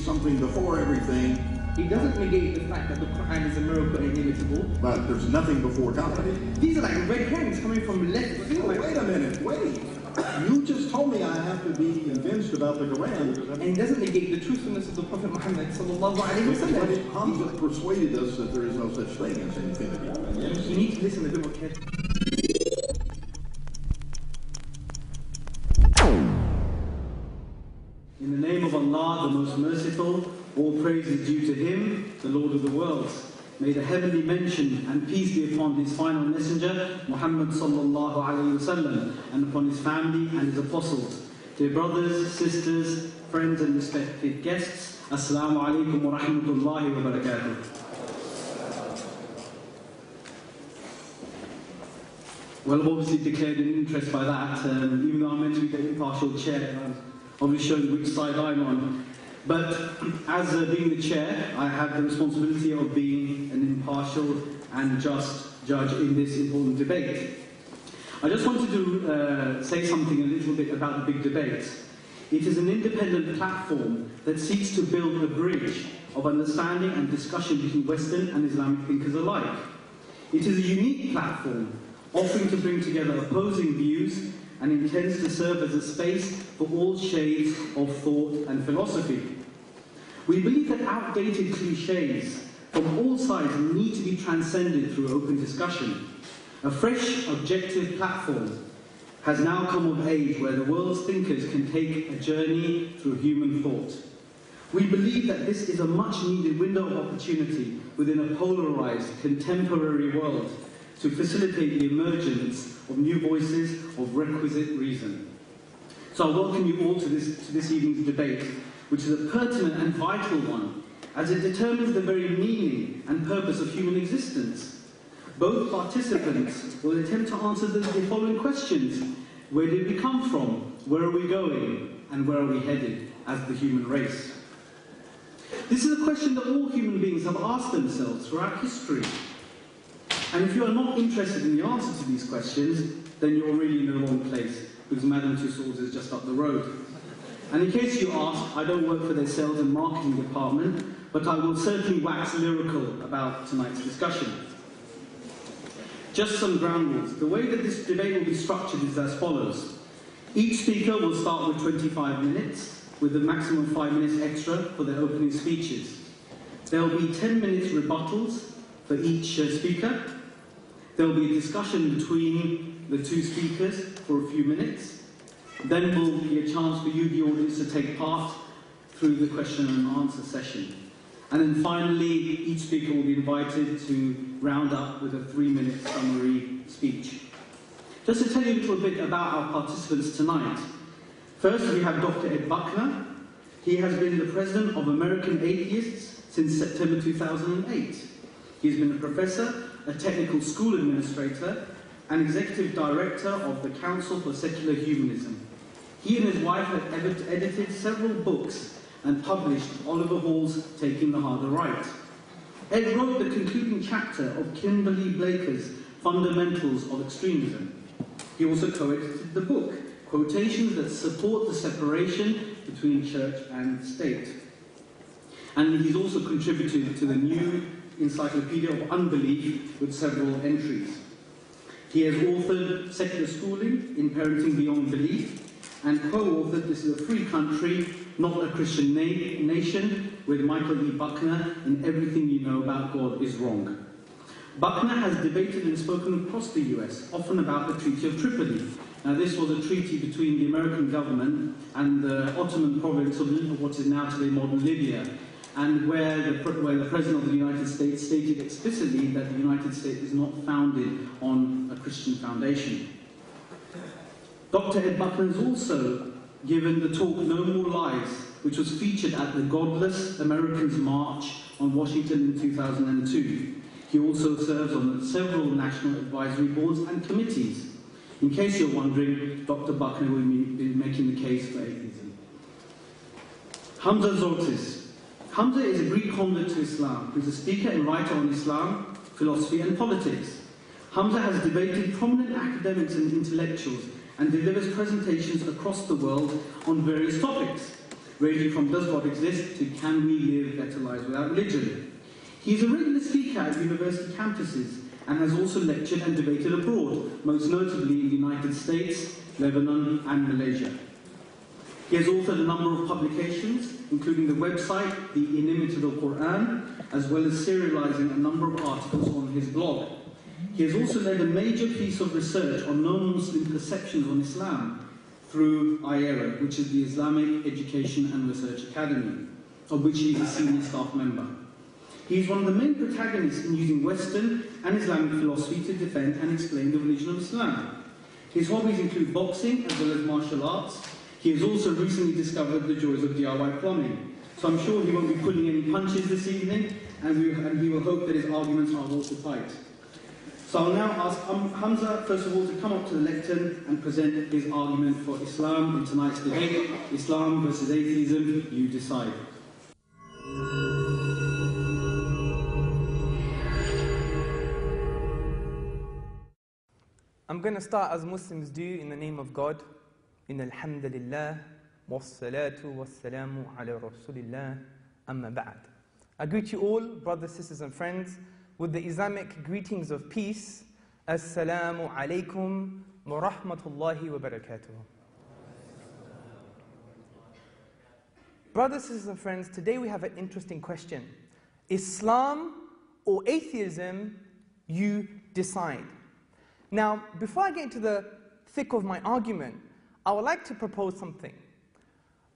something before everything. He doesn't negate the fact that the Quran is a miracle and inimitable. But there's nothing before God. These are like red herrings coming from left field. Oh, wait a minute, wait. You just told me I have to be convinced about the Quran. And he doesn't negate the truthfulness of the Prophet Muhammad sallallahu alaihi wasallam. But Hamza persuaded us that there is no such thing as infinity. You need to listen a bit more carefully. In the name of Allah, the most merciful, all praise is due to Him, the Lord of the worlds. May the heavenly mention and peace be upon His final messenger, Muhammad sallallahu alayhi wasallam, and upon his family and his apostles. Dear brothers, sisters, friends and respected guests, Assalamu alaikum wa rahmatullahi wa barakatuh. Well, I've obviously declared an interest by that, even though I'm meant to be the impartial chair, I'm obviously showing which side I'm on. But as being the chair, I have the responsibility of being an impartial and just judge in this important debate. I just wanted to say something a little bit about the big debate. It is an independent platform that seeks to build a bridge of understanding and discussion between Western and Islamic thinkers alike. It is a unique platform, offering to bring together opposing views and intends to serve as a space for all shades of thought and philosophy. We believe that outdated cliches from all sides need to be transcended through open discussion. A fresh, objective platform has now come of age where the world's thinkers can take a journey through human thought. We believe that this is a much-needed window of opportunity within a polarized, contemporary world to facilitate the emergence of new voices of requisite reason. So I welcome you all to this evening's debate, which is a pertinent and vital one, as it determines the very meaning and purpose of human existence. Both participants will attempt to answer the following questions. Where did we come from? Where are we going? And where are we headed as the human race? This is a question that all human beings have asked themselves throughout history. And if you are not interested in the answer to these questions, then you're really in the wrong place, because Madame Tussauds is just up the road. And in case you ask, I don't work for their sales and marketing department, but I will certainly wax lyrical about tonight's discussion. Just some ground rules. The way that this debate will be structured is as follows. Each speaker will start with 25 minutes, with a maximum of 5 minutes extra for their opening speeches. There will be 10 minutes rebuttals for each speaker. There will be a discussion between the two speakers for a few minutes. Then will be a chance for you, the audience, to take part through the question and answer session. And then finally, each speaker will be invited to round up with a 3-minute summary speech. Just to tell you a little bit about our participants tonight. First, we have Dr. Ed Buckner. He has been the president of American Atheists since September 2008. He's been a professor, a technical school administrator, and executive director of the Council for Secular Humanism. He and his wife have edited several books and published Oliver Hall's Taking the Harder Right. Ed wrote the concluding chapter of Kimberly Blaker's Fundamentals of Extremism. He also co-edited the book, Quotations that Support the Separation Between Church and State. And he's also contributed to the new Encyclopedia of Unbelief with several entries. He has authored Secular Schooling in Parenting Beyond Belief, and co-authored This is a Free Country, Not a Christian Nation, with Michael E. Buckner in Everything You Know About God is Wrong. Buckner has debated and spoken across the US, often about the Treaty of Tripoli. Now, this was a treaty between the American government and the Ottoman province of what is now today modern Libya, and where the President of the United States stated explicitly that the United States is not founded on a Christian foundation. Dr. Ed Buckner has also given the talk No More Lies, which was featured at the Godless Americans March on Washington in 2002. He also serves on several national advisory boards and committees. In case you're wondering, Dr. Buckner will be making the case for atheism. Hamza Tzortzis. Hamza is a Greek convert to Islam, who is a speaker and writer on Islam, philosophy and politics. Hamza has debated prominent academics and intellectuals and delivers presentations across the world on various topics. ranging from does God exist to can we live better lives without religion. He is a regular speaker at university campuses and has also lectured and debated abroad, most notably in the United States, Lebanon and Malaysia. He has authored a number of publications, including the website, The Inimitable Quran, as well as serializing a number of articles on his blog. He has also led a major piece of research on non-Muslim perceptions on Islam through IERA, which is the Islamic Education and Research Academy, of which he is a senior staff member. He is one of the main protagonists in using Western and Islamic philosophy to defend and explain the religion of Islam. His hobbies include boxing as well as martial arts. He has also recently discovered the joys of DIY plumbing. So I'm sure he won't be pulling any punches this evening, and he will hope that his arguments are watertight. So I'll now ask Hamza, first of all, to come up to the lectern and present his argument for Islam in tonight's debate, Islam versus Atheism, you decide. I'm going to start as Muslims do in the name of God. In alhamdulillah, wassalatu wassalamu ala rasulillah, amma ba'd. I greet you all, brothers, sisters and friends, with the Islamic greetings of peace. Assalamu alaikum wa rahmatullahi wa barakatuh. Brothers, sisters and friends, today we have an interesting question. Islam or atheism, you decide. Now, before I get into the thick of my argument, I would like to propose something.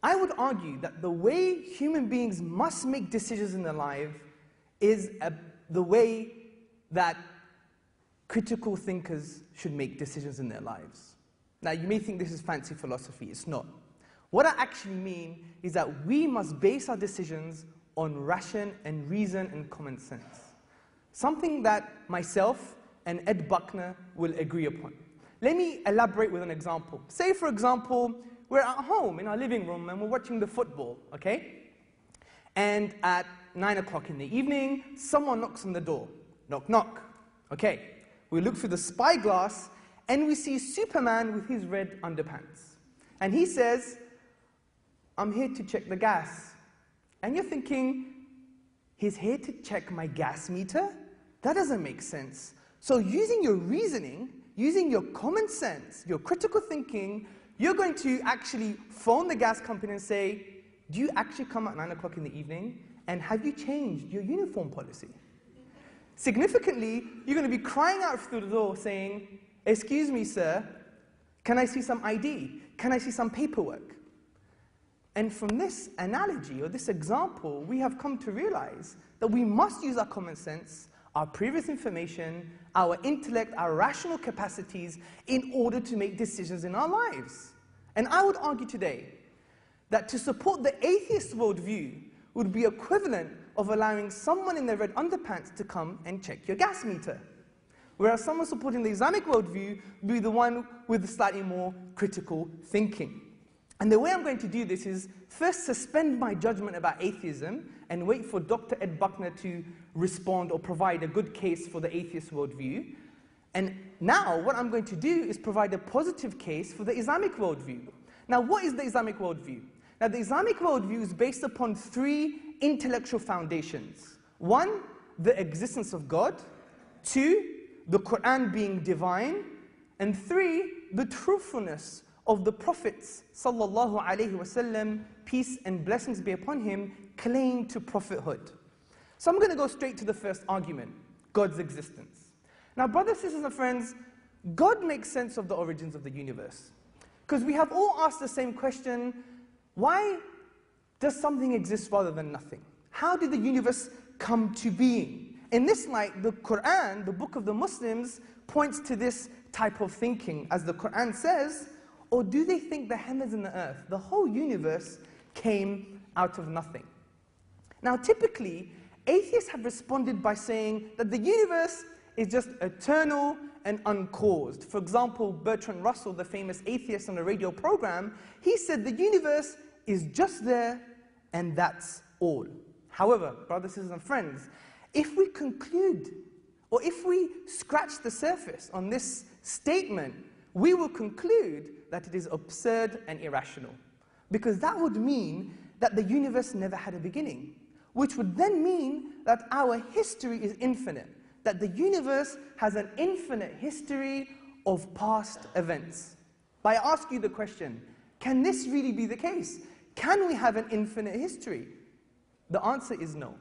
I would argue that the way human beings must make decisions in their life is the way that critical thinkers should make decisions in their lives. Now, you may think this is fancy philosophy. It's not. What I actually mean is that we must base our decisions on ration and reason and common sense. Something that myself and Ed Buckner will agree upon. Let me elaborate with an example. Say, for example, we're at home in our living room and we're watching the football, okay? And at 9 o'clock in the evening, someone knocks on the door. Knock, knock. Okay. We look through the spyglass and we see Superman with his red underpants. And he says, I'm here to check the gas. And you're thinking, he's here to check my gas meter? That doesn't make sense. So using your reasoning, using your common sense, your critical thinking, you're going to actually phone the gas company and say, do you actually come at 9 o'clock in the evening? And have you changed your uniform policy? Significantly, you're going to be crying out through the door saying, excuse me, sir, can I see some ID? Can I see some paperwork? And from this analogy, or this example, we have come to realize that we must use our common sense, our previous information, our intellect, our rational capacities in order to make decisions in our lives. And I would argue today that to support the atheist worldview would be equivalent of allowing someone in their red underpants to come and check your gas meter. Whereas someone supporting the Islamic worldview would be the one with slightly more critical thinking. And the way I'm going to do this is first suspend my judgment about atheism and wait for Dr. Ed Buckner to respond or provide a good case for the atheist worldview. And now what I'm going to do is provide a positive case for the Islamic worldview. Now, what is the Islamic worldview? Now, the Islamic worldview is based upon three intellectual foundations. One, the existence of God. Two, the Quran being divine. And three, the truthfulness of the prophets, sallallahu alaihi wasallam, peace and blessings be upon him, claim to prophethood. So I'm going to go straight to the first argument, God's existence. Now, brothers, sisters, and friends, God makes sense of the origins of the universe. Because we have all asked the same question, why does something exist rather than nothing? How did the universe come to being? In this light, the Quran, the book of the Muslims, points to this type of thinking. As the Quran says, or do they think the heavens and the earth, the whole universe, came out of nothing? Now, typically, atheists have responded by saying that the universe is just eternal and uncaused. For example, Bertrand Russell, the famous atheist on a radio program, he said the universe is just there and that's all. However, brothers, sisters, and friends, if we conclude, or if we scratch the surface on this statement, we will conclude that it is absurd and irrational. Because that would mean that the universe never had a beginning, which would then mean that our history is infinite, that the universe has an infinite history of past events. But I ask you the question, can this really be the case? Can we have an infinite history? The answer is no,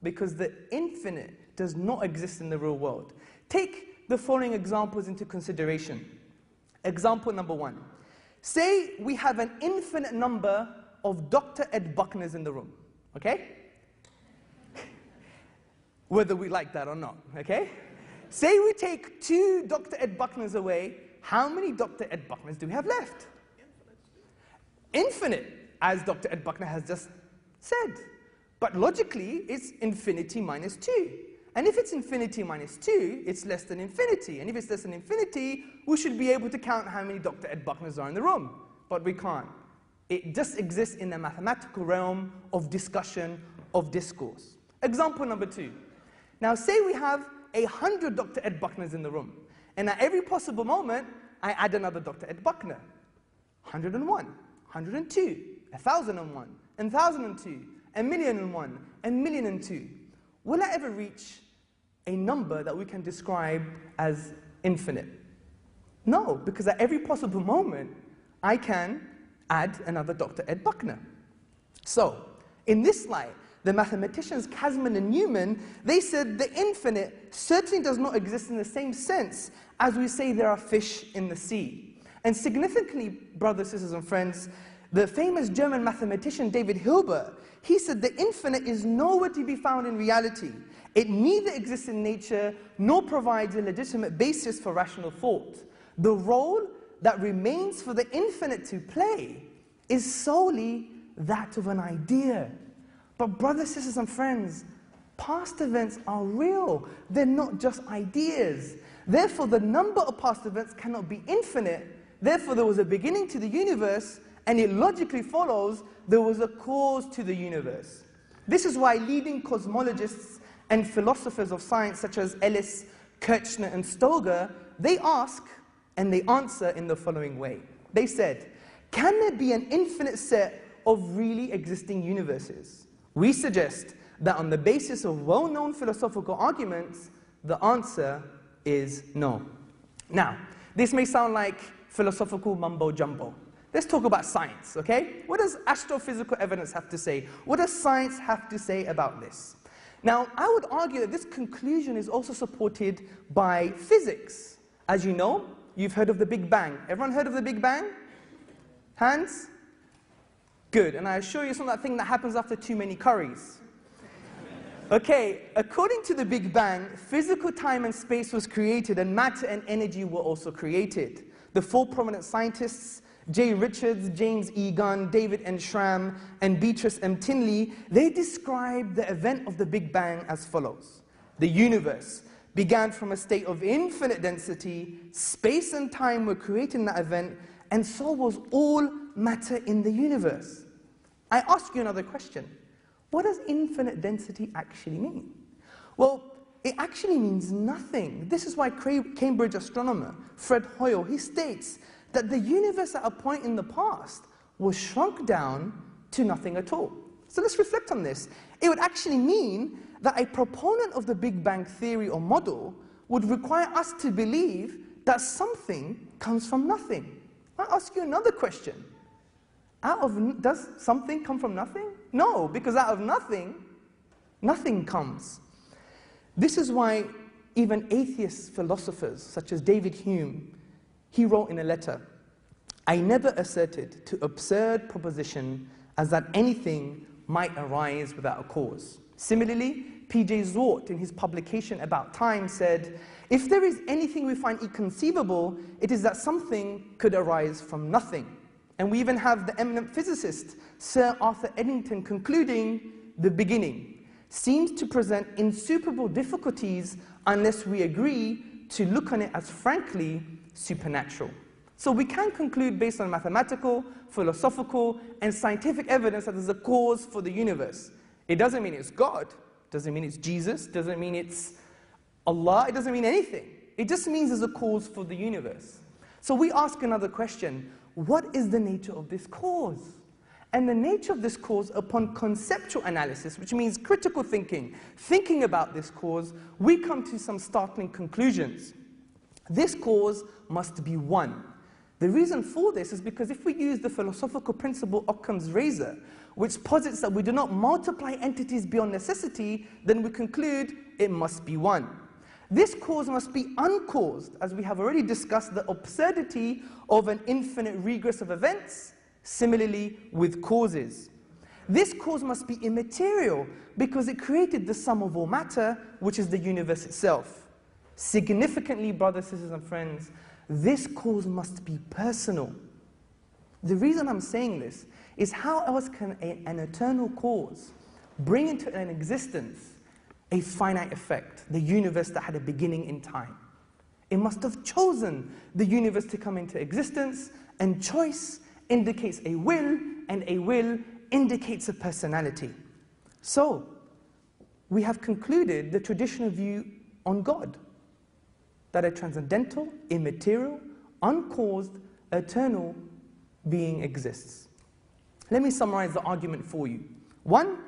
because the infinite does not exist in the real world. Take the following examples into consideration. Example number 1. Say we have an infinite number of Dr. Ed Buckners in the room, okay? Whether we like that or not, okay? Say we take 2 Dr. Ed Buckners away, how many Dr. Ed Buckners do we have left? Infinite, as Dr. Ed Buckner has just said. But logically, it's infinity minus 2. And if it's infinity minus 2, it's less than infinity. And if it's less than infinity, we should be able to count how many Dr. Ed Buckners are in the room. But we can't. It just exists in the mathematical realm of discussion, of discourse. Example number 2. Now, say we have 100 Dr. Ed Buckners in the room. And at every possible moment, I add another Dr. Ed Buckner. 101, 102, 1001, 1002, 1,000,001, 1,000,002. Will I ever reach a number that we can describe as infinite? No, because at every possible moment, I can add another Dr. Ed Buckner. So, in this light, the mathematicians Kasman and Newman, they said the infinite certainly does not exist in the same sense as we say there are fish in the sea. And significantly, brothers, sisters, and friends, the famous German mathematician David Hilbert, he said the infinite is nowhere to be found in reality. It neither exists in nature nor provides a legitimate basis for rational thought. The role that remains for the infinite to play is solely that of an idea. But brothers, sisters, and friends, past events are real. They're not just ideas. Therefore, the number of past events cannot be infinite. Therefore, there was a beginning to the universe, and it logically follows there was a cause to the universe. This is why leading cosmologists and philosophers of science such as Ellis, Kirchner, and Stoger, they ask and they answer in the following way. They said, can there be an infinite set of really existing universes? We suggest that on the basis of well-known philosophical arguments, the answer is no. Now, this may sound like philosophical mumbo-jumbo. Let's talk about science, okay? What does astrophysical evidence have to say? What does science have to say about this? Now, I would argue that this conclusion is also supported by physics. As you know, you've heard of the Big Bang. Everyone heard of the Big Bang? Hands? Good, and I assure you it's not that thing that happens after too many curries. Okay, according to the Big Bang, physical time and space was created, and matter and energy were also created. The 4 prominent scientists, J. Richards, James E. Gunn, David N. Schramm, and Beatrice M. Tinley, they described the event of the Big Bang as follows. The universe began from a state of infinite density, space and time were created in that event, and so was all matter in the universe. I ask you another question. What does infinite density actually mean? Well, it actually means nothing. This is why Cambridge astronomer Fred Hoyle, he states that the universe at a point in the past was shrunk down to nothing at all. So let's reflect on this. It would actually mean that a proponent of the Big Bang theory or model would require us to believe that something comes from nothing. I ask you another question. Does something come from nothing? No, because out of nothing, nothing comes. This is why even atheist philosophers, such as David Hume, he wrote in a letter, I never asserted to absurd proposition as that anything might arise without a cause. Similarly, P.J. Zwart, in his publication About Time, said, if there is anything we find inconceivable, it is that something could arise from nothing. And we even have the eminent physicist, Sir Arthur Eddington, concluding, the beginning seems to present insuperable difficulties unless we agree to look on it as frankly supernatural. So we can conclude based on mathematical, philosophical, and scientific evidence that there's a cause for the universe. It doesn't mean it's God, doesn't mean it's Jesus, doesn't mean it's Allah, it doesn't mean anything. It just means there's a cause for the universe. So we ask another question, what is the nature of this cause? And the nature of this cause, upon conceptual analysis, which means critical thinking about this cause, we come to some startling conclusions. This cause must be one. The reason for this is because if we use the philosophical principle Occam's razor, which posits that we do not multiply entities beyond necessity, then we conclude it must be one. This cause must be uncaused, as we have already discussed the absurdity of an infinite regress of events, similarly with causes. This cause must be immaterial, because it created the sum of all matter, which is the universe itself. Significantly, brothers, sisters, and friends, this cause must be personal. The reason I'm saying this is how else can an eternal cause bring into an existence a finite effect, the universe that had a beginning in time? It must have chosen the universe to come into existence, and choice indicates a will, and a will indicates a personality. So, we have concluded the traditional view on God, that a transcendental, immaterial, uncaused, eternal being exists. Let me summarize the argument for you. 1,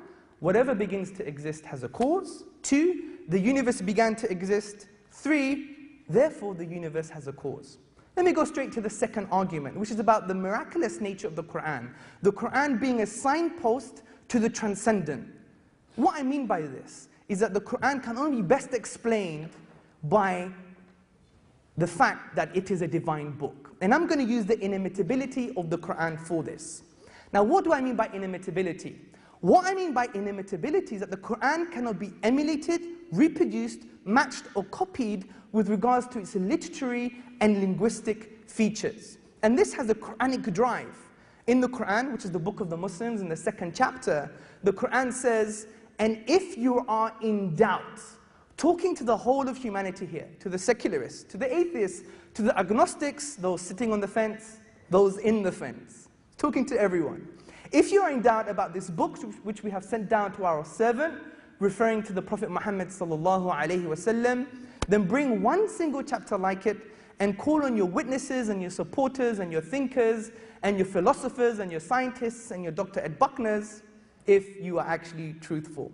whatever begins to exist has a cause. 2, the universe began to exist. 3, therefore the universe has a cause. Let me go straight to the second argument, which is about the miraculous nature of the Quran being a signpost to the transcendent. What I mean by this is that the Quran can only be best explained by the fact that it is a divine book. And I'm going to use the inimitability of the Quran for this. Now, what do I mean by inimitability? What I mean by inimitability is that the Quran cannot be emulated, reproduced, matched, or copied with regards to its literary and linguistic features. And this has a Quranic drive. In the Quran, which is the book of the Muslims, in the 2nd chapter, the Quran says, "And if you are in doubt," talking to the whole of humanity here, to the secularists, to the atheists, to the agnostics, those sitting on the fence, those in the fence, talking to everyone. If you are in doubt about this book which we have sent down to our servant, referring to the Prophet Muhammad sallallahu alaihi wasallam, then bring one single chapter like it and call on your witnesses and your supporters and your thinkers and your philosophers and your scientists and your Dr. Ed Buckners if you are actually truthful.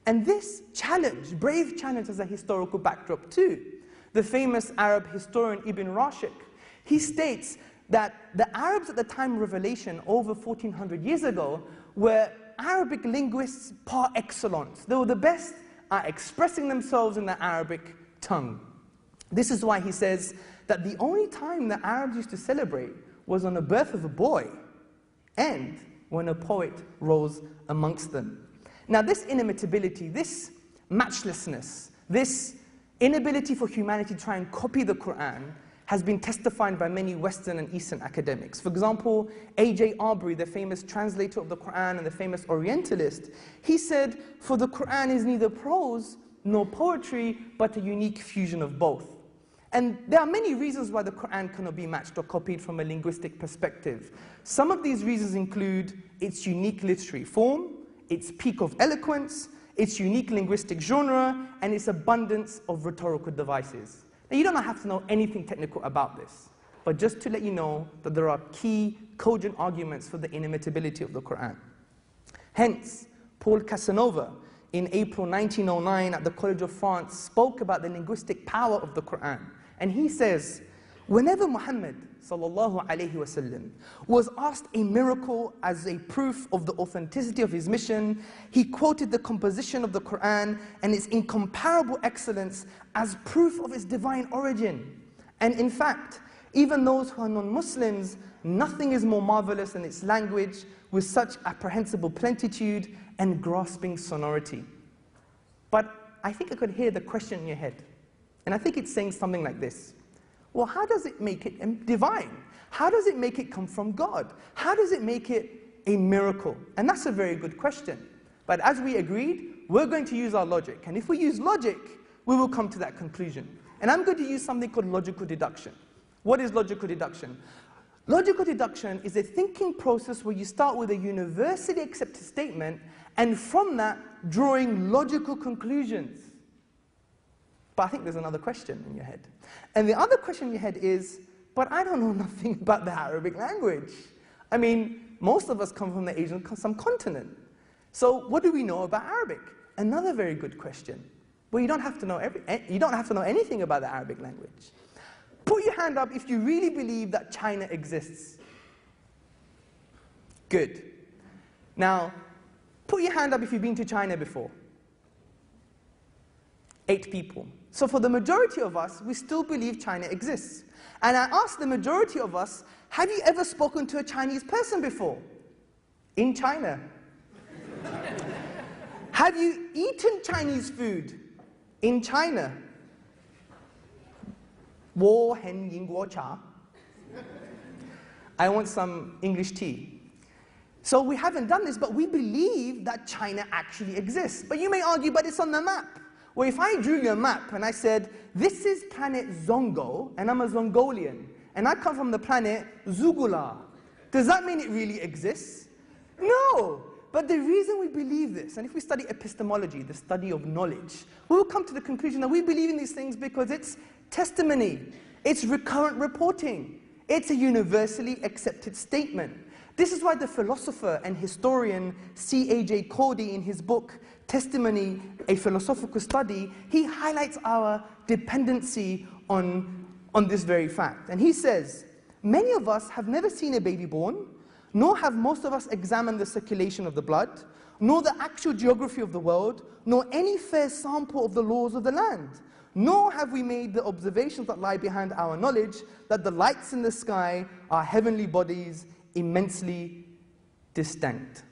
And this challenge, brave challenge, has a historical backdrop too. The famous Arab historian Ibn Rashid, he states that the Arabs at the time of revelation, over 1400 years ago, were Arabic linguists par excellence. They were the best at expressing themselves in the Arabic tongue. This is why he says that the only time the Arabs used to celebrate was on the birth of a boy and when a poet rose amongst them. Now, this inimitability, this matchlessness, this inability for humanity to try and copy the Quran has been testified by many Western and Eastern academics. For example, A.J. Arbery, the famous translator of the Quran and the famous Orientalist, he said, "For the Quran is neither prose nor poetry, but a unique fusion of both." And there are many reasons why the Quran cannot be matched or copied from a linguistic perspective. Some of these reasons include its unique literary form, its peak of eloquence, its unique linguistic genre, and its abundance of rhetorical devices. Now, you don't have to know anything technical about this, but just to let you know that there are key, cogent arguments for the inimitability of the Quran. Hence, Paul Casanova, in April 1909 at the College of France, spoke about the linguistic power of the Quran. And he says, whenever Muhammad sallallahu alaihi wasallam was asked a miracle as a proof of the authenticity of his mission, he quoted the composition of the Quran and its incomparable excellence as proof of its divine origin. And in fact, even those who are non-Muslims, nothing is more marvelous than its language with such apprehensible plentitude and grasping sonority. But I think I could hear the question in your head. And I think it's saying something like this. Well, how does it make it divine? How does it make it come from God? How does it make it a miracle? And that's a very good question. But as we agreed, we're going to use our logic. And if we use logic, we will come to that conclusion. And I'm going to use something called logical deduction. What is logical deduction? Logical deduction is a thinking process where you start with a universally accepted statement and from that, drawing logical conclusions. But I think there's another question in your head. And the other question in your head is, but I don't know nothing about the Arabic language. I mean, most of us come from the Asian subcontinent. So what do we know about Arabic? Another very good question. Well, you don't have to know anything about the Arabic language. Put your hand up if you really believe that China exists. Good. Now, put your hand up if you've been to China before. 8 people. So for the majority of us, we still believe China exists. And I asked the majority of us, have you ever spoken to a Chinese person before? In China. Have you eaten Chinese food? In China. 我很英国茶. I want some English tea. So we haven't done this, but we believe that China actually exists. But you may argue, but it's on the map. Well, if I drew you a map and I said, this is planet Zongo, and I'm a Zongolian, and I come from the planet Zugula, does that mean it really exists? No. But the reason we believe this, and if we study epistemology, the study of knowledge, we will come to the conclusion that we believe in these things because it's testimony, it's recurrent reporting, it's a universally accepted statement. This is why the philosopher and historian C.A.J. Cordy, in his book, Testimony, A Philosophical Study, he highlights our dependency on this very fact. And he says, many of us have never seen a baby born, nor have most of us examined the circulation of the blood, nor the actual geography of the world, nor any fair sample of the laws of the land. Nor have we made the observations that lie behind our knowledge that the lights in the sky are heavenly bodies immensely distinct.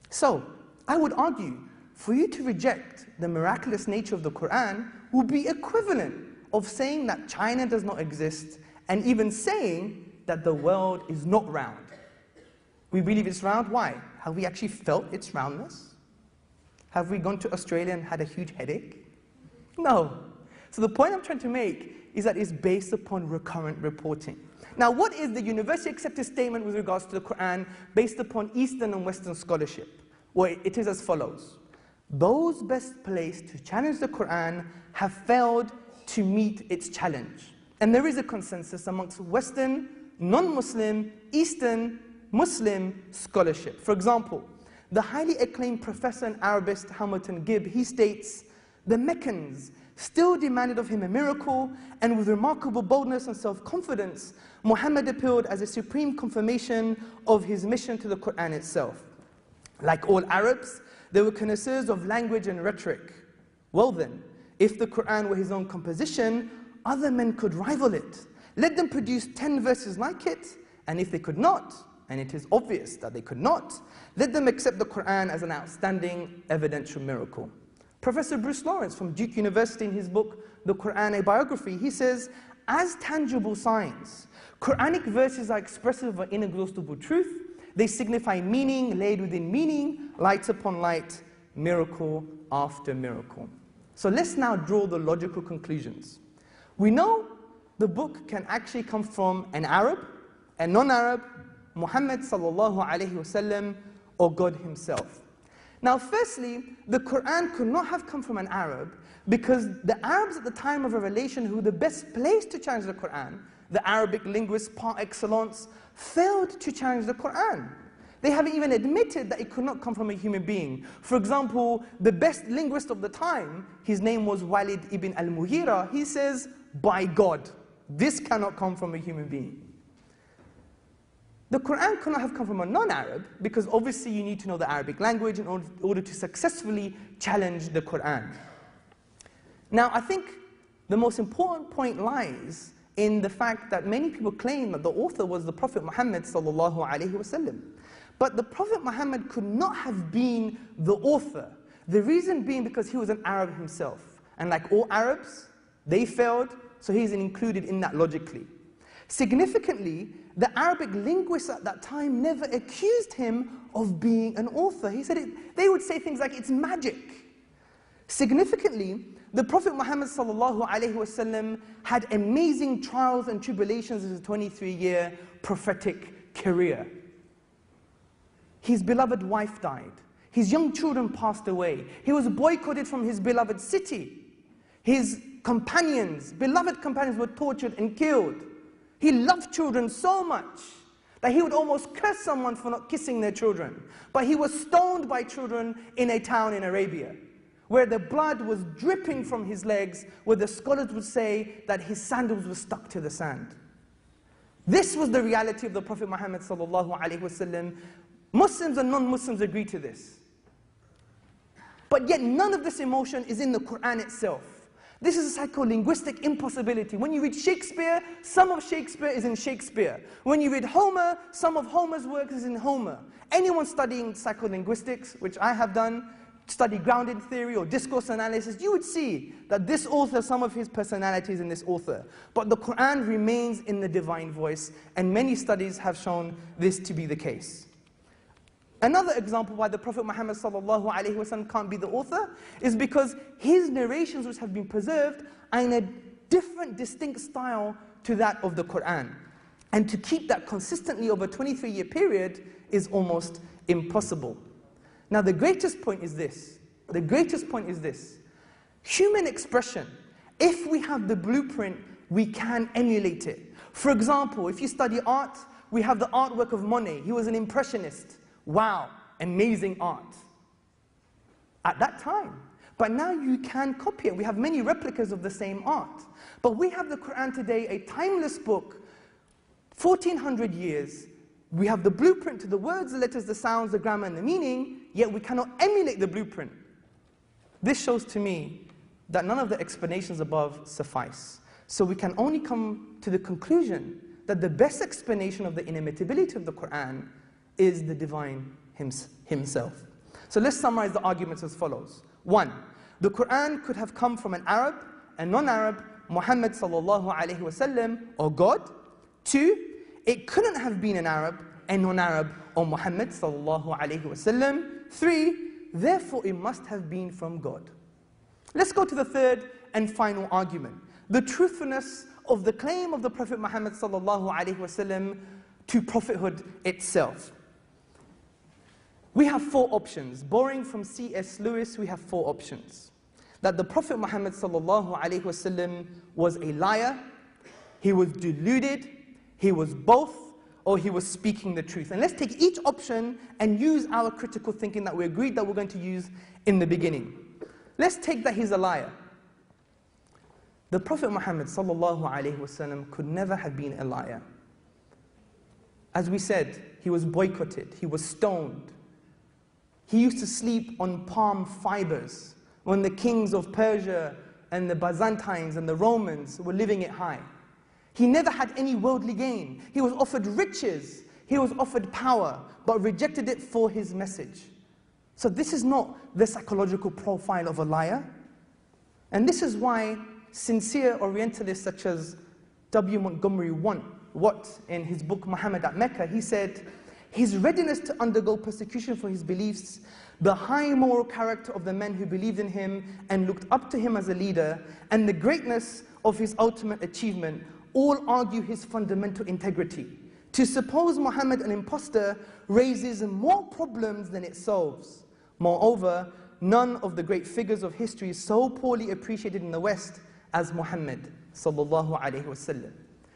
So, I would argue, for you to reject the miraculous nature of the Quran would be equivalent of saying that China does not exist and even saying that the world is not round. We believe it's round. Why? Have we actually felt its roundness? Have we gone to Australia and had a huge headache? No. So the point I'm trying to make is that it's based upon recurrent reporting. Now, what is the universally accepted statement with regards to the Quran based upon Eastern and Western scholarship? Well, it is as follows. Those best placed to challenge the Quran have failed to meet its challenge. And there is a consensus amongst Western, non-Muslim, Eastern, Muslim scholarship. For example, the highly acclaimed professor and Arabist Hamilton Gibb, he states, the Meccans still demanded of him a miracle, and with remarkable boldness and self-confidence, Muhammad appealed as a supreme confirmation of his mission to the Quran itself. Like all Arabs, they were connoisseurs of language and rhetoric. Well then, if the Quran were his own composition, other men could rival it. Let them produce 10 verses like it, and if they could not, and it is obvious that they could not, let them accept the Quran as an outstanding evidential miracle. Professor Bruce Lawrence from Duke University, in his book, The Quran, a Biography, he says, as tangible signs, Quranic verses are expressive of inexhaustible truth. They signify meaning laid within meaning, light upon light, miracle after miracle. So let's now draw the logical conclusions. We know the book can actually come from an Arab, a non-Arab, Muhammad sallallahu alayhi wasallam, or God himself. Now, firstly, the Quran could not have come from an Arab because the Arabs at the time of revelation, who were the best placed to challenge the Quran, the Arabic linguists par excellence, failed to challenge the Quran. They haven't even admitted that it could not come from a human being. For example, the best linguist of the time, his name was Walid ibn al-Mughira, he says, by God, this cannot come from a human being. The Quran could not have come from a non-Arab because obviously you need to know the Arabic language in order to successfully challenge the Quran. Now, I think the most important point lies in the fact that many people claim that the author was the Prophet Muhammad sallallahu alaihi wasallam. But the Prophet Muhammad could not have been the author. The reason being because he was an Arab himself. And like all Arabs, they failed, so he's included in that logically. Significantly, the Arabic linguists at that time never accused him of being an author. He said they would say things like, it's magic. Significantly, the Prophet Muhammad sallallahu alaihi wasallam had amazing trials and tribulations in his 23-year prophetic career. His beloved wife died. His young children passed away. He was boycotted from his beloved city. His companions, beloved companions, were tortured and killed. He loved children so much. that he would almost curse someone for not kissing their children. But he was stoned by children in a town in Arabia, where the blood was dripping from his legs, where the scholars would say that his sandals were stuck to the sand. This was the reality of the Prophet Muhammad sallallahu alaihi wasallam. Muslims and non-Muslims agree to this. But yet none of this emotion is in the Quran itself. This is a psycholinguistic impossibility. When you read Shakespeare, some of Shakespeare is in Shakespeare. When you read Homer, some of Homer's work is in Homer. Anyone studying psycholinguistics, which I have done, study grounded theory or discourse analysis, you would see that this author, some of his personalities in this author. But the Quran remains in the divine voice, and many studies have shown this to be the case. Another example why the Prophet Muhammad sallallahu alaihi wasallam can't be the author is because his narrations, which have been preserved, are in a different, distinct style to that of the Quran. And to keep that consistently over a 23-year period is almost impossible. Now the greatest point is this. The greatest point is this. Human expression, if we have the blueprint, we can emulate it. For example, if you study art, we have the artwork of Monet. He was an impressionist. Wow, amazing art. At that time. But now you can copy it. We have many replicas of the same art. But we have the Quran today, a timeless book, 1400 years. We have the blueprint to the words, the letters, the sounds, the grammar, and the meaning, yet we cannot emulate the blueprint. This shows to me that none of the explanations above suffice. So we can only come to the conclusion that the best explanation of the inimitability of the Quran is the divine himself. So let's summarize the arguments as follows. 1. The Quran could have come from an Arab, a non-Arab, Muhammad sallallahu alaihi wasallam, or God. 2. It couldn't have been an Arab, a non-Arab, or Muhammad sallallahu alaihi wasallam. 3. Therefore it must have been from God. Let's go to the third and final argument. The truthfulness of the claim of the Prophet Muhammad sallallahu alaihi wasallam to prophethood itself. We have 4 options. Borrowing from C.S. Lewis, we have 4 options. That the Prophet Muhammad sallallahu alaihi wasallam was a liar, he was deluded, he was both, or he was speaking the truth. And let's take each option and use our critical thinking that we agreed that we're going to use in the beginning. Let's take that he's a liar. The Prophet Muhammad sallallahu alaihi wasallam could never have been a liar. As we said, he was boycotted, he was stoned. He used to sleep on palm fibers when the kings of Persia and the Byzantines and the Romans were living it high. He never had any worldly gain. He was offered riches, he was offered power, but rejected it for his message. So this is not the psychological profile of a liar. And this is why sincere Orientalists such as W. Montgomery Watt, in his book Muhammad at Mecca, he said, his readiness to undergo persecution for his beliefs, the high moral character of the men who believed in him and looked up to him as a leader, and the greatness of his ultimate achievement, all argue his fundamental integrity. To suppose Muhammad an impostor raises more problems than it solves. Moreover, none of the great figures of history is so poorly appreciated in the West as Muhammad sallallahu alaihi wasallam.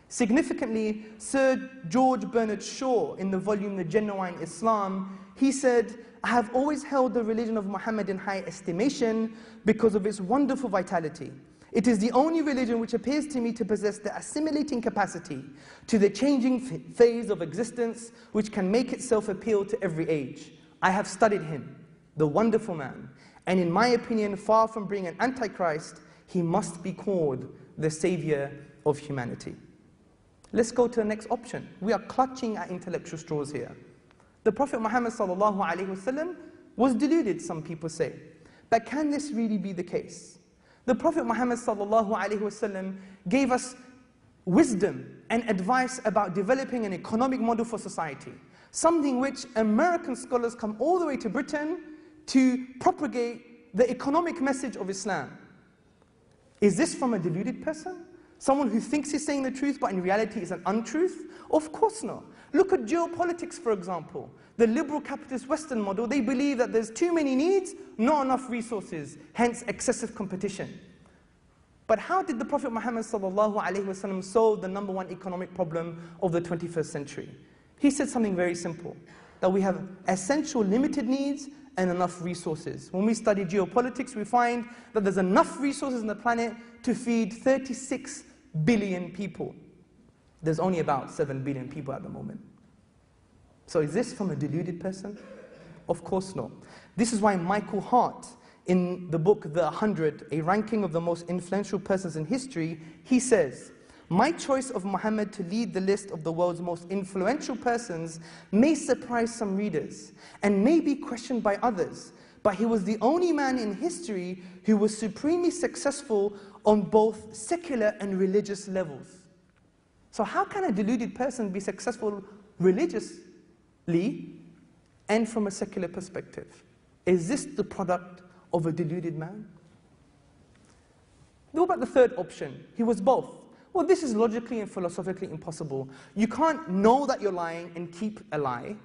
Significantly, Sir George Bernard Shaw, in the volume The Genuine Islam, he said, I have always held the religion of Muhammad in high estimation because of its wonderful vitality. It is the only religion which appears to me to possess the assimilating capacity to the changing phase of existence which can make itself appeal to every age. I have studied him, the wonderful man, and in my opinion, far from being an antichrist, he must be called the savior of humanity. Let's go to the next option. We are clutching at intellectual straws here. The Prophet Muhammad sallallahu alaihi wasallam was deluded, some people say. But can this really be the case? The Prophet Muhammad sallallahu alaihi wasallam gave us wisdom and advice about developing an economic model for society, something which American scholars come all the way to Britain to propagate the economic message of Islam. Is this from a deluded person? Someone who thinks he's saying the truth, but in reality is an untruth? Of course not. Look at geopolitics, for example. The liberal capitalist Western model, they believe that there's too many needs, not enough resources, hence excessive competition. But how did the Prophet Muhammad sallallahu alaihi wasallam solve the #1 economic problem of the 21st century? He said something very simple, that we have essential limited needs and enough resources. When we study geopolitics, we find that there's enough resources on the planet to feed 36 billion people. There's only about 7 billion people at the moment. So is this from a deluded person? Of course not. This is why Michael Hart, in the book The 100, a ranking of the most influential persons in history, he says, "My choice of Muhammad to lead the list of the world's most influential persons may surprise some readers and may be questioned by others, but he was the only man in history who was supremely successful on both secular and religious levels." So how can a deluded person be successful religiously and from a secular perspective? Is this the product of a deluded man? What about the third option? He was both. Well, this is logically and philosophically impossible. You can't know that you're lying and keep a lie,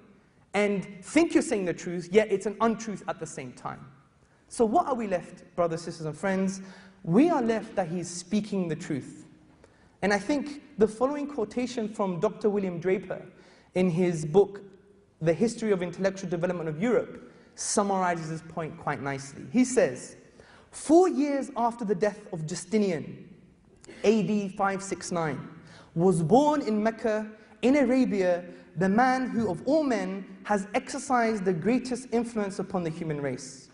and think you're saying the truth, yet it's an untruth at the same time. So what are we left, brothers, sisters, and friends? We are left that he's speaking the truth. And I think the following quotation from Dr. William Draper in his book, The History of Intellectual Development of Europe, summarizes this point quite nicely. He says, 4 years after the death of Justinian, AD 569, was born in Mecca, in Arabia, the man who of all men has exercised the greatest influence upon the human race,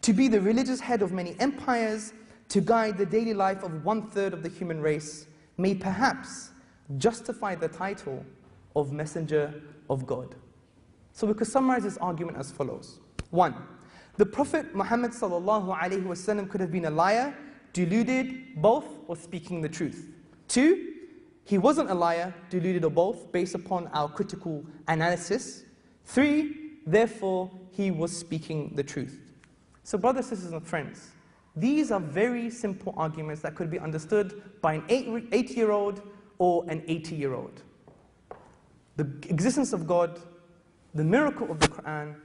to be the religious head of many empires, to guide the daily life of 1/3 of the human race, may perhaps justify the title of Messenger of God. So we could summarize this argument as follows. 1. The Prophet Muhammad ﷺ could have been a liar, deluded, both, or speaking the truth. 2. He wasn't a liar, deluded, or both, based upon our critical analysis. 3. Therefore, he was speaking the truth. So brothers, sisters, and friends, these are very simple arguments that could be understood by an 8-year-old or an 80-year-old. The existence of God, the miracle of the Quran,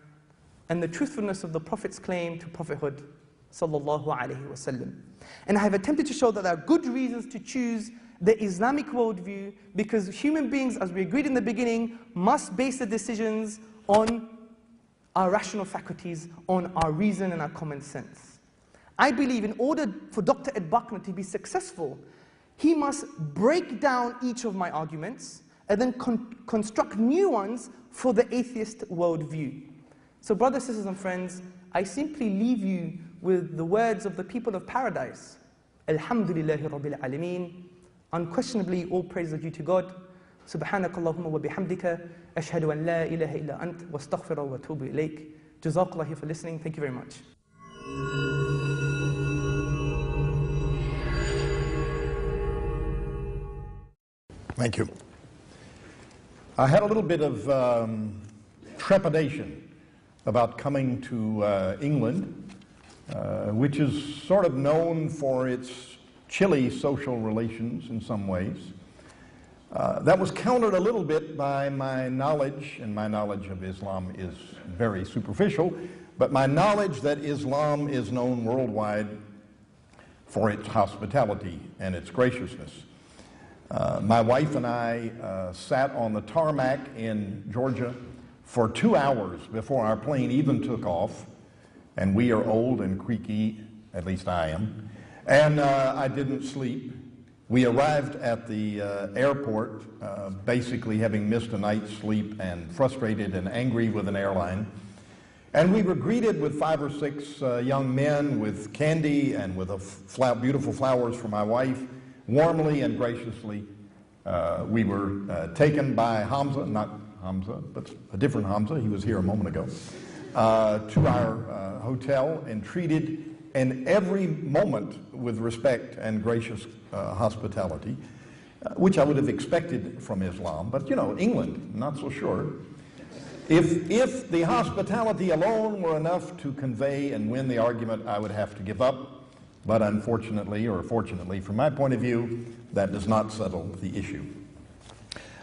and the truthfulness of the Prophet's claim to prophethood, sallallahu alaihi wasallam. And I have attempted to show that there are good reasons to choose the Islamic worldview, because human beings, as we agreed in the beginning, must base their decisions on our rational faculties, on our reason and our common sense. I believe in order for Dr. Ed Buckner to be successful, he must break down each of my arguments and then construct new ones for the atheist worldview. So brothers, sisters, and friends, I simply leave you with the words of the people of paradise. Alhamdulillahi Rabbil Alameen. Unquestionably, all praise are due to God. Subhanakallahumma wa bihamdika. Ashhadu an la ilaha illa ant. Wa astaghfiruka wa atubu ilayk. Jazakallah for listening. Thank you very much. Thank you. I had a little bit of trepidation about coming to England, which is sort of known for its chilly social relations in some ways. That was countered a little bit by my knowledge, and my knowledge of Islam is very superficial, but my knowledge that Islam is known worldwide for its hospitality and its graciousness. My wife and I sat on the tarmac in Georgia for 2 hours before our plane even took off, and we are old and creaky, at least I am, and I didn't sleep. We arrived at the airport basically having missed a night's sleep and frustrated and angry with an airline. And we were greeted with 5 or 6 young men with candy and with beautiful flowers for my wife. Warmly and graciously, we were taken by Hamza, not Hamza, but a different Hamza, he was here a moment ago, to our hotel and treated in every moment with respect and gracious hospitality, which I would have expected from Islam. But you know, England, not so sure. If the hospitality alone were enough to convey and win the argument, I would have to give up. But unfortunately, or fortunately from my point of view, that does not settle the issue.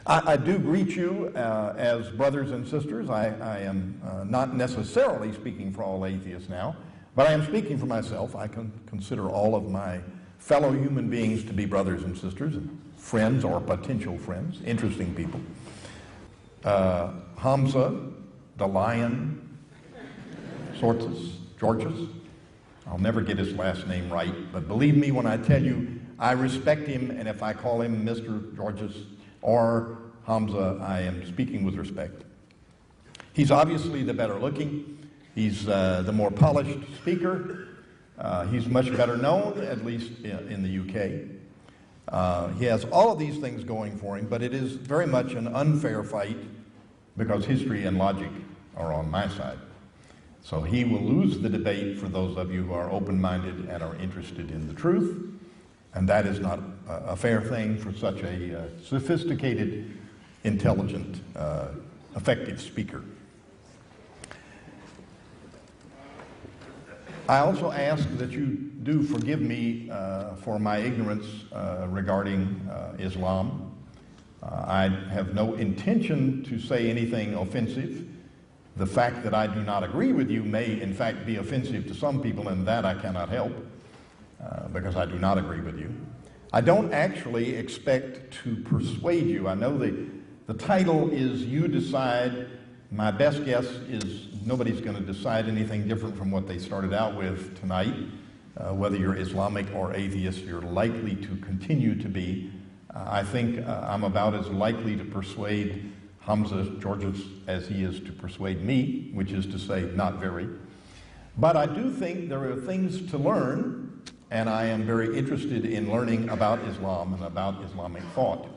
I do greet you as brothers and sisters. I am not necessarily speaking for all atheists now, but I am speaking for myself. I can consider all of my fellow human beings to be brothers and sisters, and friends or potential friends, interesting people. Hamza, the lion, Tzortzis, I'll never get his last name right, but believe me when I tell you, I respect him, and if I call him Mr. Tzortzis or Hamza, I am speaking with respect. He's obviously the better looking. He's the more polished speaker. He's much better known, at least in the UK. He has all of these things going for him, but it is very much an unfair fight because history and logic are on my side. So he will lose the debate for those of you who are open-minded and are interested in the truth, and that is not a fair thing for such a sophisticated, intelligent, effective speaker. I also ask that you do forgive me for my ignorance regarding Islam. I have no intention to say anything offensive. The fact that I do not agree with you may, in fact, be offensive to some people, and that I cannot help because I do not agree with you. I don't actually expect to persuade you. I know the title is You Decide. My best guess is nobody's going to decide anything different from what they started out with tonight. Whether you're Islamic or atheist, you're likely to continue to be. I think I'm about as likely to persuade Hamza Tzortzis as he is to persuade me, which is to say, not very. But I do think there are things to learn, and I am very interested in learning about Islam and about Islamic thought.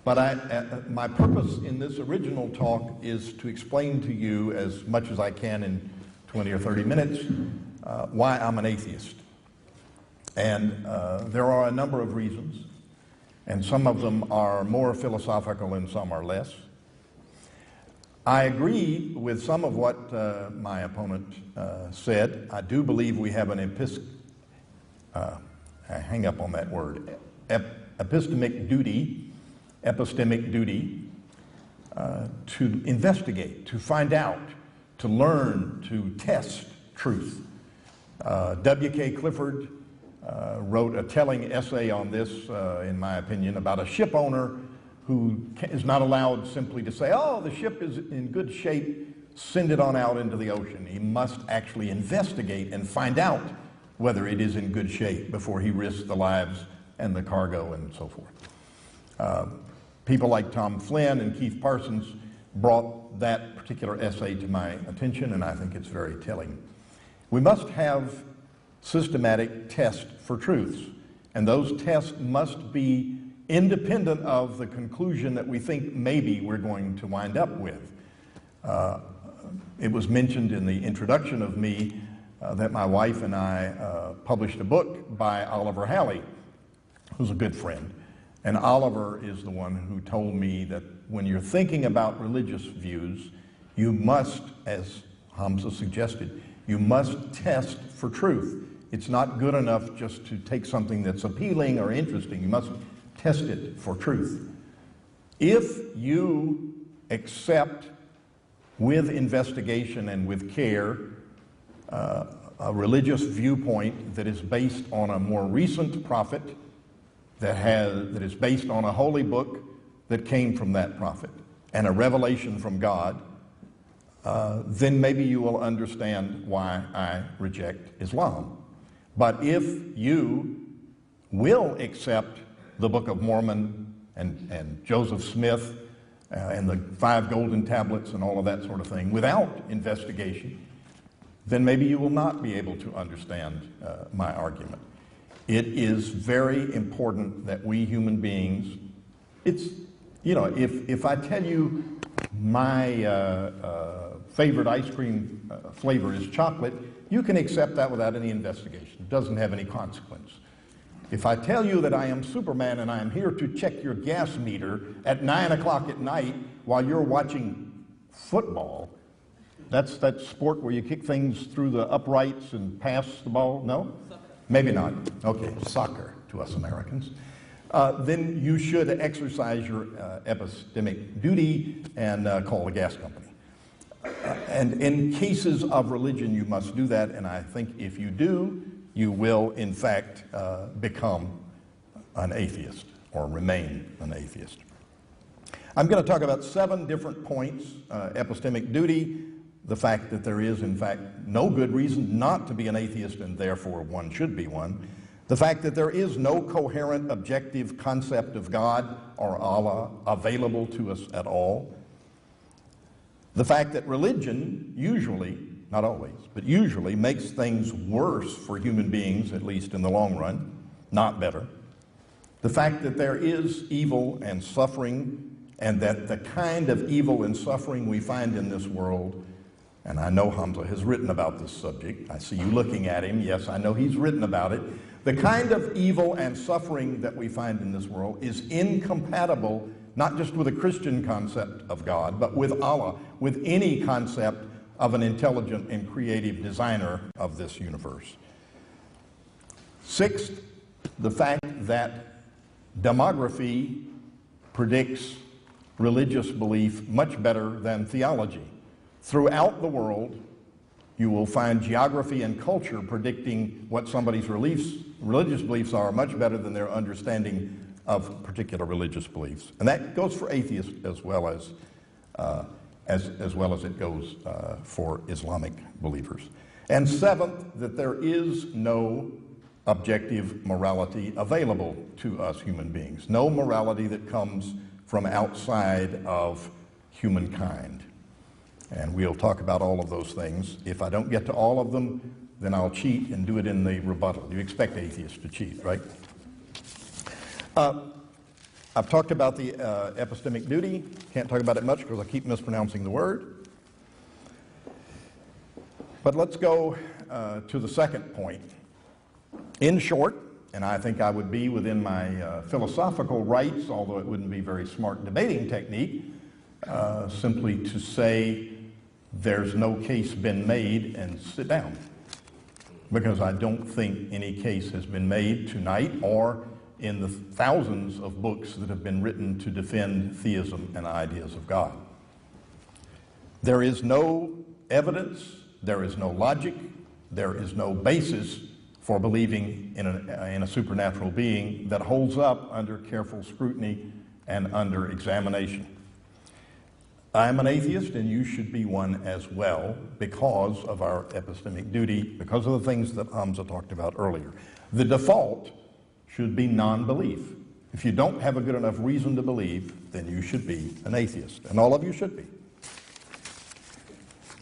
But my purpose in this original talk is to explain to you as much as I can in 20 or 30 minutes why I'm an atheist. And there are a number of reasons, and some of them are more philosophical and some are less. I agree with some of what my opponent said. I do believe we have an hang up on that word, epistemic duty to investigate, to find out, to learn, to test truth. W.K. Clifford wrote a telling essay on this, in my opinion, about a ship owner who is not allowed simply to say, oh, the ship is in good shape, send it on out into the ocean. He must actually investigate and find out whether it is in good shape before he risks the lives and the cargo and so forth. People like Tom Flynn and Keith Parsons brought that particular essay to my attention, and I think it's very telling. We must have systematic tests for truths, and those tests must be independent of the conclusion that we think maybe we're going to wind up with. It was mentioned in the introduction of me that my wife and I published a book by Oliver Halley, who's a good friend. And Oliver is the one who told me that when you're thinking about religious views, you must, as Hamza suggested, you must test for truth. It's not good enough just to take something that's appealing or interesting. You must test it for truth. If you accept with investigation and with care a religious viewpoint that is based on a more recent prophet, that is based on a holy book that came from that prophet and a revelation from God, then maybe you will understand why I reject Islam. But if you will accept the Book of Mormon and Joseph Smith and the 5 golden tablets and all of that sort of thing without investigation, then maybe you will not be able to understand my argument. It is very important that we human beings, if I tell you my favorite ice cream flavor is chocolate, you can accept that without any investigation. It doesn't have any consequence. If I tell you that I am Superman and I am here to check your gas meter at 9 o'clock at night while you're watching football, that's that sport where you kick things through the uprights and pass the ball? No? Maybe not. Okay, soccer to us Americans. Then you should exercise your epistemic duty and call the gas company. And in cases of religion, you must do that, and I think if you do, you will, in fact, become an atheist or remain an atheist. I'm going to talk about 7 different points. Epistemic duty, the fact that there is, in fact, no good reason not to be an atheist and therefore one should be one. The fact that there is no coherent, objective concept of God or Allah available to us at all. The fact that religion usually, not always, but usually makes things worse for human beings, at least in the long run, not better. The fact that there is evil and suffering, and that the kind of evil and suffering we find in this world, and I know Hamza has written about this subject. I see you looking at him. Yes, I know he's written about it. The kind of evil and suffering that we find in this world is incompatible not just with a Christian concept of God, but with Allah, with any concept of an intelligent and creative designer of this universe. 6th, the fact that demography predicts religious belief much better than theology. Throughout the world, you will find geography and culture predicting what somebody's religious beliefs are much better than their understanding of particular religious beliefs. And that goes for atheists as well as it goes for Islamic believers. And 7th, that there is no objective morality available to us human beings. No morality that comes from outside of humankind. And we'll talk about all of those things. If I don't get to all of them, then I'll cheat and do it in the rebuttal. You expect atheists to cheat, right? I've talked about the epistemic duty. Can't talk about it much because I keep mispronouncing the word. But let's go to the second point. In short, and I think I would be within my philosophical rights, although it wouldn't be very smart debating technique, simply to say there's no case been made and sit down. Because I don't think any case has been made tonight or in the thousands of books that have been written to defend theism and ideas of God. There is no evidence, there is no logic, there is no basis for believing in a supernatural being that holds up under careful scrutiny and under examination. I'm an atheist, and you should be one as well because of our epistemic duty, because of the things that Hamza talked about earlier. The default should be non-belief. If you don't have a good enough reason to believe, then you should be an atheist, and all of you should be.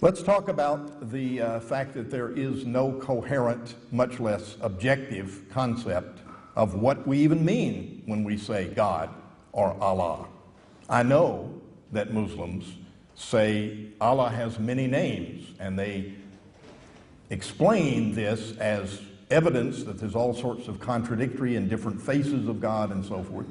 Let's talk about the fact that there is no coherent, much less objective concept of what we even mean when we say God or Allah. I know that Muslims say Allah has many names, and they explain this as evidence that there's all sorts of contradictory and different faces of God and so forth.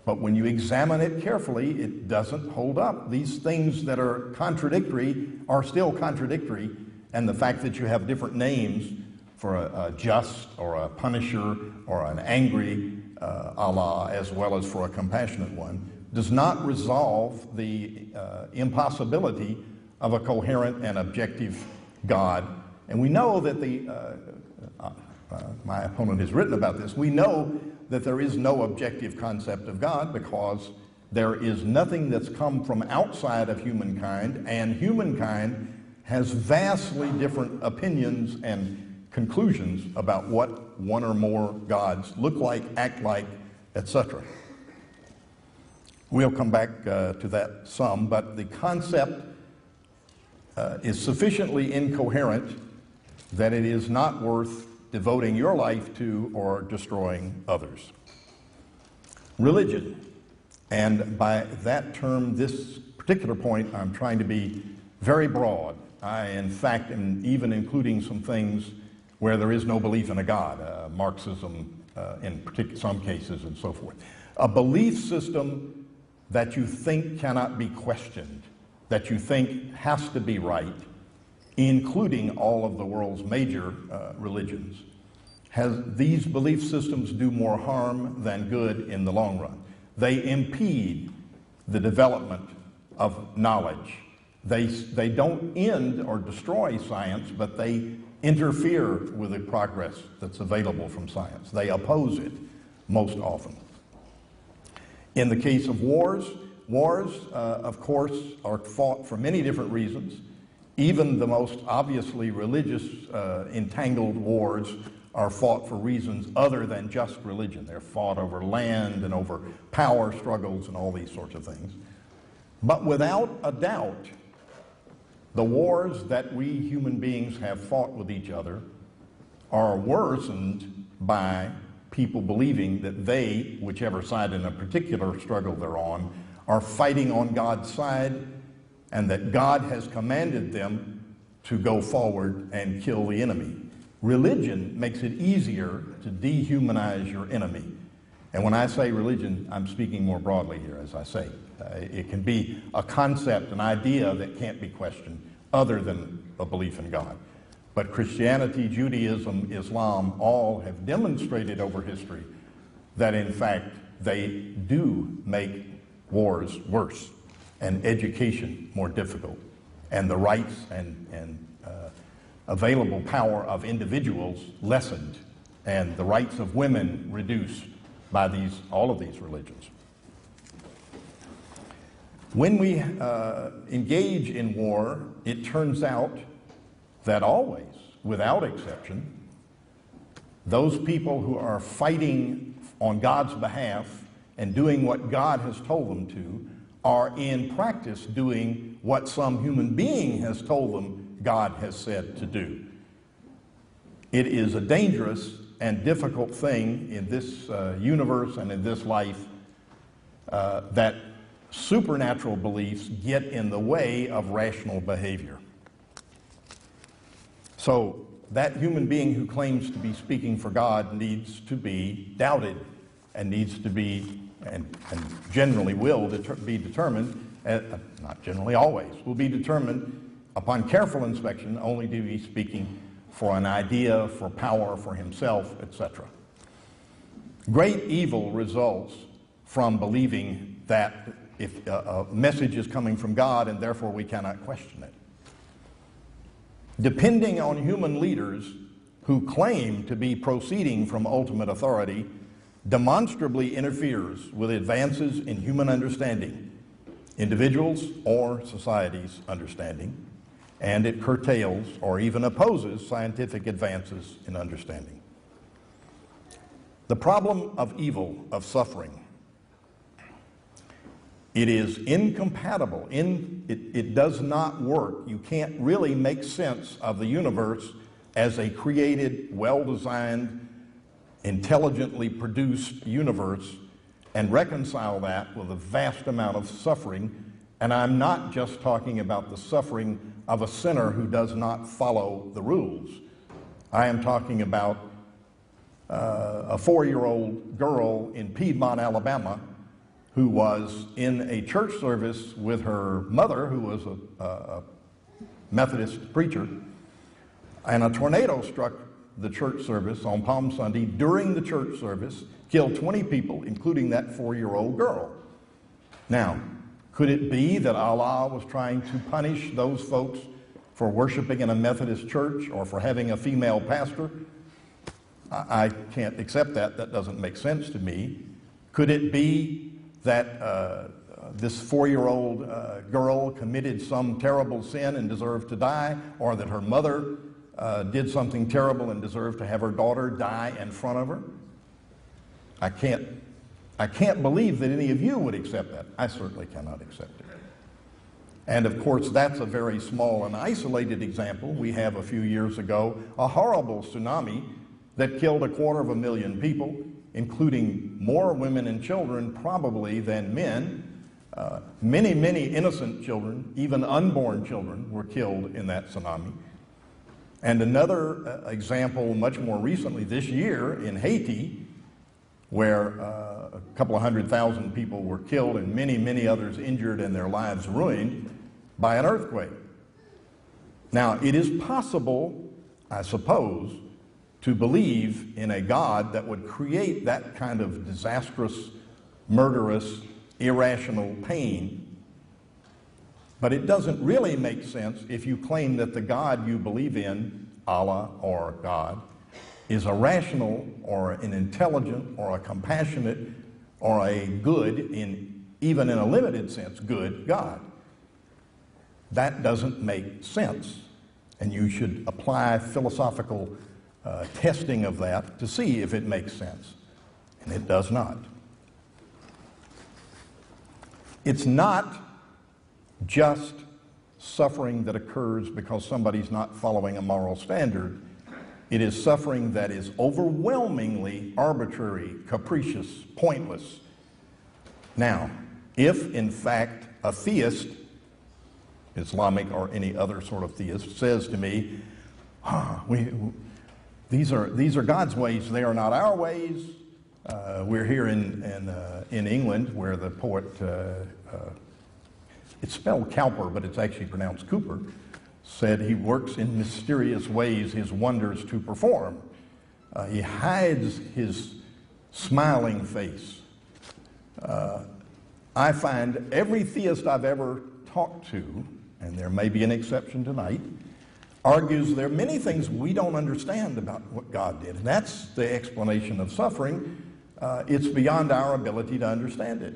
But when you examine it carefully, it doesn't hold up. These things that are contradictory are still contradictory, and the fact that you have different names for a just or a punisher or an angry Allah as well as for a compassionate one does not resolve the impossibility of a coherent and objective God. And we know that my opponent has written about this, we know that there is no objective concept of God because there is nothing that's come from outside of humankind, and humankind has vastly different opinions and conclusions about what one or more gods look like, act like, etc. We'll come back to that some, but the concept is sufficiently incoherent that it is not worth devoting your life to or destroying others. Religion, and by that term, this particular point, I'm trying to be very broad. I, in fact, am even including some things where there is no belief in a God, Marxism in some cases and so forth. A belief system that you think cannot be questioned, that you think has to be right, including all of the world's major religions. These belief systems do more harm than good in the long run. They impede the development of knowledge. They don't end or destroy science, but they interfere with the progress that's available from science. They oppose it most often. In the case of wars, Wars, of course, are fought for many different reasons. Even the most obviously religious entangled wars are fought for reasons other than just religion. They're fought over land and over power struggles and all these sorts of things. But without a doubt, the wars that we human beings have fought with each other are worsened by people believing that they, whichever side in a particular struggle they're on, are fighting on God's side, and that God has commanded them to go forward and kill the enemy. Religion makes it easier to dehumanize your enemy. And when I say religion, I'm speaking more broadly here, as I say. It can be a concept, an idea that can't be questioned other than a belief in God. But Christianity, Judaism, Islam, all have demonstrated over history that in fact they do make wars worse and education more difficult and the rights and available power of individuals lessened and the rights of women reduced by all of these religions. When we engage in war, it turns out that always, without exception, those people who are fighting on God's behalf and doing what God has told them to are in practice doing what some human being has told them God has said to do. It is a dangerous and difficult thing in this universe and in this life that supernatural beliefs get in the way of rational behavior. So that human being who claims to be speaking for God needs to be doubted and needs to be, and generally will be determined, not generally always, will be determined upon careful inspection only to be speaking for an idea, for power, for himself, etc. Great evil results from believing that if a message is coming from God and therefore we cannot question it. Depending on human leaders who claim to be proceeding from ultimate authority demonstrably interferes with advances in human understanding, individuals' or society's understanding, and it curtails or even opposes scientific advances in understanding. The problem of evil, of suffering, it is incompatible. It does not work. You can't really make sense of the universe as a created, well-designed, intelligently produced universe and reconcile that with a vast amount of suffering. And I'm not just talking about the suffering of a sinner who does not follow the rules. I am talking about a 4-year-old girl in Piedmont, Alabama, who was in a church service with her mother, who was a Methodist preacher, and a tornado struck the church service on Palm Sunday during the church service, killed 20 people, including that 4-year-old girl. Now, could it be that Allah was trying to punish those folks for worshiping in a Methodist church or for having a female pastor? I can't accept that. That doesn't make sense to me. Could it be that this 4-year-old girl committed some terrible sin and deserved to die, or that her mother did something terrible and deserved to have her daughter die in front of her? I can't believe that any of you would accept that. I certainly cannot accept it. And of course, that's a very small and isolated example. We have a few years ago a horrible tsunami that killed 250,000 people, including more women and children probably than men. Many, many innocent children, even unborn children, were killed in that tsunami. And another example much more recently this year in Haiti, where a couple of 100,000 people were killed and many, many others injured and their lives ruined by an earthquake. Now, it is possible, I suppose, to believe in a God that would create that kind of disastrous, murderous, irrational pain, but it doesn't really make sense if you claim that the God you believe in, Allah or God, is a rational or an intelligent or a compassionate or a good in even in a limited sense, good God. That doesn't make sense, and you should apply philosophical testing of that to see if it makes sense, and it does not. It's not just suffering that occurs because somebody's not following a moral standard. It is suffering that is overwhelmingly arbitrary, capricious, pointless. Now, if in fact a theist, Islamic or any other sort of theist, says to me, these are God's ways, they are not our ways. We're here in England where the poet, it's spelled Cowper, but it's actually pronounced Cooper, said he works in mysterious ways his wonders to perform. He hides his smiling face. I find every theist I've ever talked to, and there may be an exception tonight, argues there are many things we don't understand about what God did. And that's the explanation of suffering. It's beyond our ability to understand it.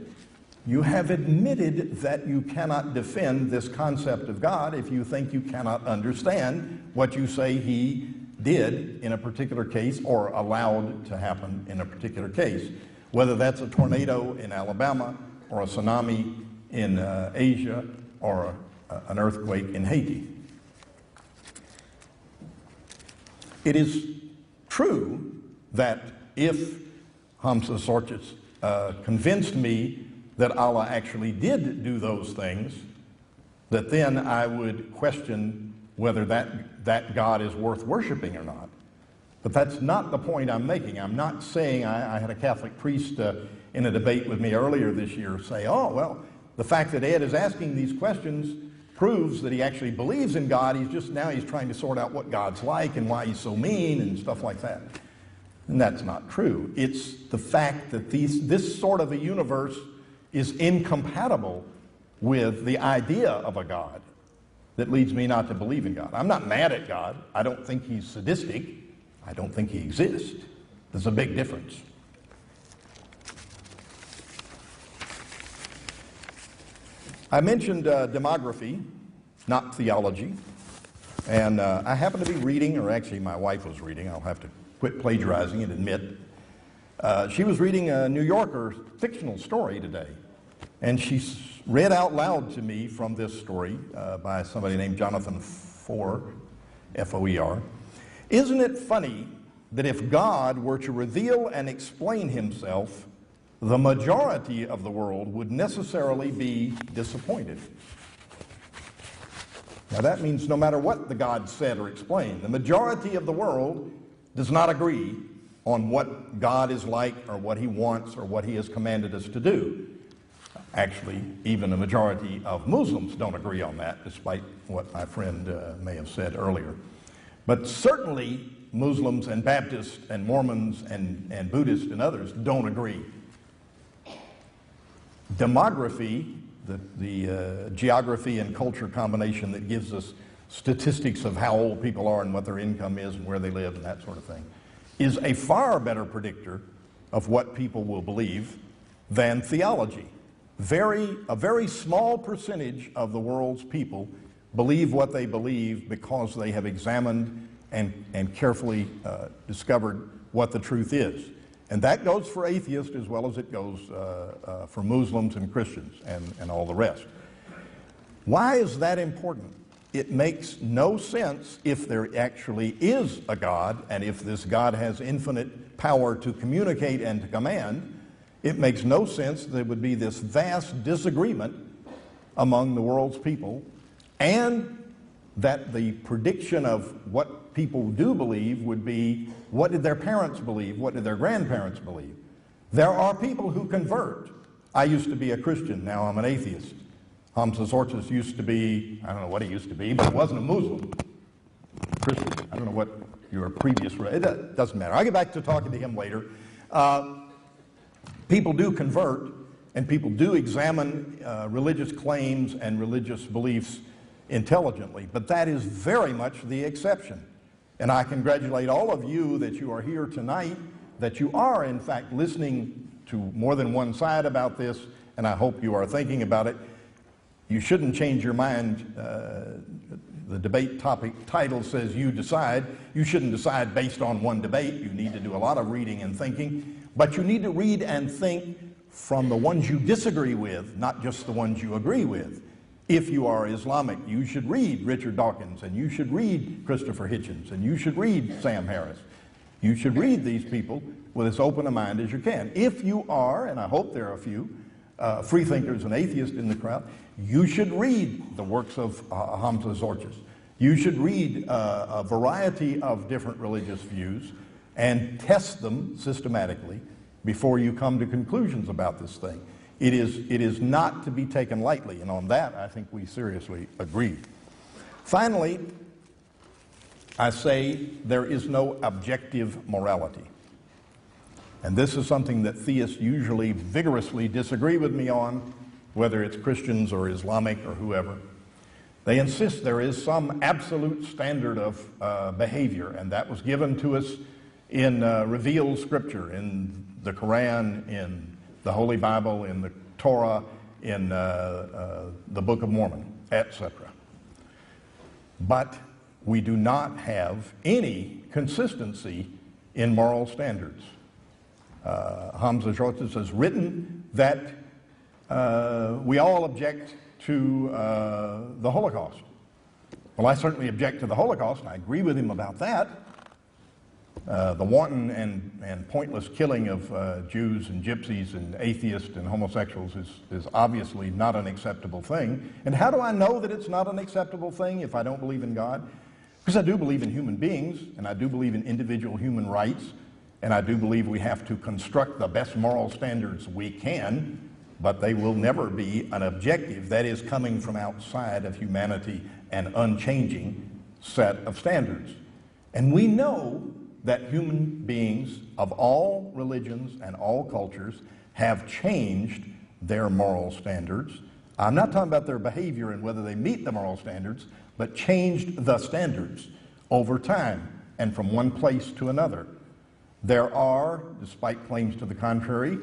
You have admitted that you cannot defend this concept of God if you think you cannot understand what you say he did in a particular case or allowed to happen in a particular case. Whether that's a tornado in Alabama or a tsunami in Asia or an earthquake in Haiti. It is true that if Hamza Tzortzis convinced me that Allah actually did do those things, that then I would question whether that God is worth worshiping or not. But that's not the point I'm making. I'm not saying, I had a Catholic priest in a debate with me earlier this year say, oh, well, the fact that Ed is asking these questions proves that he actually believes in God. He's trying to sort out what God's like and why he's so mean and stuff like that. And that's not true. It's the fact that this sort of a universe is incompatible with the idea of a God that leads me not to believe in God. I'm not mad at God. I don't think he's sadistic. I don't think he exists. There's a big difference. I mentioned demography, not theology. And I happened to be reading, or actually my wife was reading, I'll have to quit plagiarizing and admit. She was reading a New Yorker fictional story today. And she read out loud to me from this story by somebody named Jonathan Foer, F-O-E-R. Isn't it funny that if God were to reveal and explain himself, the majority of the world would necessarily be disappointed? Now that means no matter what the God said or explained, the majority of the world does not agree on what God is like or what he wants or what he has commanded us to do. Actually, even the majority of Muslims don't agree on that, despite what my friend may have said earlier. But certainly Muslims and Baptists and Mormons and Buddhists and others don't agree. Demography, the geography and culture combination that gives us statistics of how old people are and what their income is and where they live and that sort of thing, is a far better predictor of what people will believe than theology. A very small percentage of the world's people believe what they believe because they have examined and carefully discovered what the truth is. And that goes for atheists as well as it goes for Muslims and Christians and all the rest. Why is that important? It makes no sense if there actually is a God, and if this God has infinite power to communicate and to command. It makes no sense there would be this vast disagreement among the world's people, and that the prediction of what people do believe would be, what did their parents believe? What did their grandparents believe? There are people who convert. I used to be a Christian, now I'm an atheist. Hamza Tzortzis used to be, I don't know what he used to be, but he wasn't a Muslim. Christian, I don't know what your previous, it doesn't matter. I'll get back to talking to him later. People do convert, and people do examine religious claims and religious beliefs intelligently, but that is very much the exception. And I congratulate all of you that you are here tonight, that you are in fact listening to more than one side about this, and and I hope you are thinking about it. You shouldn't change your mind. The debate topic title says you decide. You shouldn't decide based on one debate. You need to do a lot of reading and thinking, but you need to read and think from the ones you disagree with, not just the ones you agree with. If you are Islamic, you should read Richard Dawkins, and you should read Christopher Hitchens, and you should read Sam Harris. You should read these people with as open a mind as you can. If you are, and I hope there are a few, free thinkers and atheists in the crowd, you should read the works of Hamza Tzortzis. You should read a variety of different religious views and test them systematically before you come to conclusions about this thing. It is not to be taken lightly, and on that I think we seriously agree. Finally, I say there is no objective morality. And this is something that theists usually vigorously disagree with me on, whether it's Christians or Islamic or whoever. They insist there is some absolute standard of behavior, and that was given to us in revealed scripture, in the Quran, in the Holy Bible, in the Torah, in the Book of Mormon, etc. But we do not have any consistency in moral standards. Hamza Tzortzis has written that we all object to the Holocaust. Well, I certainly object to the Holocaust, and I agree with him about that. The wanton and pointless killing of Jews and gypsies and atheists and homosexuals is obviously not an acceptable thing. And how do I know that it's not an acceptable thing if I don't believe in God? Because I do believe in human beings, and I do believe in individual human rights, and I do believe we have to construct the best moral standards we can, but they will never be an objective that is coming from outside of humanity, an unchanging set of standards. And we know that human beings of all religions and all cultures have changed their moral standards. I'm not talking about their behavior and whether they meet the moral standards, but changed the standards over time and from one place to another. There are, despite claims to the contrary,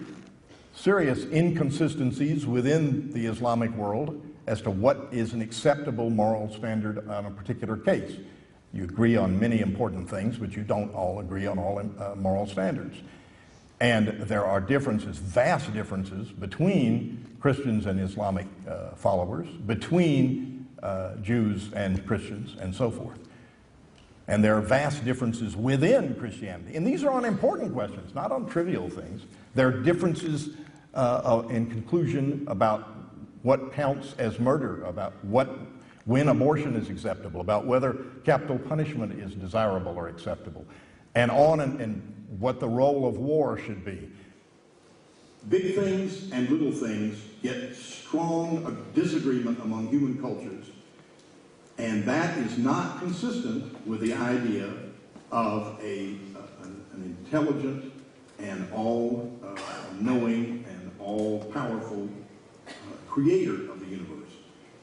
serious inconsistencies within the Islamic world as to what is an acceptable moral standard on a particular case. You agree on many important things, but you don't all agree on all moral standards. And there are differences, vast differences, between Christians and Islamic followers, between Jews and Christians, and so forth. And there are vast differences within Christianity. And these are on important questions, not on trivial things. There are differences in conclusion about what counts as murder, about when abortion is acceptable, about whether capital punishment is desirable or acceptable, and on and what the role of war should be. Big things and little things get strong disagreement among human cultures, and that is not consistent with the idea of an intelligent and all-knowing and all-powerful creator of the universe.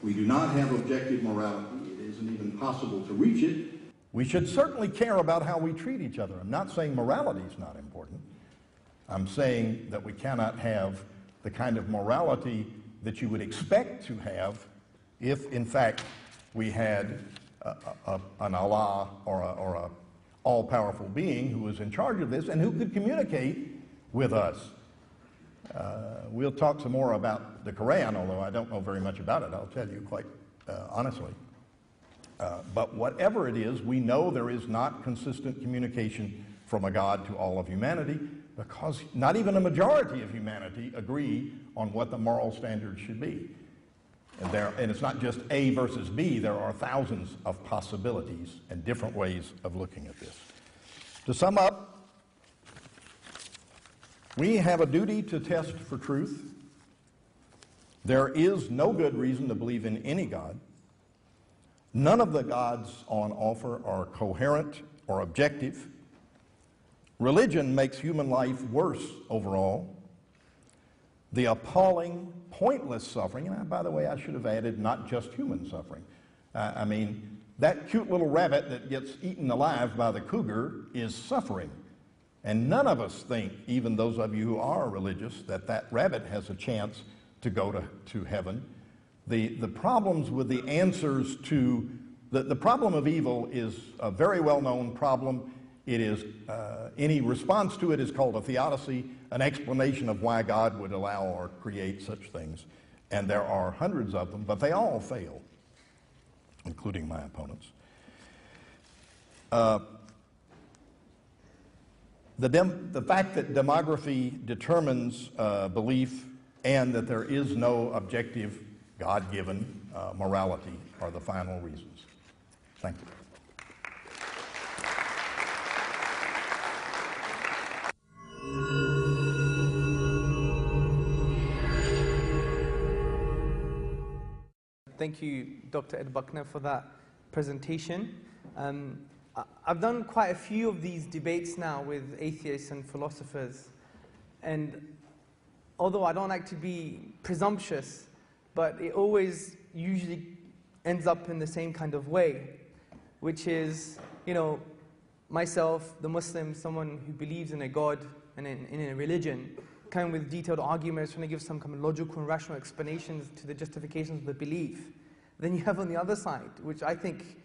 We do not have objective morality. It isn't even possible to reach it. We should certainly care about how we treat each other. I'm not saying morality is not important. I'm saying that we cannot have the kind of morality that you would expect to have if, in fact, we had an Allah or a all-powerful being who was in charge of this and who could communicate with us. We'll talk some more about the Quran, although I don't know very much about it, I'll tell you quite honestly. But whatever it is, we know there is not consistent communication from a God to all of humanity, because not even a majority of humanity agree on what the moral standards should be. And it's not just A versus B, there are thousands of possibilities and different ways of looking at this. To sum up, we have a duty to test for truth. There is no good reason to believe in any God. None of the gods on offer are coherent or objective. Religion makes human life worse overall. The appalling, pointless suffering, and by the way, I should have added not just human suffering. I mean, that cute little rabbit that gets eaten alive by the cougar is suffering. And none of us think, even those of you who are religious, that that rabbit has a chance to go to heaven. The problems with the answers to the problem of evil is a very well-known problem. It is any response to it is called a theodicy, an explanation of why God would allow or create such things. And there are hundreds of them, but they all fail, including my opponents. The fact that demography determines belief and that there is no objective, God-given morality are the final reasons. Thank you. Thank you, Dr. Ed Buckner, for that presentation. I've done quite a few of these debates now with atheists and philosophers, and although I don't like to be presumptuous, but it always usually ends up in the same kind of way, which is, you know, myself, the Muslim, someone who believes in a God and in a religion, kind of with detailed arguments, trying to give some kind of logical and rational explanations to the justifications of the belief. Then you have on the other side, which I think,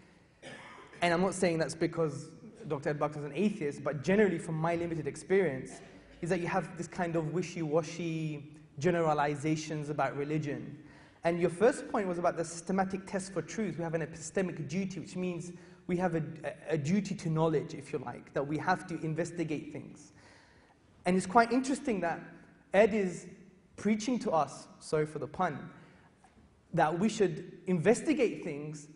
and I'm not saying that's because Dr. Ed Buckner is an atheist, but generally from my limited experience, is that you have this kind of wishy-washy generalizations about religion. And your first point was about the systematic test for truth. We have an epistemic duty, which means we have a duty to knowledge, if you like, that we have to investigate things. And it's quite interesting that Ed is preaching to us, sorry for the pun, that we should investigate things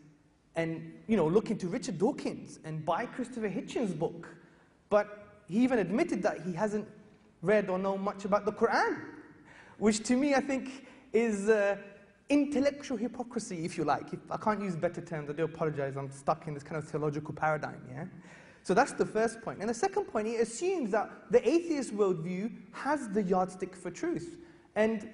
and, you know, look into Richard Dawkins and buy Christopher Hitchens' book. But he even admitted that he hasn't read or know much about the Quran, which to me I think is intellectual hypocrisy, if you like. I can't use better terms, I do apologize, I'm stuck in this kind of theological paradigm, yeah? So that's the first point. And the second point, he assumes that the atheist worldview has the yardstick for truth. And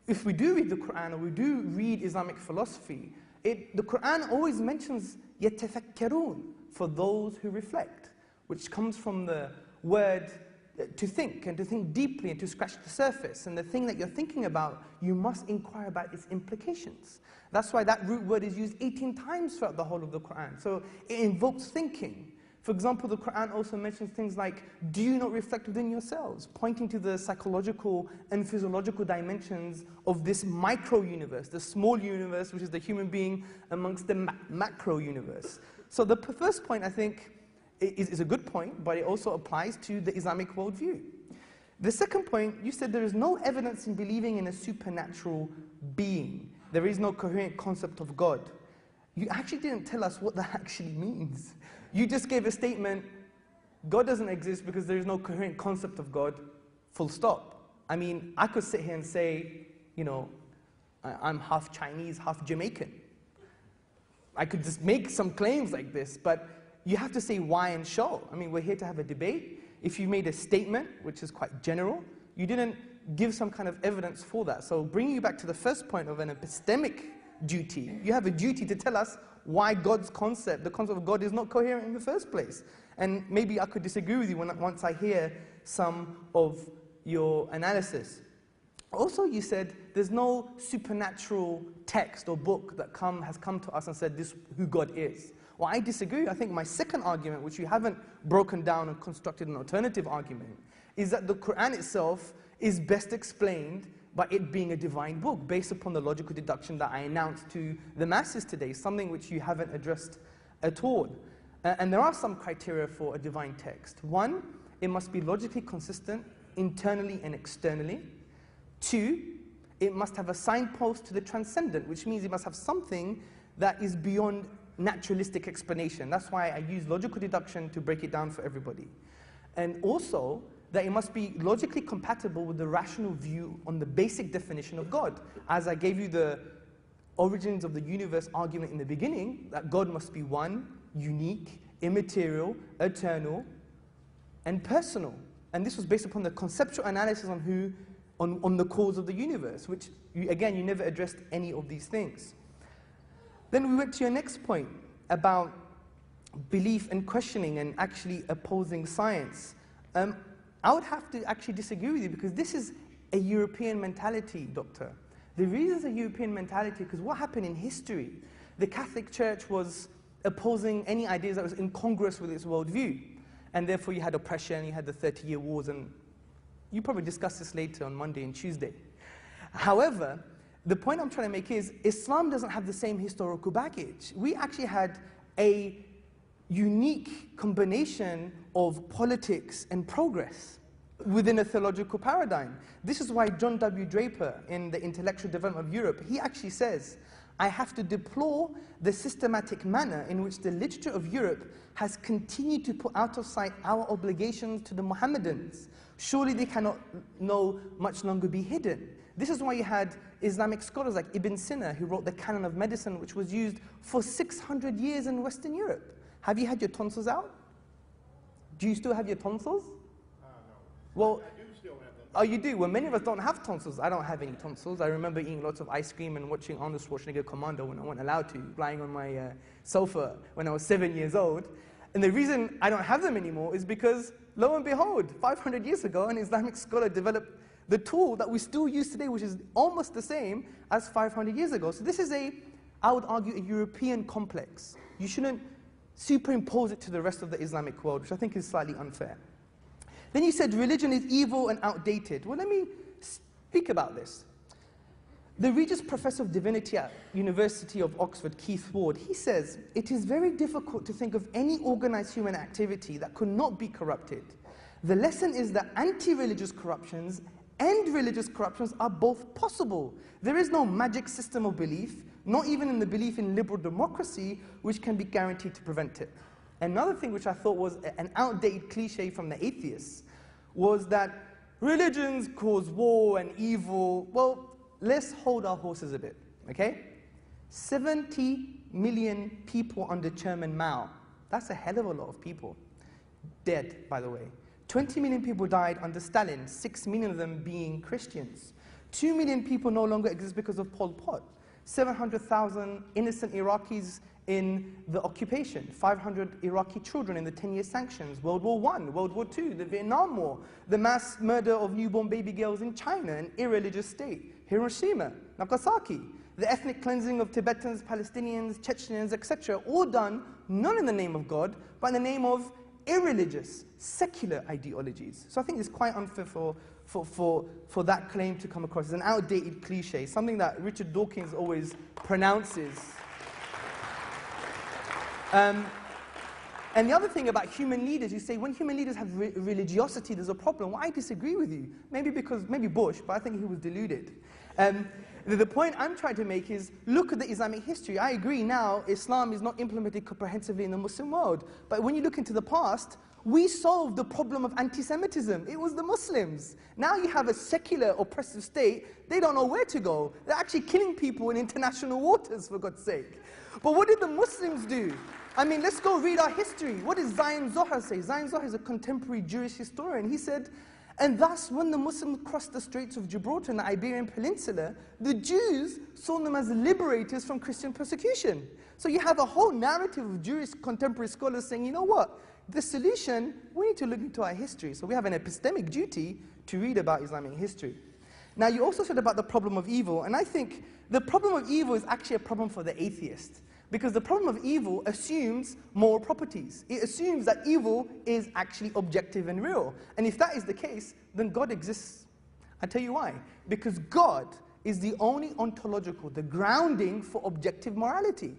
if we do read the Quran or we do read Islamic philosophy, the Quran always mentions يَتَفَكَّرُونَ, for those who reflect, which comes from the word to think, and to think deeply and to scratch the surface. And the thing that you're thinking about, you must inquire about its implications. That's why that root word is used 18 times throughout the whole of the Quran. So it invokes thinking. For example, the Quran also mentions things like, do you not reflect within yourselves? Pointing to the psychological and physiological dimensions of this micro-universe, the small universe, which is the human being amongst the macro-universe. So the first point, I think, is a good point, but it also applies to the Islamic worldview. The second point, you said there is no evidence in believing in a supernatural being. There is no coherent concept of God. You actually didn't tell us what that actually means. You just gave a statement, God doesn't exist because there is no coherent concept of God, full stop. I mean, I could sit here and say, you know, I'm half Chinese, half Jamaican. I could just make some claims like this, but you have to say why and show. I mean, we're here to have a debate. If you made a statement, which is quite general, you didn't give some kind of evidence for that. So bringing you back to the first point of an epistemic duty, you have a duty to tell us why God's concept, the concept of God, is not coherent in the first place. And maybe I could disagree with you once I hear some of your analysis. Also, you said there's no supernatural text or book that has come to us and said this who God is. Well, I disagree. I think my second argument, which you haven't broken down and constructed an alternative argument, is that the Quran itself is best explained by it being a divine book, based upon the logical deduction that I announced to the masses today, something which you haven't addressed at all. And there are some criteria for a divine text. One, it must be logically consistent internally and externally. Two, it must have a signpost to the transcendent, which means it must have something that is beyond naturalistic explanation. That's why I use logical deduction to break it down for everybody. And also, that it must be logically compatible with the rational view on the basic definition of God. As I gave you the origins of the universe argument in the beginning, that God must be one, unique, immaterial, eternal, and personal. And this was based upon the conceptual analysis on the cause of the universe, which, again, you never addressed any of these things. Then we went to your next point about belief and questioning and actually opposing science. I would have to actually disagree with you, because this is a European mentality, Doctor. The reason it's a European mentality, because what happened in history, the Catholic Church was opposing any ideas that was incongruous with its worldview. And therefore you had oppression, you had the 30-year wars, and you probably discuss this later on Monday and Tuesday. However, the point I'm trying to make is Islam doesn't have the same historical baggage. We actually had a unique combination of politics and progress within a theological paradigm. This is why John W. Draper, in The Intellectual Development of Europe, he actually says, I have to deplore the systematic manner in which the literature of Europe has continued to put out of sight our obligations to the Mohammedans. Surely they cannot no much longer be hidden. This is why you had Islamic scholars like Ibn Sina, who wrote the Canon of Medicine, which was used for 600 years in Western Europe. Have you had your tonsils out? Do you still have your tonsils? No. Well, I do still have them. Oh, you do? Well, many of us don't have tonsils. I don't have any tonsils. I remember eating lots of ice cream and watching Arnold Schwarzenegger Commando when I wasn't allowed to, lying on my sofa when I was 7 years old. And the reason I don't have them anymore is because, lo and behold, 500 years ago, an Islamic scholar developed the tool that we still use today, which is almost the same as 500 years ago. So this is I would argue, a European complex. You shouldn't superimpose it to the rest of the Islamic world, which I think is slightly unfair. Then you said religion is evil and outdated. Well, let me speak about this. The Regius Professor of Divinity at University of Oxford, Keith Ward, he says, it is very difficult to think of any organized human activity that could not be corrupted. The lesson is that anti-religious corruptions and religious corruptions are both possible. There is no magic system of belief, not even in the belief in liberal democracy, which can be guaranteed to prevent it. Another thing which I thought was an outdated cliche from the atheists was that religions cause war and evil. Well, let's hold our horses a bit, okay? 70 million people under Chairman Mao. That's a hell of a lot of people. Dead, by the way. 20 million people died under Stalin, 6 million of them being Christians. 2 million people no longer exist because of Pol Pot. 700,000 innocent Iraqis in the occupation, 500 Iraqi children in the 10-year sanctions, World War I, World War II, the Vietnam War, the mass murder of newborn baby girls in China, an irreligious state, Hiroshima, Nagasaki, the ethnic cleansing of Tibetans, Palestinians, Chechens, etc., all done not in the name of God, but in the name of irreligious, secular ideologies. So I think it's quite unfair for that claim to come across as an outdated cliche, something that Richard Dawkins always pronounces. And the other thing about human leaders, you say when human leaders have religiosity, there's a problem. Well, I disagree with you. Maybe Bush, but I think he was deluded. The point I'm trying to make is, look at the Islamic history. I agree now, Islam is not implemented comprehensively in the Muslim world. But when you look into the past, we solved the problem of anti-Semitism. It was the Muslims. Now you have a secular, oppressive state. They don't know where to go. They're actually killing people in international waters, for God's sake. But what did the Muslims do? I mean, let's go read our history. What does Zion Zohar say? Zion Zohar is a contemporary Jewish historian. He said, and thus, when the Muslims crossed the Straits of Gibraltar in the Iberian Peninsula, the Jews saw them as liberators from Christian persecution. So you have a whole narrative of Jewish contemporary scholars saying, you know what? The solution, we need to look into our history. So we have an epistemic duty to read about Islamic history. Now, you also said about the problem of evil, and I think the problem of evil is actually a problem for the atheist. Because the problem of evil assumes moral properties. It assumes that evil is actually objective and real. And if that is the case, then God exists. I'll tell you why. Because God is the only ontological, the grounding for objective morality.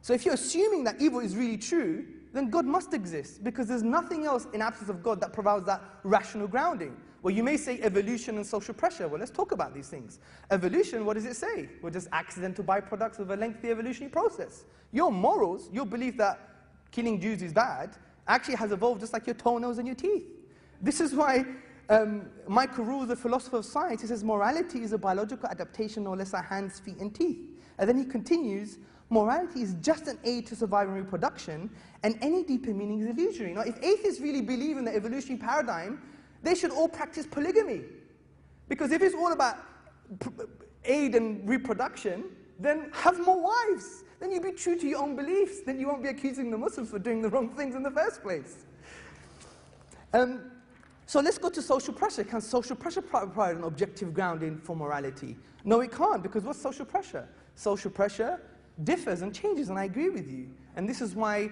So if you're assuming that evil is really true, then God must exist. Because there's nothing else in absence of God that provides that rational grounding. Well, you may say evolution and social pressure. Well, let's talk about these things. Evolution, what does it say? We're just accidental byproducts of a lengthy evolutionary process. Your morals, your belief that killing Jews is bad, actually has evolved just like your toenails and your teeth. This is why Michael Rule, the philosopher of science, he says morality is a biological adaptation, no less our hands, feet, and teeth. And then he continues, morality is just an aid to survival and reproduction, and any deeper meaning is illusory. Now, if atheists really believe in the evolutionary paradigm, they should all practice polygamy. Because if it's all about aid and reproduction, then have more wives. Then you be true to your own beliefs. Then you won't be accusing the Muslims for doing the wrong things in the first place. So let's go to social pressure. Can social pressure provide an objective grounding for morality? No, it can't, because what's social pressure? Social pressure differs and changes, and I agree with you. And this is why,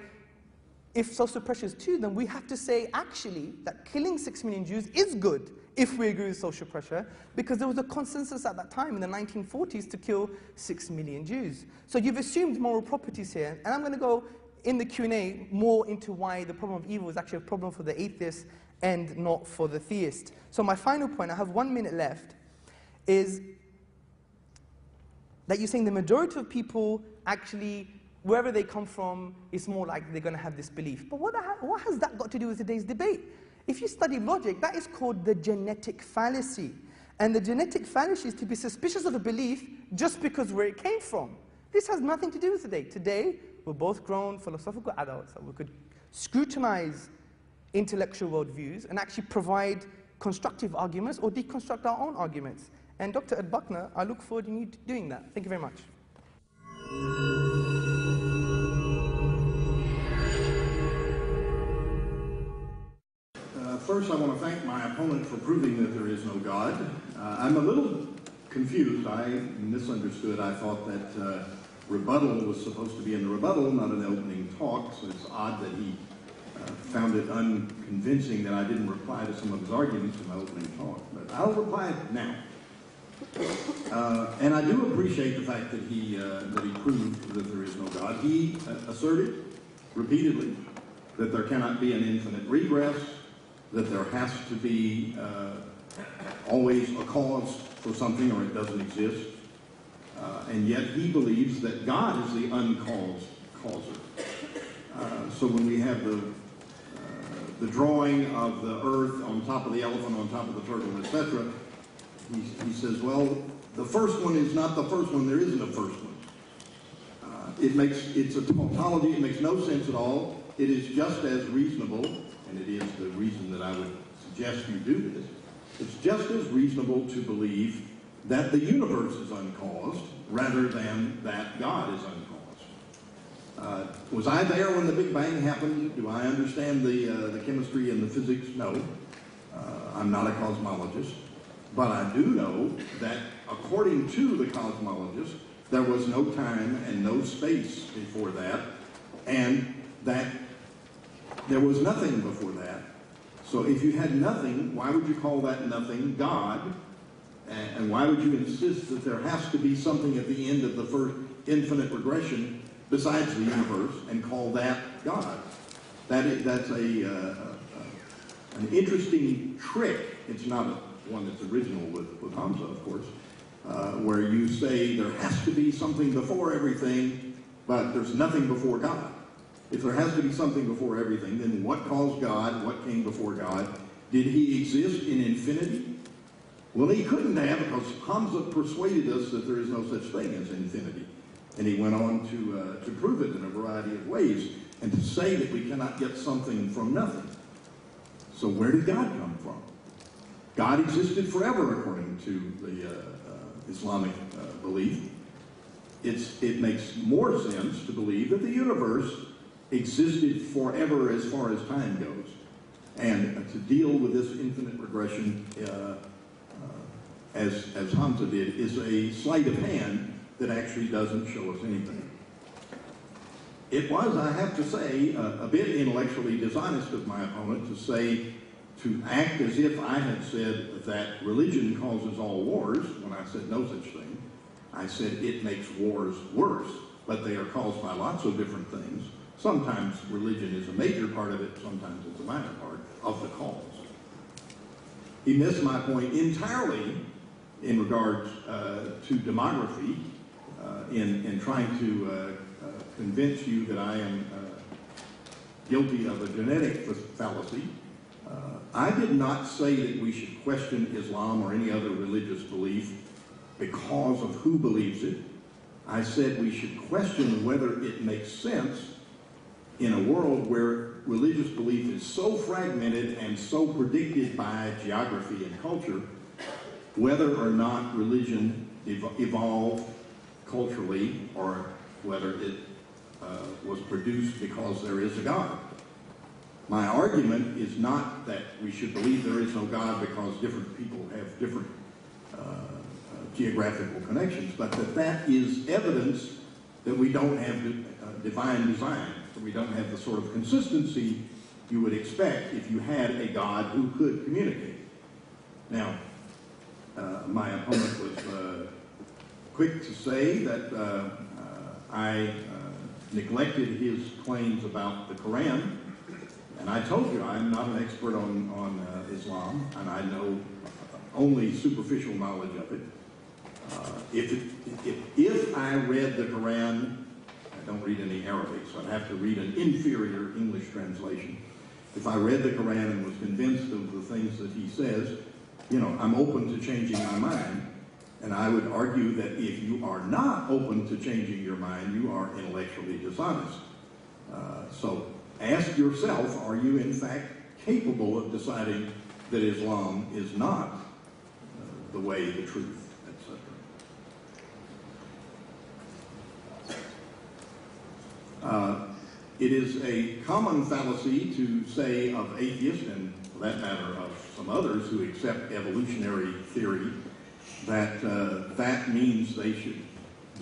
if social pressure is true, then we have to say, actually, that killing 6 million Jews is good, if we agree with social pressure, because there was a consensus at that time in the 1940s to kill 6 million Jews. So you've assumed moral properties here, and I'm going to go in the Q&A more into why the problem of evil is actually a problem for the atheist and not for the theist. So my final point, I have 1 minute left, is that you're saying the majority of people actually, wherever they come from, it's more likely they're going to have this belief. But what has that got to do with today's debate? If you study logic, that is called the genetic fallacy. And the genetic fallacy is to be suspicious of a belief just because where it came from. This has nothing to do with today. Today, we're both grown philosophical adults, and we could scrutinize intellectual worldviews and actually provide constructive arguments or deconstruct our own arguments. And Dr. Ed Buckner, I look forward to you doing that. Thank you very much. First, I want to thank my opponent for proving that there is no God. I'm a little confused. I misunderstood. I thought that rebuttal was supposed to be in the rebuttal, not in the opening talk, so it's odd that he found it unconvincing that I didn't reply to some of his arguments in my opening talk. But I'll reply now. And I do appreciate the fact that he proved that there is no God. He asserted repeatedly that there cannot be an infinite regress, that there has to be always a cause for something or it doesn't exist. And yet he believes that God is the uncaused causer. So when we have the drawing of the earth on top of the elephant, on top of the turtle, etc., he says, well, the first one is not the first one, there isn't a first one. It's a tautology, it makes no sense at all. It is just as reasonable, and it is the reason that I would suggest you do this, it's just as reasonable to believe that the universe is uncaused rather than that God is uncaused. Was I there when the Big Bang happened? Do I understand the chemistry and the physics? No. I'm not a cosmologist. But I do know that according to the cosmologist, there was no time and no space before that, and that there was nothing before that. So if you had nothing, why would you call that nothing God? And why would you insist that there has to be something at the end of the first infinite regression besides the universe and call that God? That's an interesting trick. It's not one that's original with Hamza, of course, where you say there has to be something before everything, but there's nothing before God. If there has to be something before everything, then what caused God? What came before God? Did he exist in infinity? Well, he couldn't have, because Hamza persuaded us that there is no such thing as infinity. And he went on to prove it in a variety of ways, and to say that we cannot get something from nothing. So where did God come from? God existed forever, according to the Islamic belief. It makes more sense to believe that the universe existed forever as far as time goes. And to deal with this infinite regression, as Hamza did, is a sleight of hand that actually doesn't show us anything. It was, I have to say, a bit intellectually dishonest of my opponent to act as if I had said that religion causes all wars, when I said no such thing. I said it makes wars worse, but they are caused by lots of different things. Sometimes religion is a major part of it, sometimes it's a minor part of the cause. He missed my point entirely in regards to demography, in trying to convince you that I am guilty of a genetic fallacy. I did not say that we should question Islam or any other religious belief because of who believes it. I said we should question whether it makes sense in a world where religious belief is so fragmented and so predicted by geography and culture, whether or not religion evolved culturally or whether it was produced because there is a God. My argument is not that we should believe there is no God because different people have different geographical connections, but that is evidence that we don't have divine design, that we don't have the sort of consistency you would expect if you had a God who could communicate. Now, my opponent was quick to say that I neglected his claims about the Quran, and I told you I'm not an expert on Islam, and I know only superficial knowledge of it. If I read the Quran, I don't read any Arabic, so I'd have to read an inferior English translation. If I read the Quran and was convinced of the things that he says, you know, I'm open to changing my mind. And I would argue that if you are not open to changing your mind, you are intellectually dishonest. So ask yourself, are you in fact capable of deciding that Islam is not the way, the truth, etc.? It is a common fallacy to say of atheists, and for that matter of some others who accept evolutionary theory, that that means they should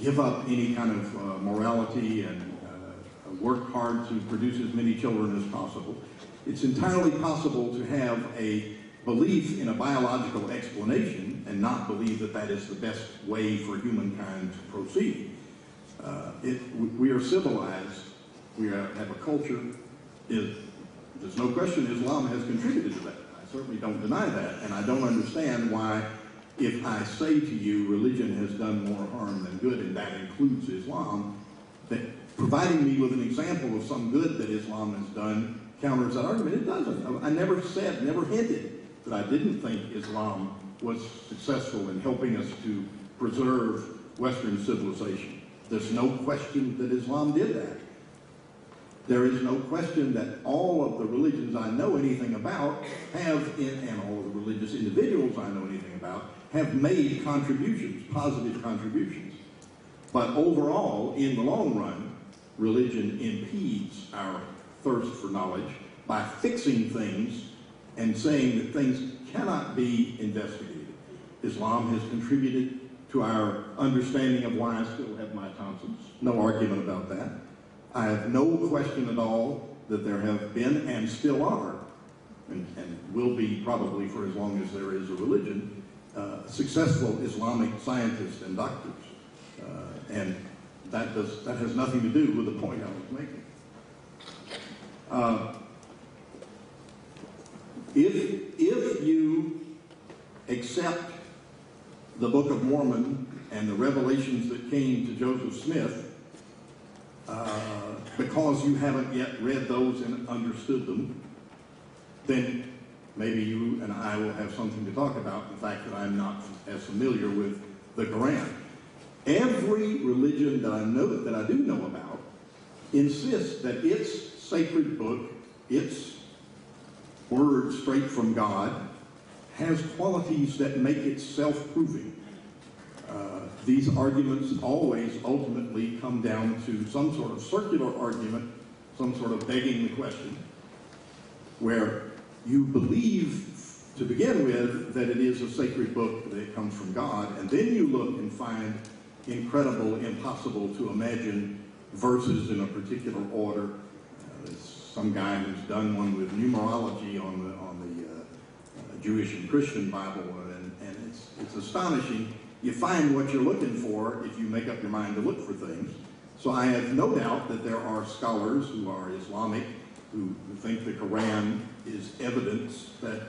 give up any kind of morality and work hard to produce as many children as possible. It's entirely possible to have a belief in a biological explanation and not believe that that is the best way for humankind to proceed. We are civilized. We have a culture. There's no question Islam has contributed to that. I certainly don't deny that, and I don't understand why, if I say to you religion has done more harm than good, and that includes Islam, that providing me with an example of some good that Islam has done counters that argument. It doesn't. I never said, never hinted that I didn't think Islam was successful in helping us to preserve Western civilization. There's no question that Islam did that. There is no question that all of the religions I know anything about and all of the religious individuals I know anything about, have made contributions, positive contributions. But overall, in the long run, religion impedes our thirst for knowledge by fixing things and saying that things cannot be investigated. Islam has contributed to our understanding of why I still have my tonsils. No argument about that. I have no question at all that there have been and still are, and will be probably for as long as there is a religion, successful Islamic scientists and doctors. And that has nothing to do with the point I was making. If you accept the Book of Mormon and the revelations that came to Joseph Smith, because you haven't yet read those and understood them, then maybe you and I will have something to talk about, the fact that I'm not as familiar with the Quran. Every religion that I do know about insists that its sacred book, its word straight from God, has qualities that make it self-proving. These arguments always ultimately come down to some sort of circular argument, some sort of begging the question, where you believe to begin with that it is a sacred book, that it comes from God, and then you look and find incredible, impossible to imagine verses in a particular order. There's some guy who's done one with numerology on the Jewish and Christian Bible, and it's astonishing. You find what you're looking for if you make up your mind to look for things. So I have no doubt that there are scholars who are Islamic who think the Quran is evidence that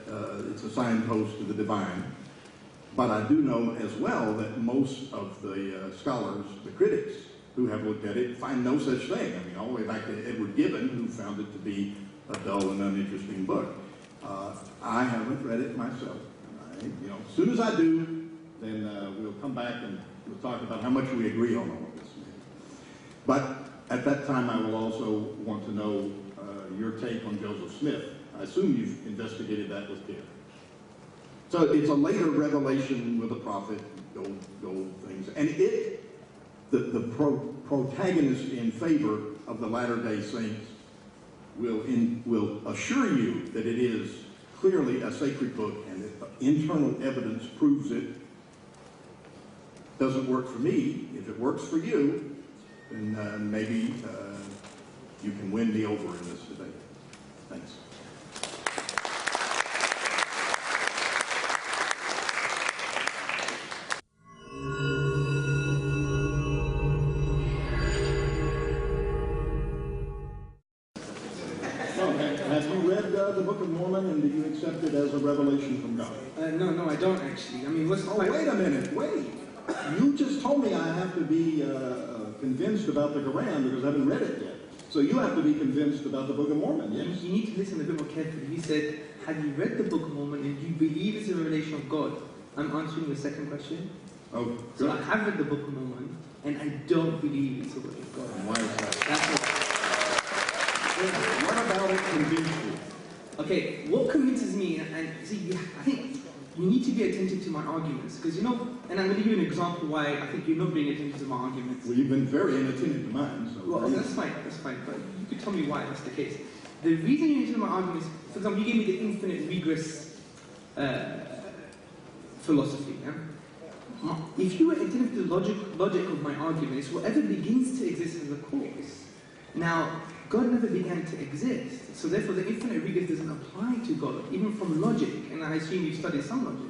it's a signpost to the divine. But I do know as well that most of the scholars, the critics who have looked at it, find no such thing. I mean, all the way back to Edward Gibbon, who found it to be a dull and uninteresting book. I haven't read it myself. As soon as I do, then we'll come back and we'll talk about how much we agree on all of this. But at that time, I will also want to know your take on Joseph Smith. I assume you've investigated that with care. So it's a later revelation with a prophet, gold things. And the protagonist in favor of the Latter-day Saints will assure you that it is clearly a sacred book and that internal evidence proves it. Doesn't work for me. If it works for you, then maybe you can win me over in this debate. Thanks. Have you read the Book of Mormon, and do you accept it as a revelation from God? No, I don't actually. I mean, what's wait a minute, wait. You just told me I have to be convinced about the Quran because I haven't read it yet. So you have to be convinced about the Book of Mormon, yes? You need to listen a bit more carefully. He said, have you read the Book of Mormon and do you believe it's a revelation of God? I'm answering the second question. Oh, good. So I have read the Book of Mormon and I don't believe it's a word of God. And why is that? That's What about it convinced you? Okay, what convinces me, and see, I think you need to be attentive to my arguments, because and I'm going to give you an example why I think you're not being attentive to my arguments. Well, you've been very inattentive to mine, so... Well, that's fine, but you could tell me why that's the case. The reason you're into my arguments, for example, you gave me the infinite regress philosophy, yeah? If you were attentive to the logic of my arguments, whatever begins to exist as a cause. Now, God never began to exist, so therefore the infinite regress doesn't apply to God, even from logic, and I assume you've studied some logic.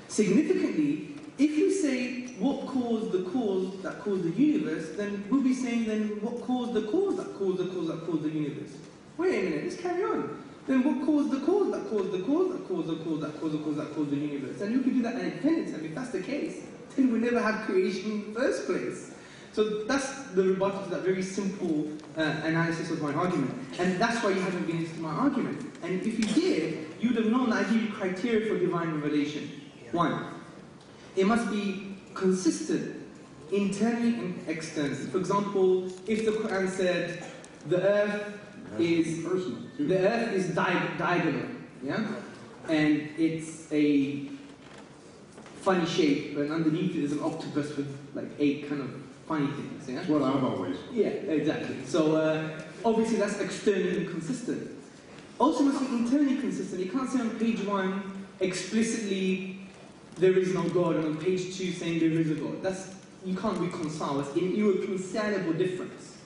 Significantly, if you say what caused the cause that caused the universe, then we'll be saying then what caused the cause that caused the cause that caused the universe. Wait a minute, let's carry on. Then what caused the cause that caused the cause that caused the cause that caused the cause that caused the universe? And you can do that ad infinitum. If that's the case, then we never had creation in the first place. So that's the rebuttal to that very simple analysis of my argument. And that's why you haven't been into my argument. And if you did, you would have known that I give you criteria for divine revelation. 1, it must be consistent internally and externally. For example, if the Quran said the earth is diagonal, yeah? And it's a funny shape, and underneath it is an octopus with like 8 kind of funny things, yeah? That's what I've always... Yeah, exactly. So, obviously that's externally consistent. Also must be internally consistent. You can't say on page 1, explicitly, there is no God, and on page 2, saying there is a God. You can't reconcile. It's an irreconcilable difference.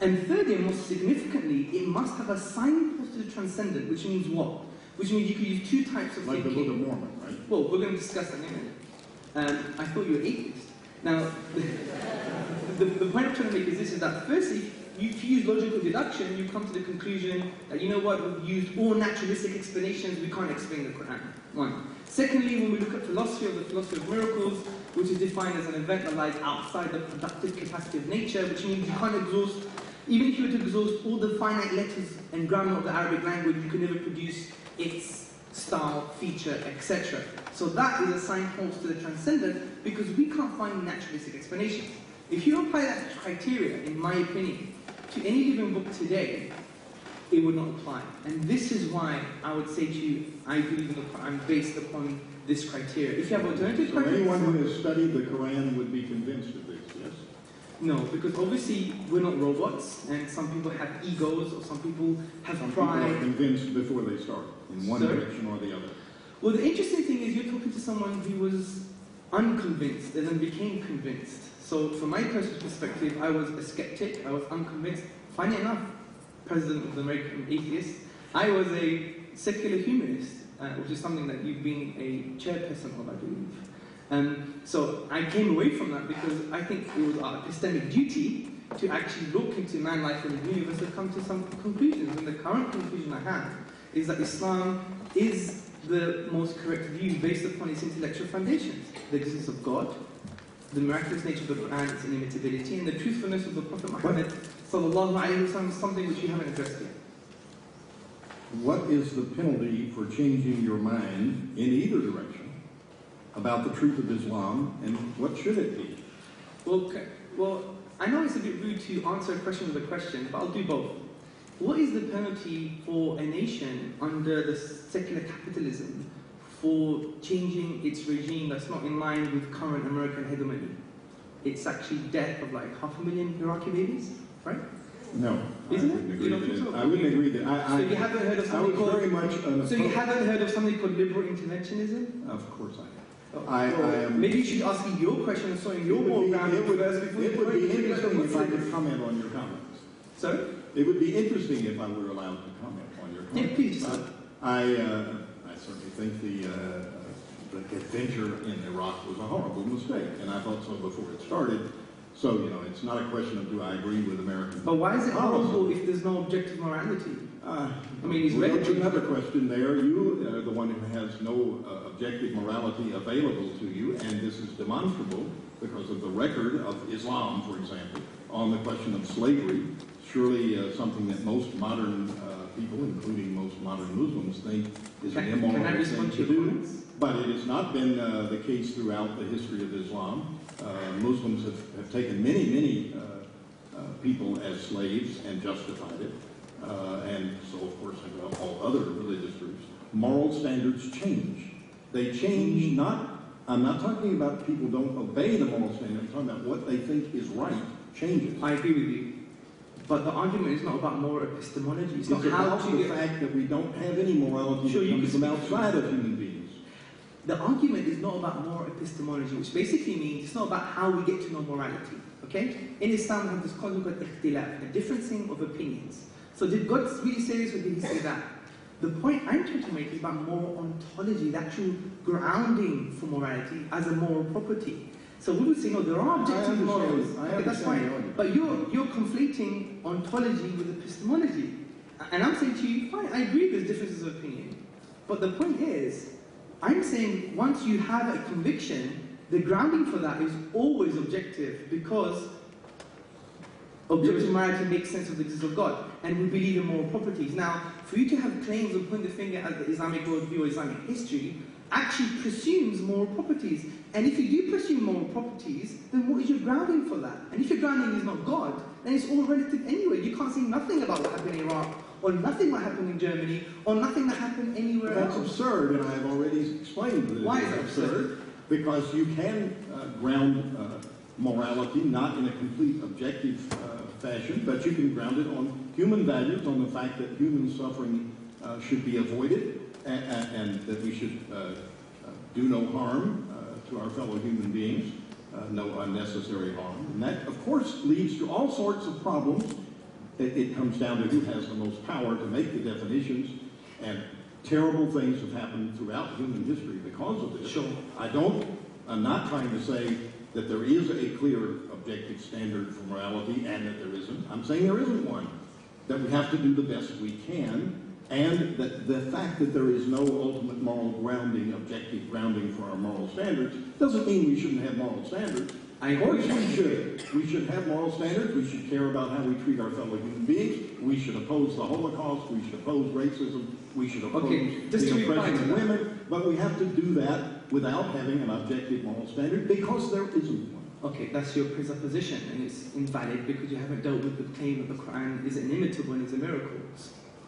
And thirdly, and most significantly, it must have a signpost to the transcendent, which means what? Which means you could use 2 types of thinking. Like the Book of Mormon, right? Well, we're going to discuss that in a minute. I thought you were atheist. Now, the point I'm trying to make is this, is that firstly, if you use logical deduction, you come to the conclusion that, you know what, we've used all naturalistic explanations, we can't explain the Quran. 1. Secondly, when we look at philosophy, or the philosophy of miracles, which is defined as an event that lies outside the productive capacity of nature, which means you can't exhaust, even if you were to exhaust all the finite letters and grammar of the Arabic language, you can never produce its style, feature, etc. So that is a signpost to the transcendent, because we can't find naturalistic explanations. If you apply that criteria, in my opinion, to any given book today, it would not apply. And this is why I would say to you, I believe in the Quran based upon this criteria. If you have alternative criteria... So anyone who has studied the Quran would be convinced of this, yes? No, because obviously we're not robots, and some people have egos, or some people have pride. People are convinced before they start, in one direction or the other. Well, the interesting thing is you're talking to someone who was unconvinced and then became convinced. So from my personal perspective, I was a skeptic, I was unconvinced. Funny enough, president of the American Atheists, I was a secular humanist, which is something that you've been a chairperson of, I believe. So I came away from that because I think it was our epistemic duty to actually look into man, life, and the universe and come to some conclusions. And the current conclusion I have is that Islam is the most correct view based upon its intellectual foundations. The existence of God, the miraculous nature of the Quran, its inimitability, and the truthfulness of the Prophet Muhammad sallallahu alaihi wasallam, something which you haven't addressed yet. What is the penalty for changing your mind in either direction about the truth of Islam, and what should it be? Well, I know it's a bit rude to answer a question with a question, but I'll do both. What is the penalty for a nation under the secular capitalism for changing its regime that's not in line with current American hegemony? It's actually death of like 500,000 Iraqi babies, right? No. Isn't I wouldn't it? agree You don't that think it- so? I wouldn't agree that. So you haven't heard of I something was called... very much So you haven't heard of something called liberal interventionism? Of course I have. Oh, I well, am... maybe you should ask me your question and so your more grounded first before It you would be point to interesting if I it. could comment on your comments. Sorry? It would be interesting if I were allowed to comment on your comments. Yeah, please. I certainly think the adventure in Iraq was a horrible mistake, and I thought so before it started. So, you know, it's not a question of do I agree with American But why is it policy. horrible if there's no objective morality? I mean, it's Well, that's relative. another question there. You are the one who has no objective morality available to you, and this is demonstrable because of the record of Islam, for example, on the question of slavery. Surely something that most modern people, including most modern Muslims, think is an immoral Can I thing respond to to your do. comments? But it has not been the case throughout the history of Islam. Muslims have taken many people as slaves and justified it. And so, of course, all other religious groups. Moral standards change. They change not, I'm not talking about people don't obey the moral standards, I'm talking about what they think is right changes. I agree with you. But the argument is not about moral epistemology. It's not how about to the fact that we don't have any morality Sure, that you comes can from speak. outside of human beings. The argument is not about moral epistemology, which basically means it's not about how we get to know morality. Okay? In Islam, we have this concept called ikhtilaf, a differencing of opinions. So did God really say this or did he say that? The point I'm trying to make is about moral ontology, the actual grounding for morality as a moral property. So we would say, no, there are objective morals. Okay, that's fine. But you're conflating ontology with epistemology. And I'm saying to you, fine, I agree there's differences of opinion. But the point is, I'm saying once you have a conviction, the grounding for that is always objective because objective morality makes sense of the existence of God. And we believe in moral properties. Now, for you to have claims of pointing the finger at the Islamic worldview or Islamic history actually presumes moral properties. And if you do presume moral properties, then what is your grounding for that? And if your grounding is not God, then it's all relative anyway. You can't say nothing about what happened in Iraq, or nothing that happened in Germany, or nothing that happened anywhere That's else. absurd, and I've already explained that Why it is is it absurd? Because you can ground morality not in a complete objective fashion, but you can ground it on human values, on the fact that human suffering should be avoided, and that we should do no harm to our fellow human beings, no unnecessary harm. And that, of course, leads to all sorts of problems. It comes down to who has the most power to make the definitions, and terrible things have happened throughout human history because of this. Sure. I'm not trying to say that there is a clear objective standard for morality and that there isn't. I'm saying there isn't one. That we have to do the best we can, and that the fact that there is no ultimate moral grounding, objective grounding for our moral standards, doesn't mean we shouldn't have moral standards. Of course we should. We should have moral standards. We should care about how we treat our fellow human beings. We should oppose the Holocaust. We should oppose racism. We should oppose the oppression of women. But we have to do that without having an objective moral standard because there isn't one. Okay, that's your presupposition, and it's invalid because you haven't dealt with the claim that the Quran is inimitable and is a miracle.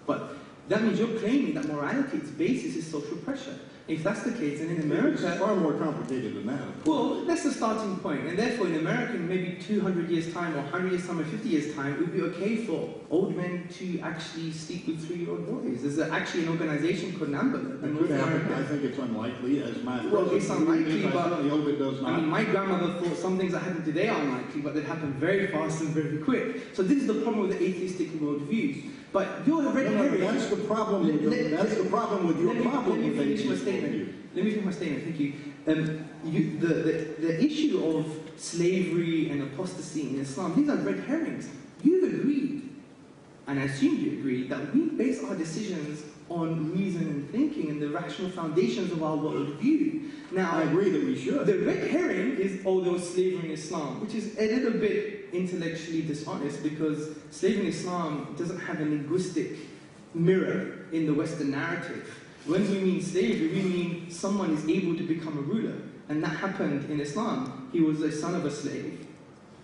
But that means you're claiming that morality, its basis is social pressure. If that's the case, then in America... It's far more complicated than that. Well, that's the starting point. And therefore, in America, in maybe 200 years' time, or 100 years' time, or 50 years' time, it would be okay for old men to actually sleep with 3-year-old boys. There's actually an organization called NAMBA. It could happen. I think it's unlikely, as my Well, it's unlikely, I but certainly hope it does not. I mean, my grandmother thought some things that happen today are unlikely, but they happen very fast and very quick. So this is the problem with the atheistic worldview. But you're a red herring. That's the problem with your problem. Let me finish my statement. Let me finish my statement. Thank you. The issue of slavery and apostasy in Islam, these are red herrings. You've agreed, and I assume you agree, that we base our decisions on reason and thinking and the rational foundations of our worldview. Now, I agree that we should. The red herring is, oh, there was slavery in Islam, which is a little bit intellectually dishonest because slavery in Islam doesn't have a linguistic mirror in the Western narrative. When we mean slavery, we mean someone is able to become a ruler. And that happened in Islam. He was a son of a slave,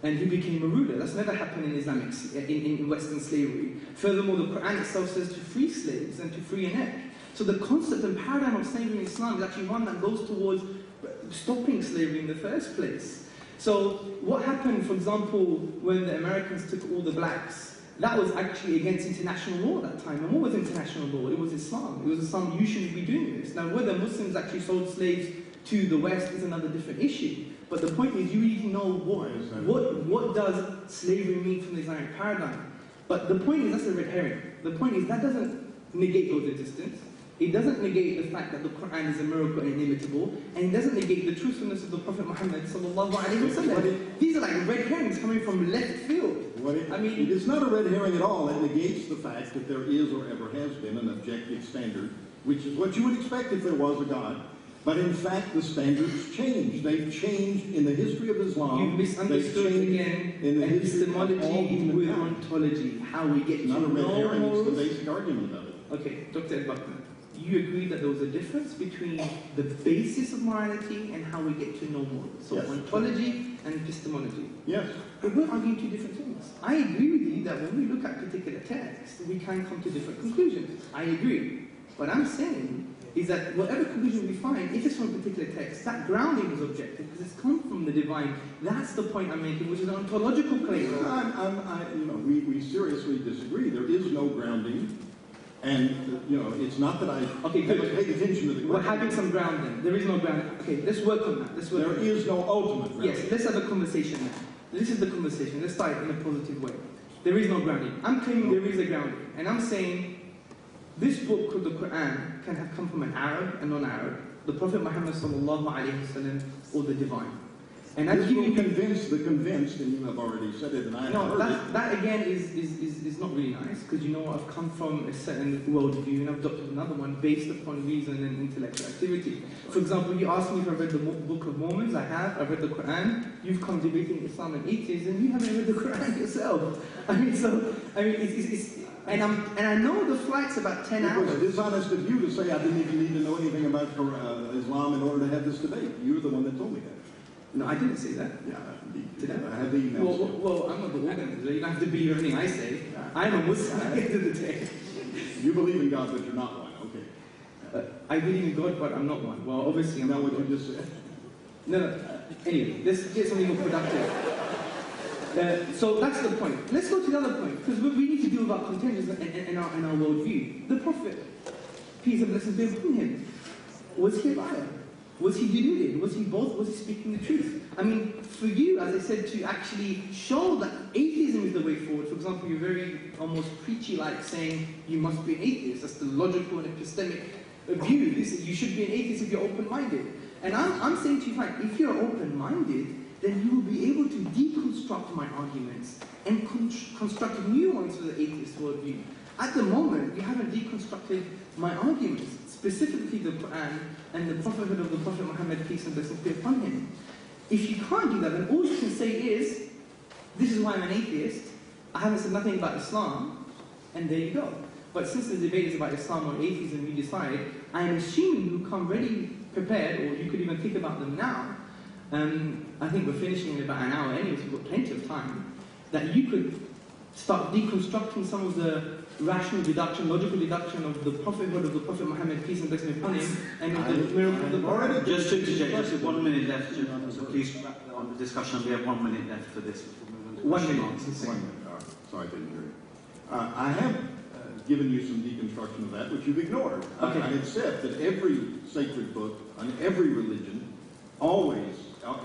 and he became a ruler. That's never happened in Western slavery. Furthermore, the Quran itself says to free slaves and to free a neck. So the concept and paradigm of slavery in Islam is actually one that goes towards stopping slavery in the first place. So what happened, for example, when the Americans took all the blacks that was actually against international law at that time. And what was international law? It was Islam. It was Islam, you shouldn't be doing this. Now, whether Muslims actually sold slaves to the West is another different issue. But the point is, you need to know what does slavery mean from the Islamic paradigm. But the point is, that's a red herring. The point is, that doesn't negate God's existence. It doesn't negate the fact that the Quran is a miracle and inimitable, and it doesn't negate the truthfulness of the Prophet Muhammad sallallahu alaihi wasallam. These are like red herrings coming from left field. It's not a red herring at all. It negates the fact that there is or ever has been an objective standard, which is what you would expect if there was a God. But in fact, the standards change. They've changed in the history of Islam. You've misunderstood again epistemology with ontology, how we get to know. Not a red herring, it's the basic argument of it. Okay, Dr. Al-Bakr, you agree that there was a difference between the basis of morality and how we get to know more. So yes. Ontology and epistemology. Yes. But we're arguing two different things. I agree with you that when we look at particular texts, we can come to different conclusions. I agree. What I'm saying is that whatever conclusion we find, if it's from a particular text, that grounding is objective because it's come from the divine. That's the point I'm making, which is an ontological claim. We seriously disagree. There is no grounding. And, it's not that I haven't paid attention to the question. We're having some grounding. There is no grounding. Okay, let's work on that. There is no ultimate grounding. Yes, let's have a conversation now. This is the conversation. Let's start in a positive way. There is no grounding. I'm claiming there is a grounding. And I'm saying this book called the Quran can have come from an Arab and non-Arab, the Prophet Muhammad sallallahu alaihi wasallam, or the divine. And this will convince the convinced, and you have already said it, and I have heard it. That again is not really nice, because I've come from a certain worldview and I've adopted another one based upon reason and intellectual activity. For example, you asked me if I read the Book of Mormons. I have. I've read the Quran. You've come debating Islam and atheism. You haven't read the Quran yourself. And I know the flight's about 10 hours. It was dishonest of you to say I didn't even need to know anything about Islam in order to have this debate. You were the one that told me that. No, I didn't say that. Yeah, did I? I have the emails. Well, I'm not the organizer. You don't have to believe everything I say. I'm a Muslim at the end of the day. You believe in God, but you're not one. Okay. I believe in God, but I'm not one. Well, obviously I'm not what one. You just said. No. Anyway, let's get something more productive. So that's the point. Let's go to the other point, because we need to deal with our contentions and our worldview. The Prophet, peace and blessings be upon him, was he a liar? Was he deluded? Was he both? Was he speaking the truth? I mean, for you, as I said, to actually show that atheism is the way forward, for example, you're very almost preachy-like saying you must be an atheist. That's the logical and epistemic view. You should be an atheist if you're open-minded. And I'm saying to you, fine, if you're open-minded, then you will be able to deconstruct my arguments and construct new ones for the atheist worldview. At the moment, you haven't deconstructed my arguments, specifically the Quran and the prophethood of the Prophet Muhammad, peace and blessings be upon him. If you can't do that, then all you can say is, this is why I'm an atheist, I haven't said nothing about Islam, and there you go. But since the debate is about Islam or atheism, you decide, I am assuming you come ready prepared, or you could even think about them now. I think we're finishing in about an hour anyway, so we've got plenty of time, that you could start deconstructing some of the rational deduction, logical deduction of the prophethood of the Prophet Muhammad, peace and blessings upon him, and of the miracle of the Quran. Just to interject, just 1 minute left, so please wrap on the discussion. We have 1 minute left for this. 1 minute. 1 minute. Sorry, I didn't hear you. I have given you some deconstruction of that, which you've ignored. Okay. I have said that every sacred book and every religion always,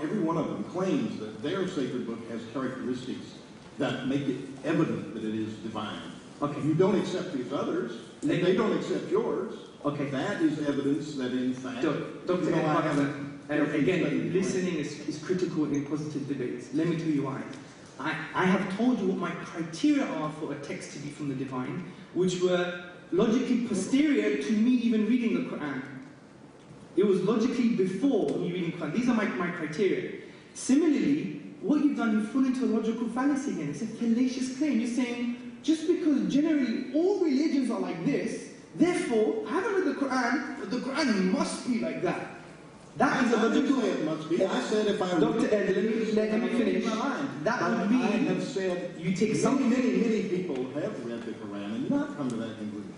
every one of them claims that their sacred book has characteristics that make it evident that it is divine. Okay. You don't accept these others, and they don't accept yours. Okay. That is evidence that in fact... Dr. Again, listening is critical in positive debates. Let me tell you why. I have told you what my criteria are for a text to be from the divine, which were logically posterior to me even reading the Quran. It was logically before me reading the Quran. These are my criteria. Similarly, what you've done, you've fallen into a logical fallacy again. It's a fallacious claim. You're saying, just because generally all religions are like this, therefore, I haven't read the Quran, but the Quran must be like that. That is a logical... it must be. I said if I... Dr. Ed, let me finish. That would be... I have said... You take some... Many people have read the Quran and not come to that conclusion.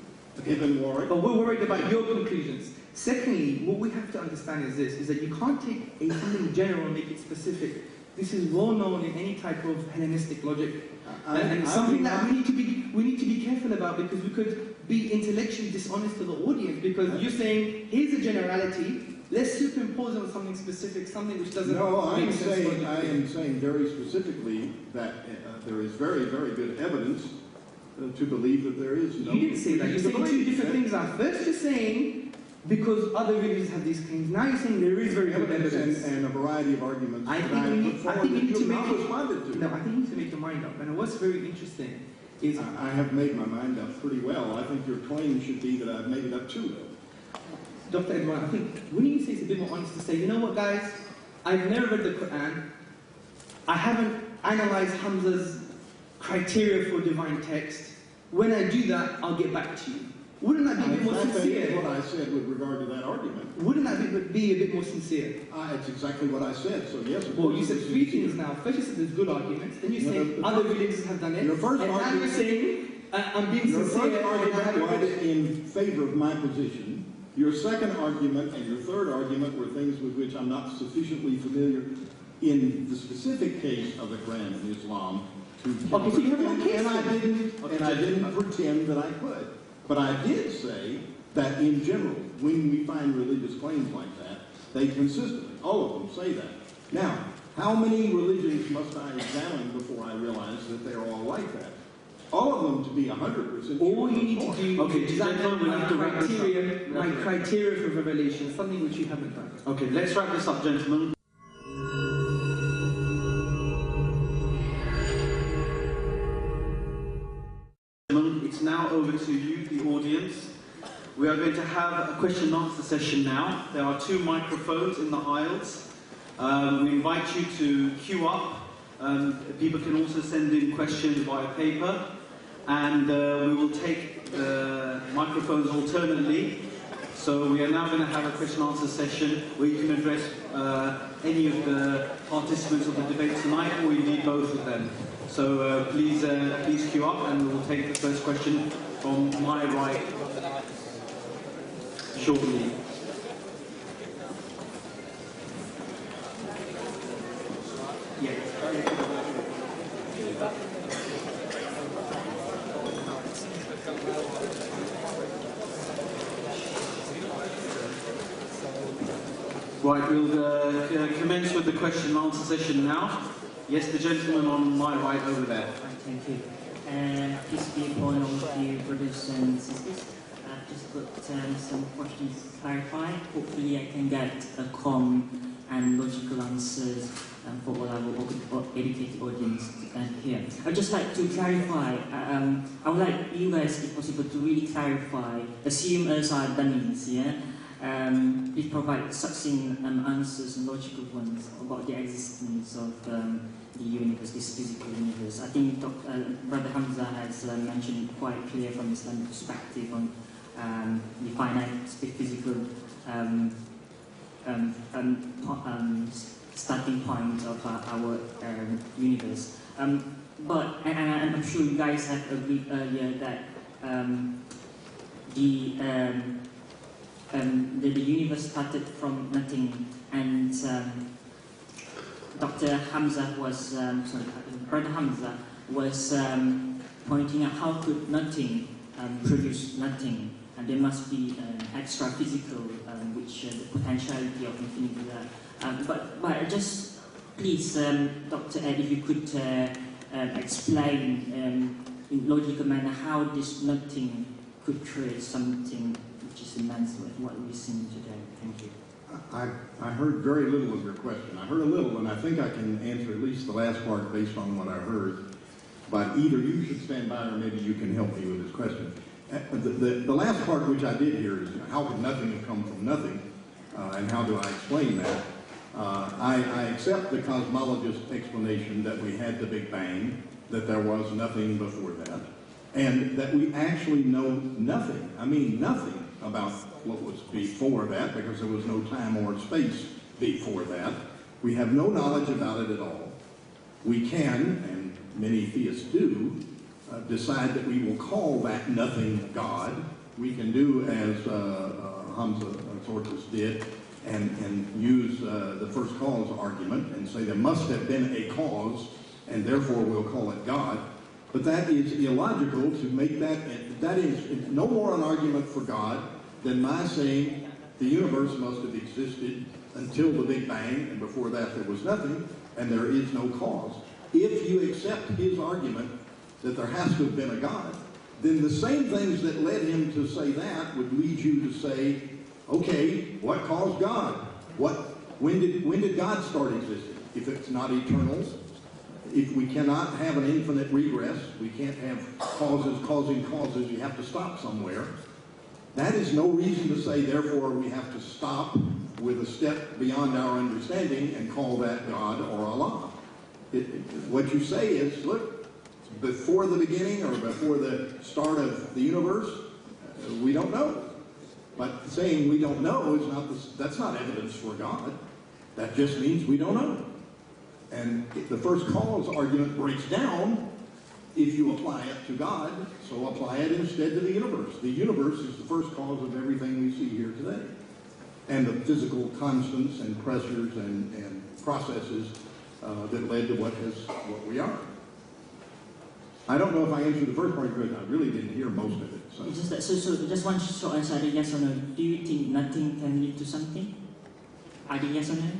Given Warwick. But we're worried about your conclusions. Secondly, what we have to understand is this, is that you can't take something general and make it specific. This is well known in any type of Hellenistic logic. And something that we need to be careful about, because we could be intellectually dishonest to the audience, because you're saying, here's a generality, let's superimpose on something specific, something which doesn't make sense. I am saying very specifically that there is very, very good evidence to believe that there is no... You didn't say that. You're saying two different things. First you're saying, because other religions have these claims, now you're saying there is very good evidence. And a variety of arguments I think you need to make your mind up. And what's very interesting is... I have made my mind up pretty well. I think your claim should be that I've made it up too well. Dr. Edward, I think when you say it's a bit more honest to say, you know what, guys, I've never read the Quran. I haven't analyzed Hamza's criteria for divine text. When I do that, I'll get back to you. Wouldn't that be a bit more sincere? That's what I said with regard to that argument. Wouldn't that be a bit more sincere? That's exactly what I said, so yes. Well, you said three things now. First you said there's good arguments, then you say other religions have done it, your first and now you're saying I'm being sincere. Your first argument was in favor of my position. Your second argument and your third argument were things with which I'm not sufficiently familiar in the specific case of the Quran in Islam. Okay, so you have no case. And I didn't pretend that I could. But I did say that in general, when we find religious claims like that, they consistently, all of them say that. Now, how many religions must I examine before I realize that they're all like that? All of them to be 100%. All you need to do is examine my criteria for revelation, something which you haven't done. Okay, let's wrap this up, gentlemen. It's now over to you, the audience. We are going to have a question and answer session now. There are 2 microphones in the aisles. We invite you to queue up. People can also send in questions via paper. And we will take the microphones alternately. So we are now going to have a question and answer session where you can address any of the participants of the debate tonight, or indeed both of them. So please queue up, and we will take the first question from my right shortly. Right, we'll commence with the question and answer session now. Yes, the gentleman on my right over there. Thank you. Peace be upon all of you, brothers and sisters. I've just got some questions to clarify. Hopefully I can get a calm and logical answers for all our educated audience here. I'd just like to clarify, I would like you guys, if possible, to really clarify, assume as are dummies, yeah? Please provide succinct answers and logical ones about the existence of the universe, this physical universe. I think Brother Hamza has mentioned it quite clear from Islamic perspective on the finite physical starting point of our universe. But I'm sure you guys have agreed earlier that the universe started from nothing, and Dr. Hamza was, Brother Hamza was pointing out how could nothing produce nothing, and there must be extra physical, which the potentiality of infinity. But just please, Dr. Ed, if you could explain in logical manner how this nothing could create something which is immense like what we're seeing today. Thank you. I heard very little of your question. I heard a little, and I think I can answer at least the last part based on what I heard. But either you should stand by or maybe you can help me with this question. The last part which I did hear is, how could nothing have come from nothing? And how do I explain that? I accept the cosmologist's explanation that we had the Big Bang, that there was nothing before that, and that we actually know nothing, I mean nothing, about what was before that, because there was no time or space before that. We have no knowledge about it at all. We can, and many theists do, decide that we will call that nothing God. We can do as Hamza Tzortzis did, and use the first cause argument and say there must have been a cause, and therefore we'll call it God. But that is illogical to make that, that is no more an argument for God than my saying the universe must have existed until the Big Bang, and before that there was nothing, and there is no cause. If you accept his argument that there has to have been a God, then the same things that led him to say that would lead you to say, okay, what caused God? When did God start existing? If it's not eternal, if we cannot have an infinite regress, we can't have causes causing causes, you have to stop somewhere. That is no reason to say, therefore, we have to stop with a step beyond our understanding and call that God or Allah. What you say is, look, before the beginning or before the start of the universe, we don't know. But saying we don't know is that's not evidence for God. That just means we don't know. And the first cause argument breaks down if you apply it to God, so apply it instead to the universe. The universe is the first cause of everything we see here today. And the physical constants and pressures and processes that led to what we are. I don't know if I answered the first part of your question. I really didn't hear most of it. So Just one short answer, either yes or no. Do you think nothing can lead to something? Either yes or no?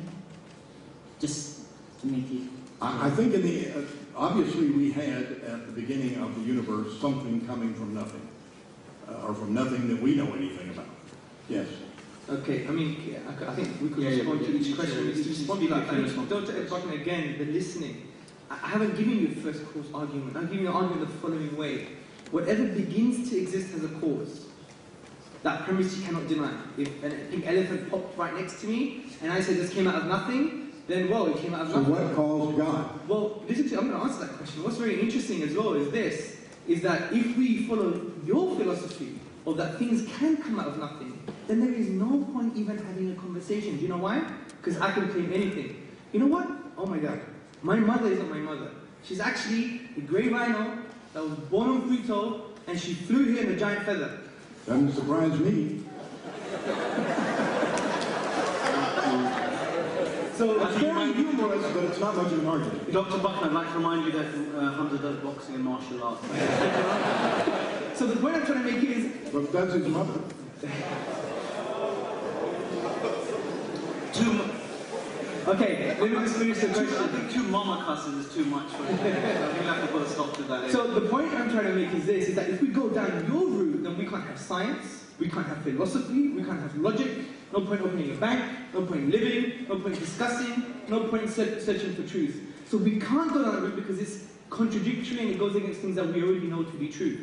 Just to make it... I think in the... obviously we had at the beginning of the universe something coming from nothing. Or from nothing that we know anything about. Yes. Okay, I mean, I think we could respond to each question. Dr. Ed Buckner, again, the listening. I haven't given you a first cause argument. I'm giving you an argument the following way. Whatever begins to exist has a cause. That premise you cannot deny. If a big elephant popped right next to me, and I said this came out of nothing, then, well, it came out of nothing. So what caused God? Well, listen to, I'm going to answer that question. What's very interesting as well is that if we follow your philosophy of that things can come out of nothing, then there is no point even having a conversation. Do you know why? Because I can claim anything. You know what? Oh my God. My mother isn't my mother. She's actually a grey rhino that was born on Pluto, and she flew here in a giant feather. Doesn't surprise me. So it's very humorous, but it's not much of an argument. Dr. Buckner, I'd like to remind you that Hamza does boxing and martial arts. So the point I'm trying to make is... But that's his mother. Okay, let me just finish the question. I think two mama cusses is too much for you. I think we have to put a stop to that. So the point I'm trying to make is this, is that if we go down your route, then we can't have science, we can't have philosophy, we can't have logic, no point opening a bank, no point living, no point discussing, no point searching for truth. So we can't go down that route because it's contradictory and it goes against things that we already know to be true.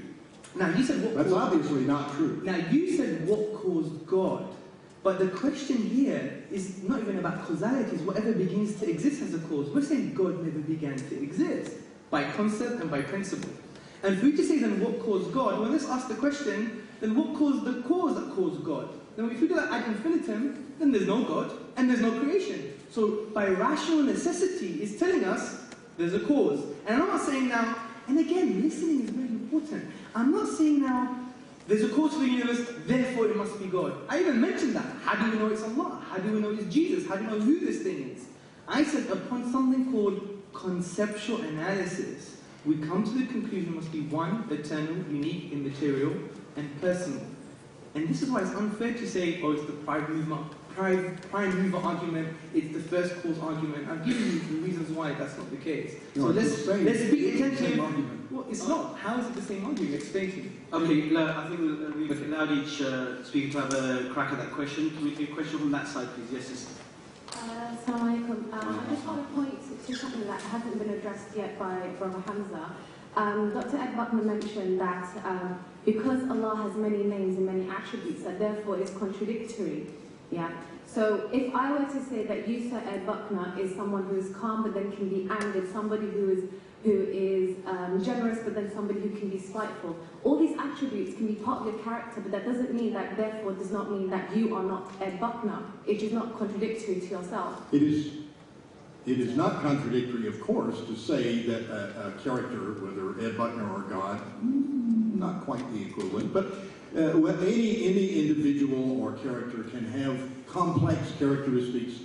Now you said what That's obviously not true. Now you said what caused God. But the question here is not even about causality, it's whatever begins to exist has a cause. We're saying God never began to exist, by concept and by principle. And if we just say then what caused God, well let's ask the question, then what caused the cause that caused God? Now if we do that ad infinitum, then there's no God, and there's no creation. So by rational necessity, it's telling us there's a cause. And I'm not saying now, and again, listening is very important. I'm not saying now, there's a cause for the universe, therefore it must be God. I even mentioned that. How do we know it's Allah? How do we know it's Jesus? How do we know who this thing is? I said upon something called conceptual analysis, we come to the conclusion it must be one, eternal, unique, immaterial, and personal. And this is why it's unfair to say, oh, it's the prime mover argument, it's the first cause argument. I've given you the reasons why that's not the case. So let's be attentive. Well, it's not. How is it the same argument? Explain to me. Okay, I think we've allowed each speaker to have a crack at that question. Can we take a question from that side, please? Yes, sister. Assalamu alaikum. I just want to point to something that hasn't been addressed yet by Brother Hamza. Dr. Ed Buckner mentioned that because Allah has many names and many attributes, that therefore is contradictory. Yeah. So if I were to say that you, Sir Ed Buckner, is someone who is calm but then can be angered, somebody who is generous but then somebody who can be spiteful, all these attributes can be part of your character, but that doesn't mean that, therefore, does not mean that you are not Ed Buckner. It is not contradictory to yourself. It is not contradictory, of course, to say that a character, whether Ed Buckner or God, not quite the equivalent, but any individual or character can have complex characteristics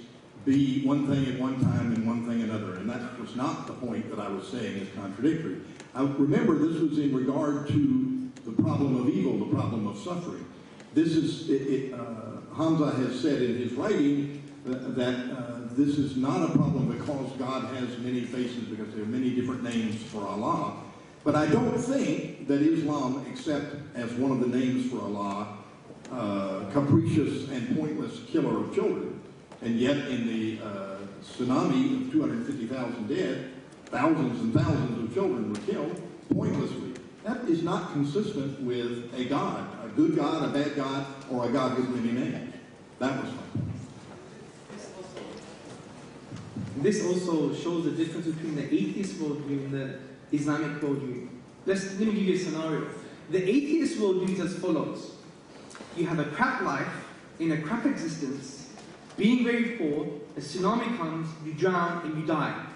be one thing at one time and one thing another. And that was not the point that I was saying is contradictory. Remember, this was in regard to the problem of evil, the problem of suffering. This is, Hamza has said in his writing that this is not a problem because God has many faces, because there are many different names for Allah. But I don't think that Islam, except as one of the names for Allah, capricious and pointless killer of children. And yet in the tsunami of 250,000 dead, thousands and thousands of children were killed pointlessly. That is not consistent with a God, a good God, a bad God, or a God with many names. That was my point. This also shows the difference between the atheist worldview and the Islamic worldview. Let me give you a scenario. The atheist worldview is as follows. You have a crap life, in a crap existence, being very poor, a tsunami comes, you drown and you die.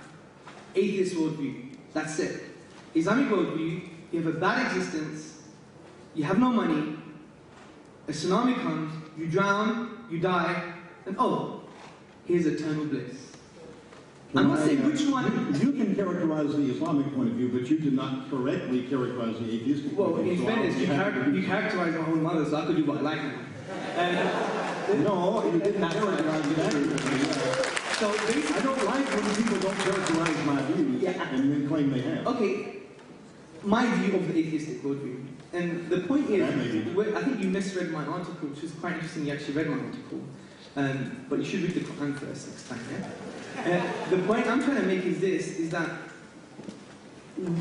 Atheist worldview. That's it. Islamic worldview, you have a bad existence, you have no money, a tsunami comes, you drown, you die, and oh, here's eternal bliss. I'm not saying which one. You can characterize the Islamic point of view, but you did not correctly characterize the atheistic point of view. Well, in fairness, you characterize my own mother, so I could do what I like now. No, you didn't characterize it accurately. So I don't like when people don't characterize my views and then claim they have. Okay, my view of the atheistic worldview. And the point is, I think you misread my article, which was quite interesting. You actually read my article. But you should read the Quran first next time, yeah? The point I'm trying to make is this, is that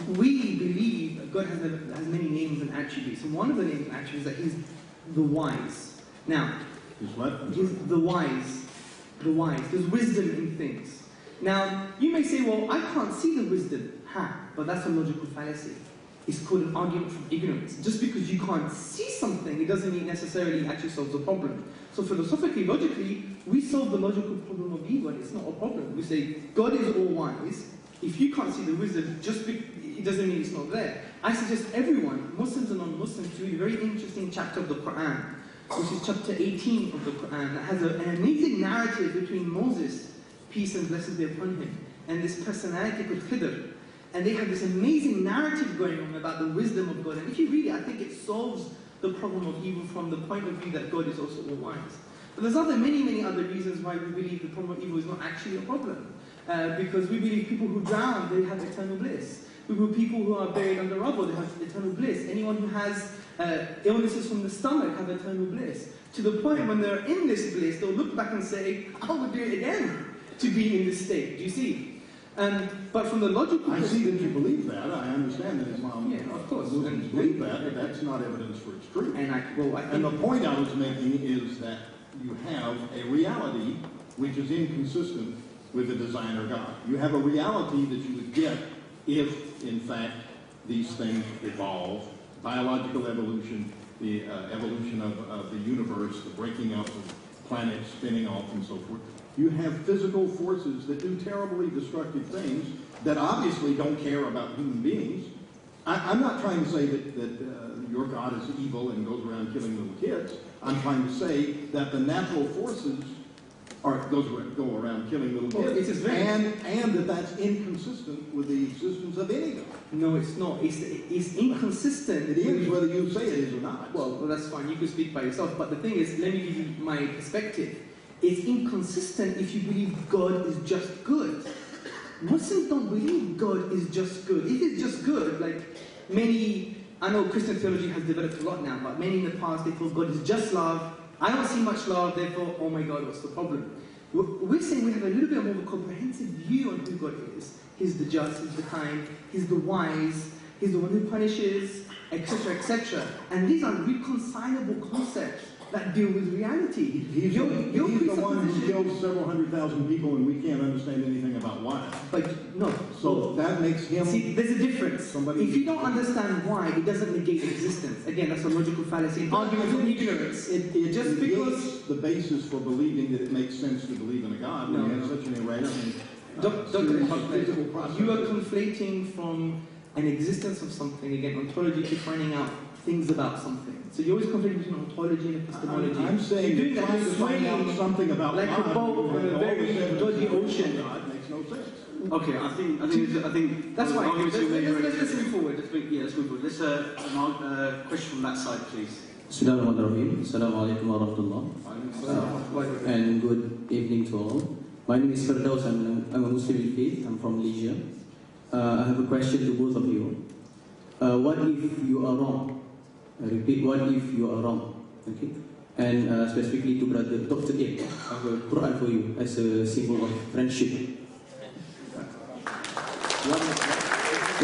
we believe that God has many names and attributes. And one of the names and attributes is that He's the wise. Now, He's what? He's the wise. The wise. There's wisdom in things. Now, you may say, well, I can't see the wisdom. But that's a logical fallacy. It's called an argument from ignorance. Just because you can't see something, it doesn't mean necessarily it actually solves a problem. So philosophically, logically, we solve the logical problem of evil, and it's not a problem. We say, God is all wise. If you can't see the wisdom, it doesn't mean it's not there. I suggest everyone, Muslims and non-Muslims, to read a very interesting chapter of the Quran, which is chapter 18 of the Quran, that has an amazing narrative between Moses, peace and blessings be upon him, and this personality called Khidr. And they have this amazing narrative going on about the wisdom of God. And if you read it, I think it solves the problem of evil from the point of view that God is also all wise. But there's many other reasons why we believe the problem of evil is not actually a problem. Because we believe people who drown, they have eternal bliss. We believe people who are buried under rubble, they have eternal bliss. Anyone who has illnesses from the stomach have eternal bliss. To the point when they're in this bliss, they'll look back and say, I would do it again to be in this state. Do you see? But from the logical I see that you believe that. I understand that Islam of course. Muslims believe that, but that's not evidence for its truth. And the point I was making is that you have a reality which is inconsistent with the designer God. You have a reality that you would get if, in fact, these things evolve. Biological evolution, the evolution of the universe, the breaking up of planets, spinning off, and so forth. You have physical forces that do terribly destructive things that obviously don't care about human beings. I'm not trying to say that your God is evil and goes around killing little kids. I'm trying to say that the natural forces go around killing little kids, and that's inconsistent with the existence of any God. No, it's not. It's inconsistent. It is, whether you say it is or not. Well, that's fine. You can speak by yourself. But the thing is, let me give you my perspective. It's inconsistent if you believe God is just good. Muslims don't believe God is just good. If it's just good, like I know Christian theology has developed a lot now, but many in the past, they thought God is just love. I don't see much love, therefore, oh my God, what's the problem? We're saying we have a little bit more of a comprehensive view on who God is. He's the just, He's the kind, He's the wise, He's the one who punishes, etc., etc. And these are reconcilable concepts that deal with reality. He's the one who killed several 100,000 people, and we can't understand anything about why. But no. So that makes him... See, there's a difference. If you don't understand why, it doesn't negate existence. Again, that's a logical fallacy. An argument of ignorance. It just because the basis for believing that it makes sense to believe in a God when you have such an irrational physical process. You are conflating from an existence of something, again, ontology, to finding out things about something. So you're always conflicting between ontology and epistemology. I'm saying you're doing that that, you're trying to find swaying out something about like God, a boat on a very dodgy ocean. God makes no sense. Okay, I think That's why. arguments you made already. Let's move forward. Let's move forward. Let's question from that side, please. Bismillahirrahmanirrahim. Assalamualaikum warahmatullah. And good evening to all. My name is Firdaus. I'm a Muslim in faith. I'm from Malaysia. I have a question to both of you. What if you are wrong? I repeat, what if you are wrong? Okay. And specifically to Brother Dr. A, I have a Quran for you as a symbol of friendship. What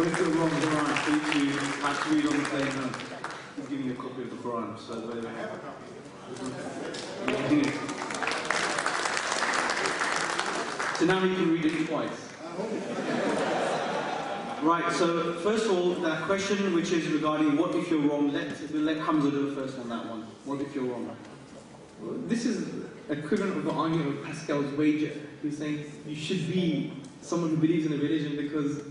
if you're wrong, Quran? Please you have to read on the plane home. He's giving you a copy of the Quran, so whatever. So now you can read it twice. Right, so first of all, that question which is regarding what if you're wrong, we'll let Hamza do it first on that one. What if you're wrong? Well, this is equivalent of the argument of Pascal's wager. He was saying you should be someone who believes in a religion because,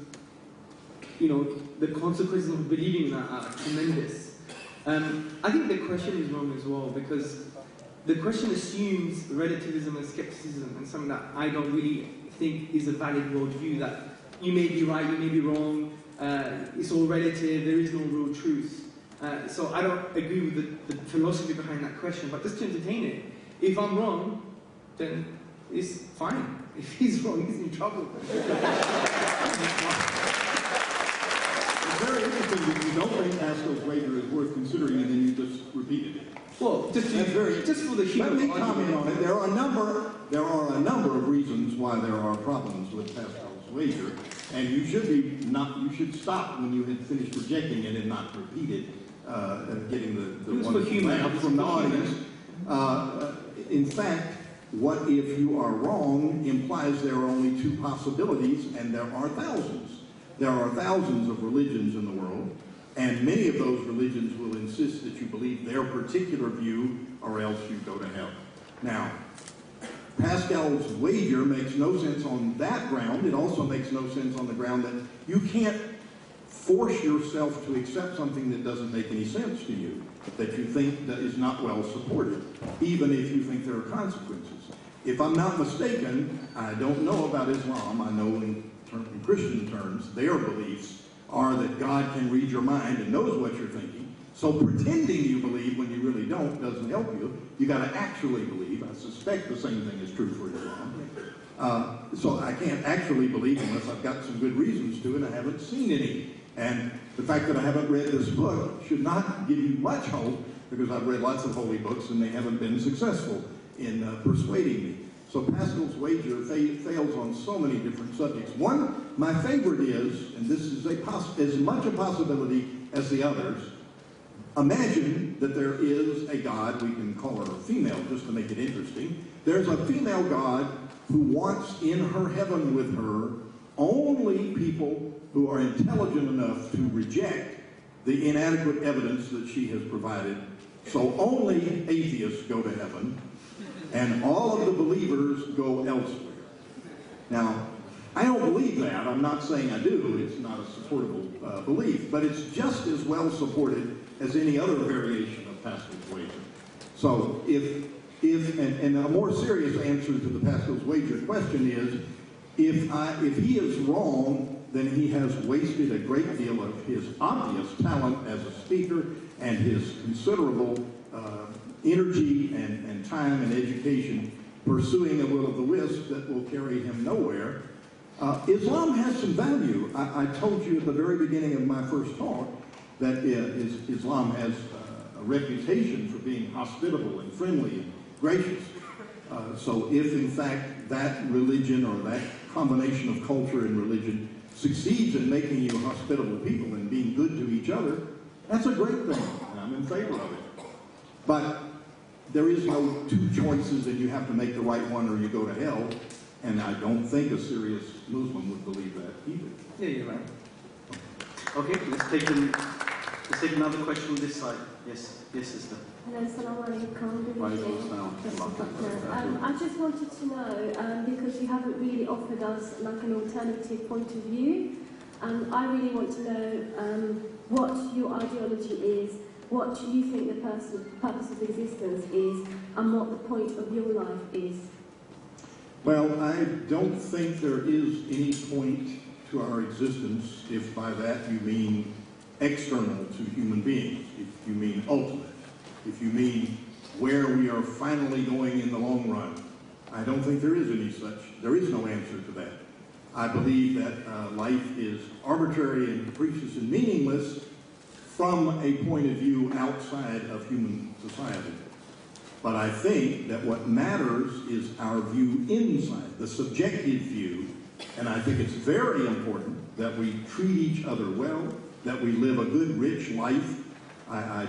you know, the consequences of believing that are tremendous. I think the question is wrong as well because the question assumes relativism and skepticism and something that I don't really think is a valid worldview, that you may be right, you may be wrong, it's all relative, there is no real truth. So I don't agree with the philosophy behind that question, but just to entertain it, if I'm wrong, then it's fine. If he's wrong, he's in trouble. It's very interesting that you don't think Pascal's wager is worth considering and then you just repeated it. Well, just for the human. Let me comment on it. There are a number of reasons why there are problems with Pascal's wager, and you should stop when you had finished rejecting it and not repeat it, getting the wonderful laugh from the audience. In fact, what if you are wrong implies there are only two possibilities, and there are thousands. There are thousands of religions in the world, and many of those religions will insist that you believe their particular view, or else you go to hell. Now, Pascal's wager makes no sense on that ground. It also makes no sense on the ground that you can't force yourself to accept something that doesn't make any sense to you, that you think that is not well supported, even if you think there are consequences. If I'm not mistaken, I don't know about Islam. I know in Christian terms, their beliefs are that God can read your mind and knows what you're thinking. So pretending you believe when you really don't doesn't help you. You got to actually believe. I suspect the same thing is true for Islam. So I can't actually believe unless I've got some good reasons to, and I haven't seen any. And the fact that I haven't read this book should not give you much hope, because I've read lots of holy books and they haven't been successful in persuading me. So Pascal's wager fails on so many different subjects. One, my favorite is, and this is as much a possibility as the others, imagine that there is a God, we can call her a female just to make it interesting. There's a female God who wants in her heaven with her only people who are intelligent enough to reject the inadequate evidence that she has provided. So only atheists go to heaven, and all of the believers go elsewhere. Now, I don't believe that. I'm not saying I do. It's not a supportable belief, but it's just as well supported as any other variation of Pascal's wager. So and a more serious answer to the Pascal's wager question is, if he is wrong, then he has wasted a great deal of his obvious talent as a speaker and his considerable energy and time and education pursuing a will-o'-the-wisp that will carry him nowhere. Islam has some value. I told you at the very beginning of my first talk that Islam has a reputation for being hospitable and friendly and gracious. So if in fact that religion or that combination of culture and religion succeeds in making you hospitable people and being good to each other, that's a great thing, and I'm in favor of it. But there is no two choices and you have to make the right one or you go to hell, and I don't think a serious Muslim would believe that either. Yeah, you're right. Okay, let's take another question on this side. Yes, sister. Hello, assalamu alaikum. Wa alaikum assalam. I just wanted to know, because you haven't really offered us like an alternative point of view, I really want to know what your ideology is what you think the purpose of existence is and what the point of your life is. Well, I don't think there is any point to our existence if by that you mean external to human beings, if you mean ultimate, if you mean where we are finally going in the long run. I don't think there is any such, there is no answer to that. I believe that life is arbitrary and capricious and meaningless from a point of view outside of human society. But I think that what matters is our view inside, the subjective view, and I think it's very important that we treat each other well, that we live a good, rich life. I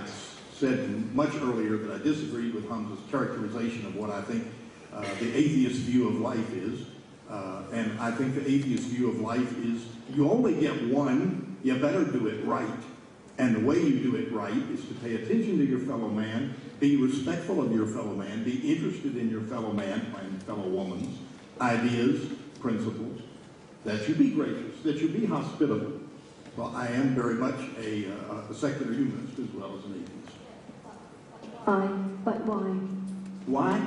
said much earlier that I disagreed with Hamza's characterization of what I think the atheist view of life is. And I think the atheist view of life is you only get one, you better do it right. And the way you do it right is to pay attention to your fellow man, be respectful of your fellow man, be interested in your fellow man and fellow woman's ideas, principles, that you be gracious, that you be hospitable. Well, I am very much a secular humanist as well as an atheist. But why? Why?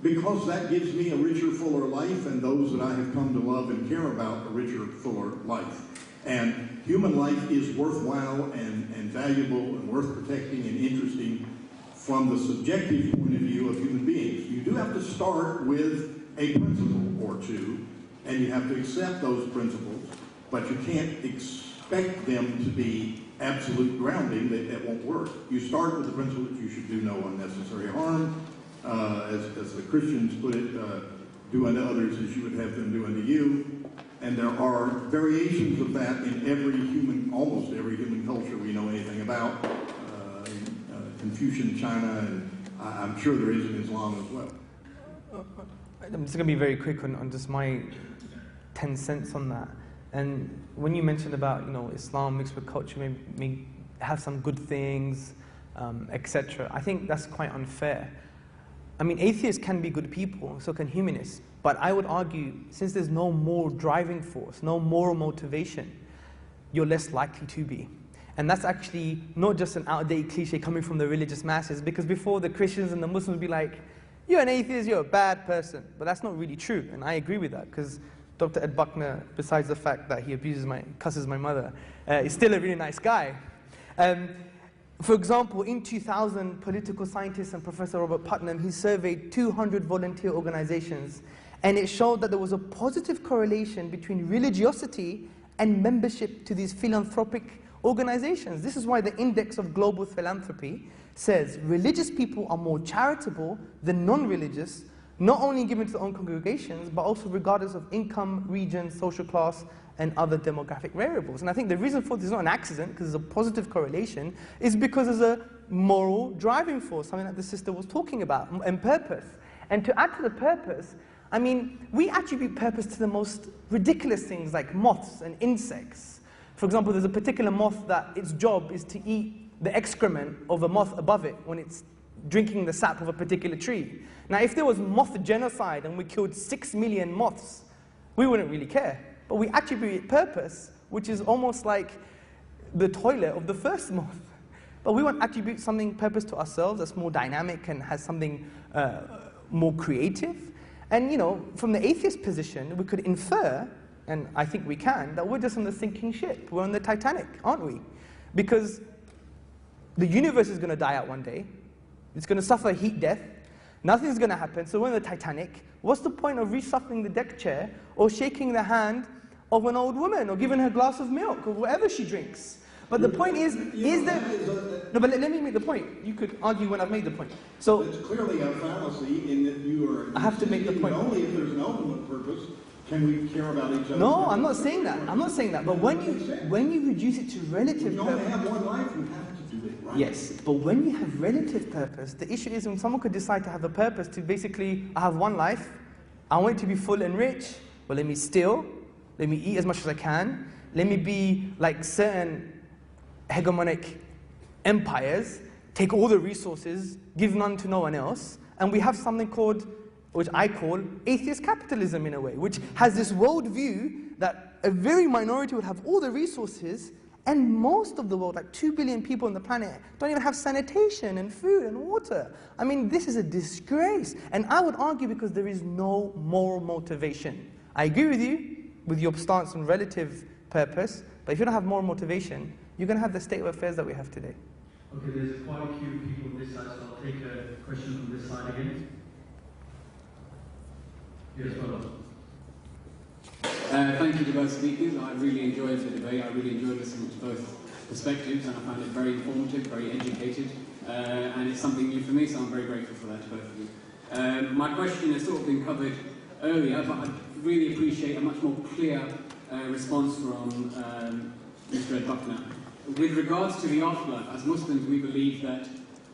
Because that gives me a richer, fuller life, and those that I have come to love and care about a richer, fuller life. And human life is worthwhile and valuable and worth protecting and interesting from the subjective point of view of human beings. You do have to start with a principle or two, and you have to accept those principles, but you can't expect them to be absolute grounding. That won't work. You start with the principle that you should do no unnecessary harm, as the Christians put it, do unto others as you would have them do unto you. And there are variations of that in almost every human culture we know anything about. Confucian China, and I'm sure there is in Islam as well. I'm just going to be very quick on just my 10 cents on that. And when you mentioned about, Islam mixed with culture may have some good things, etc., I think that's quite unfair. I mean, atheists can be good people, so can humanists. But I would argue, since there's no moral driving force, no moral motivation, you're less likely to be. And that's actually not just an outdated cliche coming from the religious masses, because before the Christians and the Muslims would be like, you're an atheist, you're a bad person. But that's not really true, and I agree with that, because Dr. Ed Buckner, besides the fact that he cusses my mother, is still a really nice guy. For example, in 2000, political scientist and Professor Robert Putnam, he surveyed 200 volunteer organizations, and it showed that there was a positive correlation between religiosity and membership to these philanthropic organizations. This is why the Index of Global Philanthropy says religious people are more charitable than non-religious, not only given to their own congregations, but also regardless of income, region, social class, and other demographic variables. And I think the reason for this is not an accident, because there's a positive correlation, is because there's a moral driving force, something that the sister was talking about, and purpose. And to add to the purpose, I mean, we attribute purpose to the most ridiculous things like moths and insects. For example, there's a particular moth that its job is to eat the excrement of a moth above it when it's drinking the sap of a particular tree. Now, if there was moth genocide and we killed 6 million moths, we wouldn't really care. But we attribute purpose, which is almost like the toilet of the first moth. But we want to attribute something purpose to ourselves that's more dynamic and has something more creative. And from the atheist position, we could infer, and I think we can, that we're just on the sinking ship. We're on the Titanic, aren't we? Because the universe is going to die out one day. It's going to suffer heat death. Nothing's going to happen. So we're on the Titanic. What's the point of reshuffling the deck chair or shaking the hand of an old woman or giving her a glass of milk or whatever she drinks? But the point is there... No, but let me make the point. You could argue when I've made the point. So it's clearly a fallacy in that you are... I have to make the point. Only if there's an ultimate purpose can we care about each other. No, I'm not saying that. I'm not saying that. But when you reduce it to relative purpose... You only have one life, you have to do it right. Yes, but when you have relative purpose, the issue is when someone could decide to have a purpose to basically, I have one life, I want it to be full and rich, well, let me steal, let me eat as much as I can, let me be like certain hegemonic empires, take all the resources, give none to no one else, and we have something called, which I call atheist capitalism in a way, which has this world view that a very minority would have all the resources And most of the world, like 2 billion people on the planet, don't even have sanitation and food and water. I mean, this is a disgrace. And I would argue because there is no moral motivation. I agree with you, with your stance on relative purpose, but if you don't have moral motivation, you're going to have the state of affairs that we have today. Okay, there's quite a few people on this side, so I'll take a question from this side again. Yes, well. Thank you to both speakers. I really enjoyed the debate. I really enjoyed listening to both perspectives, and I found it very informative, very educated, and it's something new for me, so I'm very grateful for that to both of you. My question has sort of been covered earlier, but I really appreciate a much more clear response from Mr. Ed Buckner. With regards to the afterlife, as Muslims, we believe that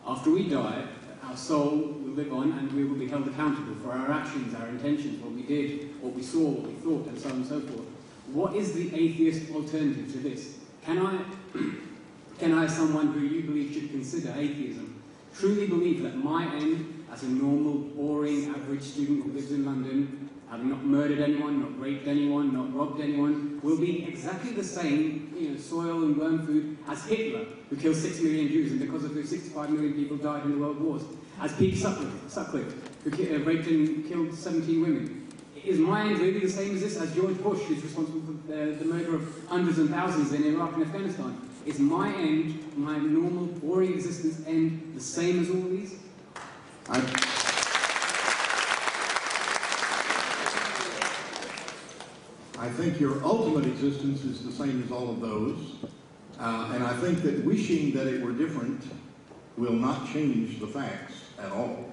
after we die, our soul will live on and we will be held accountable for our actions, our intentions, what we did, what we saw, what we thought, and so on and so forth. What is the atheist alternative to this? Can I, as someone who you believe should consider atheism, truly believe that my end, as a normal, boring, average student who lives in London, having not murdered anyone, not raped anyone, not robbed anyone, will be exactly the same, soil and worm food as Hitler, who killed 6 million Jews, and because of whom 65 million people died in the world wars, as Peter Sutcliffe, who raped and killed 17 women. Is my end really the same as this, as George Bush, who's responsible for the murder of hundreds and thousands in Iraq and Afghanistan? Is my end, my normal, boring existence end, the same as all these? I think your ultimate existence is the same as all of those, and I think that wishing that it were different will not change the facts at all.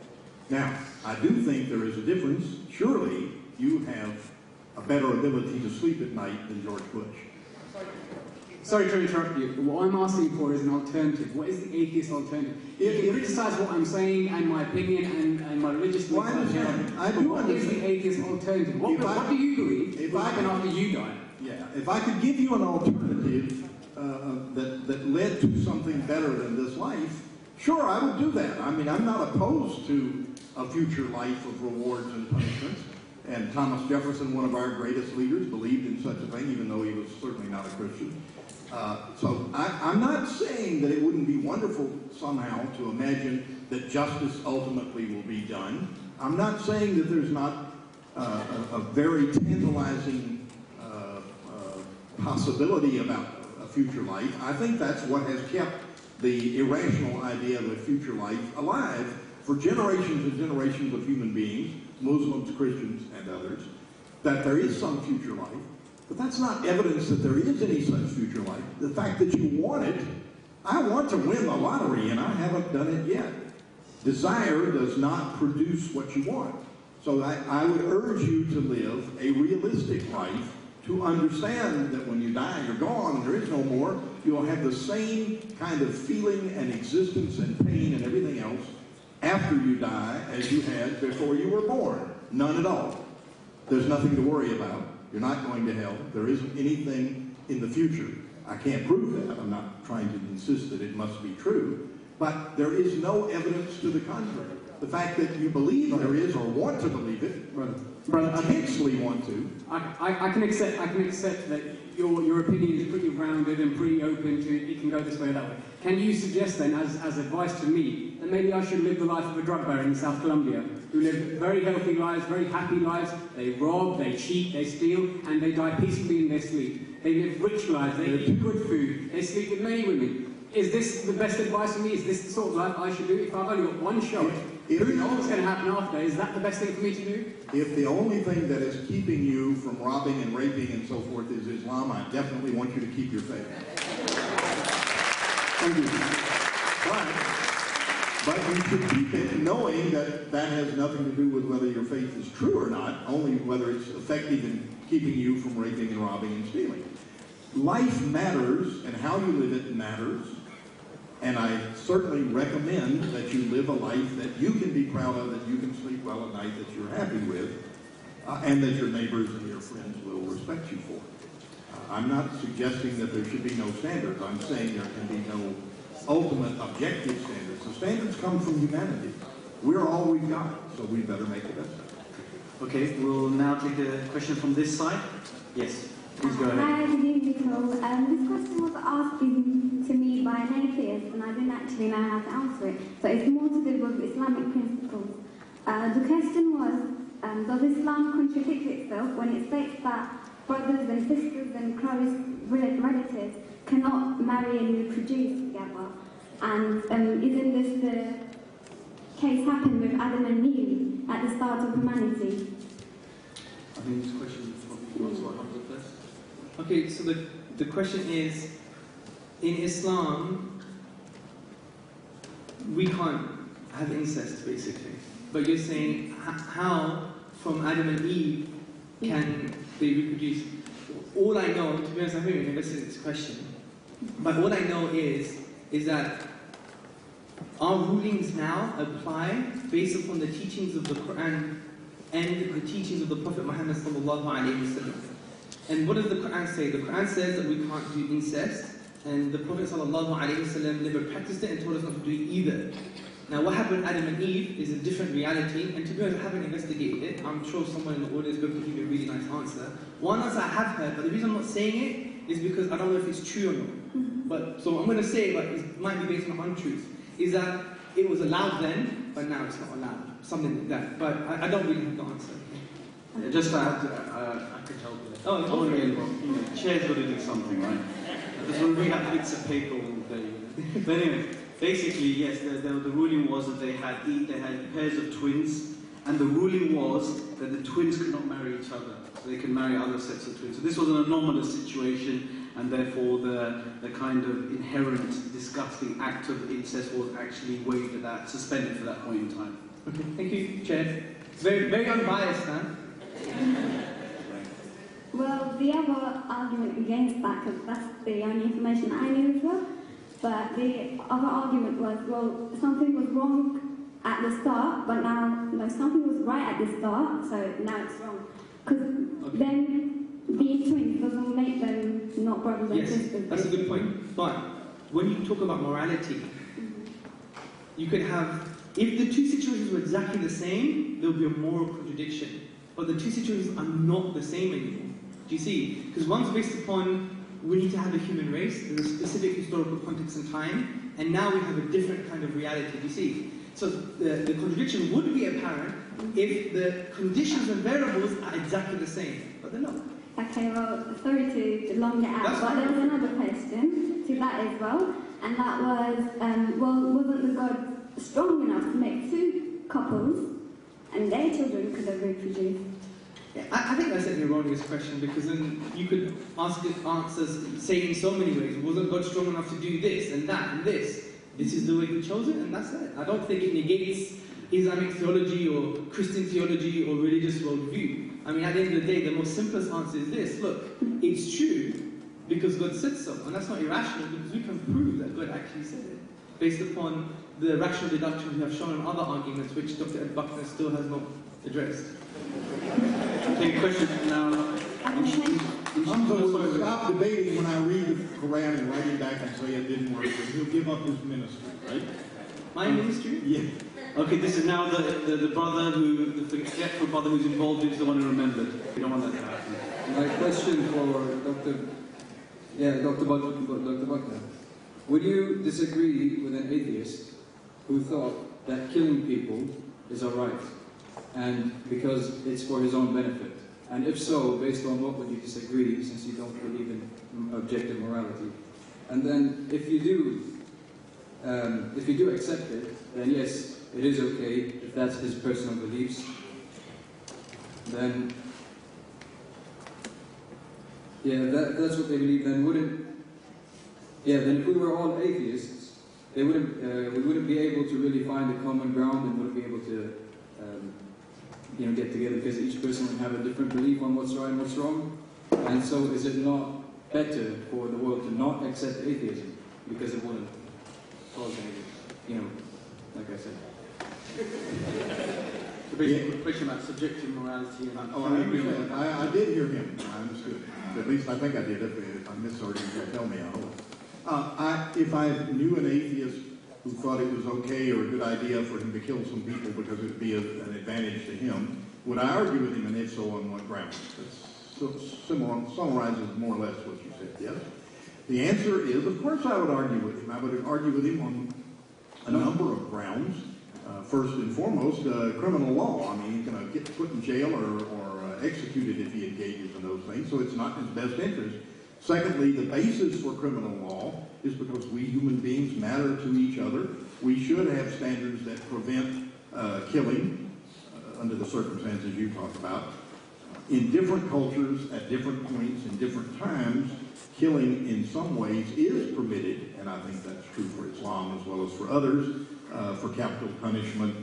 Now, I do think there is a difference. Surely you have a better ability to sleep at night than George Bush. Sorry to interrupt you, but what I'm asking for is an alternative. What is the atheist alternative? You can criticize what I'm saying and my opinion and my religious beliefs. Well, I understand. I do what is the atheist alternative? What do you believe will happen after you die? Yeah, if I could give you an alternative that led to something better than this life, sure, I would do that. I mean, I'm not opposed to a future life of rewards and punishments. And Thomas Jefferson, one of our greatest leaders, believed in such a thing, even though he was certainly not a Christian. So I'm not saying that it wouldn't be wonderful somehow to imagine that justice ultimately will be done. I'm not saying that there's not a very tantalizing possibility about a future life. I think that's what has kept the irrational idea of a future life alive for generations and generations of human beings, Muslims, Christians, and others, that there is some future life. But that's not evidence that there is any such future life. The fact that you want it, I want to win the lottery, and I haven't done it yet. Desire does not produce what you want. So I would urge you to live a realistic life, to understand that when you die, you're gone, and there is no more. You'll have the same kind of feeling and existence and pain and everything else after you die as you had before you were born. None at all. There's nothing to worry about. You're not going to hell. There isn't anything in the future. I can't prove that. I'm not trying to insist that it must be true. But there is no evidence to the contrary. The fact that you believe there is or want to believe it, intensely want to. I can accept that your opinion is pretty rounded and pretty open to it can go this way or that way. Can you suggest then, as advice to me, that maybe I should live the life of a drug baron in South Colombia, who live very healthy lives, very happy lives, they rob, they cheat, they steal, and they die peacefully in their sleep. They live rich lives, they eat good food, they sleep with many women. Is this the best advice for me? Is this the sort of life I should do? If I've only got one shot, who knows what's going to happen after? Is that the best thing for me to do? If the only thing that is keeping you from robbing and raping and so forth is Islam, I definitely want you to keep your faith. Thank you. But you should keep it knowing that that has nothing to do with whether your faith is true or not, only whether it's effective in keeping you from raping and robbing and stealing. Life matters, and how you live it matters. And I certainly recommend that you live a life that you can be proud of, that you can sleep well at night, that you're happy with, and that your neighbors and your friends will respect you for. I'm not suggesting that there should be no standards. I'm saying there can be no ultimate objective standards. The standards come from humanity. We're all we've got, so we better make the best of it. Okay, we'll now take a question from this side. Yes. Please go ahead. Hi, good evening, all. This question was asked to me by an atheist, and I didn't actually know how to answer it. So it's more to do with Islamic principles. The question was, does Islam contradict itself when it states that brothers and sisters and close relatives cannot marry and reproduce together? And isn't this the case happened with Adam and Eve at the start of humanity? I think this question is probably answered by Hamza first. Okay, so the question is, in Islam, we can't have incest, basically. But you're saying, how from Adam and Eve can they reproduce? All I know, to be honest, I haven't even invested in this question, but all I know is that our rulings now apply based upon the teachings of the Quran and the teachings of the Prophet Muhammad sallallahu alaihi wasallam. And what does the Quran say? The Quran says that we can't do incest, and the Prophet sallallahu alaihi wasallam never practiced it and told us not to do it either. Now, what happened with Adam and Eve is a different reality, and to be honest, I haven't investigated it. I'm sure someone in the audience will give you a really nice answer. One answer I have heard, but the reason I'm not saying it is because I don't know if it's true or not. But so I'm going to say it, but it might be based on untruth. Is that it was allowed then, but now it's not allowed. Something like that. But I don't really have the answer. Yeah, just to add, I could help with it. Oh, I want to get involved. You know, chair's got to do something, right? I just want to read out bits of paper all day. But anyway, basically, yes, the ruling was that they had pairs of twins, and the ruling was that the twins could not marry each other, so they could marry other sets of twins. So this was an anomalous situation, and therefore the kind of inherent disgusting act of incest was actually waived at that, suspended for that point in time. Okay, thank you, Chair. Very, very unbiased, huh? Well, the other argument against that, because that's the only information I knew as well, but the other argument was, well, something was wrong at the start, but now, no, something was right at the start, so now it's wrong. Because then being twins doesn't make them not brothers and sisters. Yes, that's a good point. But when you talk about morality, you could have, if the two situations were exactly the same, there would be a moral contradiction. But the two situations are not the same anymore. Do you see? Because one's based upon we need to have a human race, there's a specific historical context and time, and now we have a different kind of reality. Do you see? So the contradiction would be apparent if the conditions and variables are exactly the same, but they're not. Okay, well, sorry to long it out, but there was another question to that as well, and that was, well, wasn't the God strong enough to make two couples, and their children could have reproduced? Yeah, I think that's an erroneous question, because then you could say in so many ways, wasn't God strong enough to do this and that and this? This is the way He chose it, and that's it. I don't think it negates Islamic theology or Christian theology or religious worldview. I mean, at the end of the day, the most simplest answer is this. Look, it's true because God said so, and that's not irrational because we can prove that God actually said it based upon the rational deduction we have shown in other arguments which Dr. Buckner still has not addressed. Okay, question now. Hamza will stop debating when I read the Quran and write him back and say it didn't work, but he'll give up his ministry, right? My ministry? Yeah. Okay, this is now the brother the forgetful brother who's involved is the one who remembered. We don't want that to happen. My question for Dr. Buckner. Would you disagree with an atheist who thought that killing people is alright, and because it's for his own benefit? And if so, based on what would you disagree, since you don't believe in objective morality? And then, if you do accept it, then yes, it is okay if that's his personal beliefs. Then, yeah, that's what they believe. Then then if we were all atheists, we wouldn't be able to really find a common ground and wouldn't be able to get together, because each person would have a different belief on what's right and what's wrong. And so is it not better for the world to not accept atheism, because it wouldn't cause any, like I said. So basically, a question about subjective morality and I agree with that. I did hear him. I understood. At least I think I did. If I misheard him, he'll tell me. I hope. If I knew an atheist who thought it was okay or a good idea for him to kill some people because it would be an advantage to him, would I argue with him, and if so, on what grounds? That's summarizes more or less what you said, yes? The answer is, of course I would argue with him. I would argue with him on a number of grounds. First and foremost, criminal law. I mean, he's going to get put in jail or executed if he engages in those things, so it's not in his best interest. Secondly, the basis for criminal law is because we human beings matter to each other. We should have standards that prevent killing under the circumstances you talked about. In different cultures, at different points, in different times, killing in some ways is permitted, and I think that's true for Islam as well as for others, for capital punishment,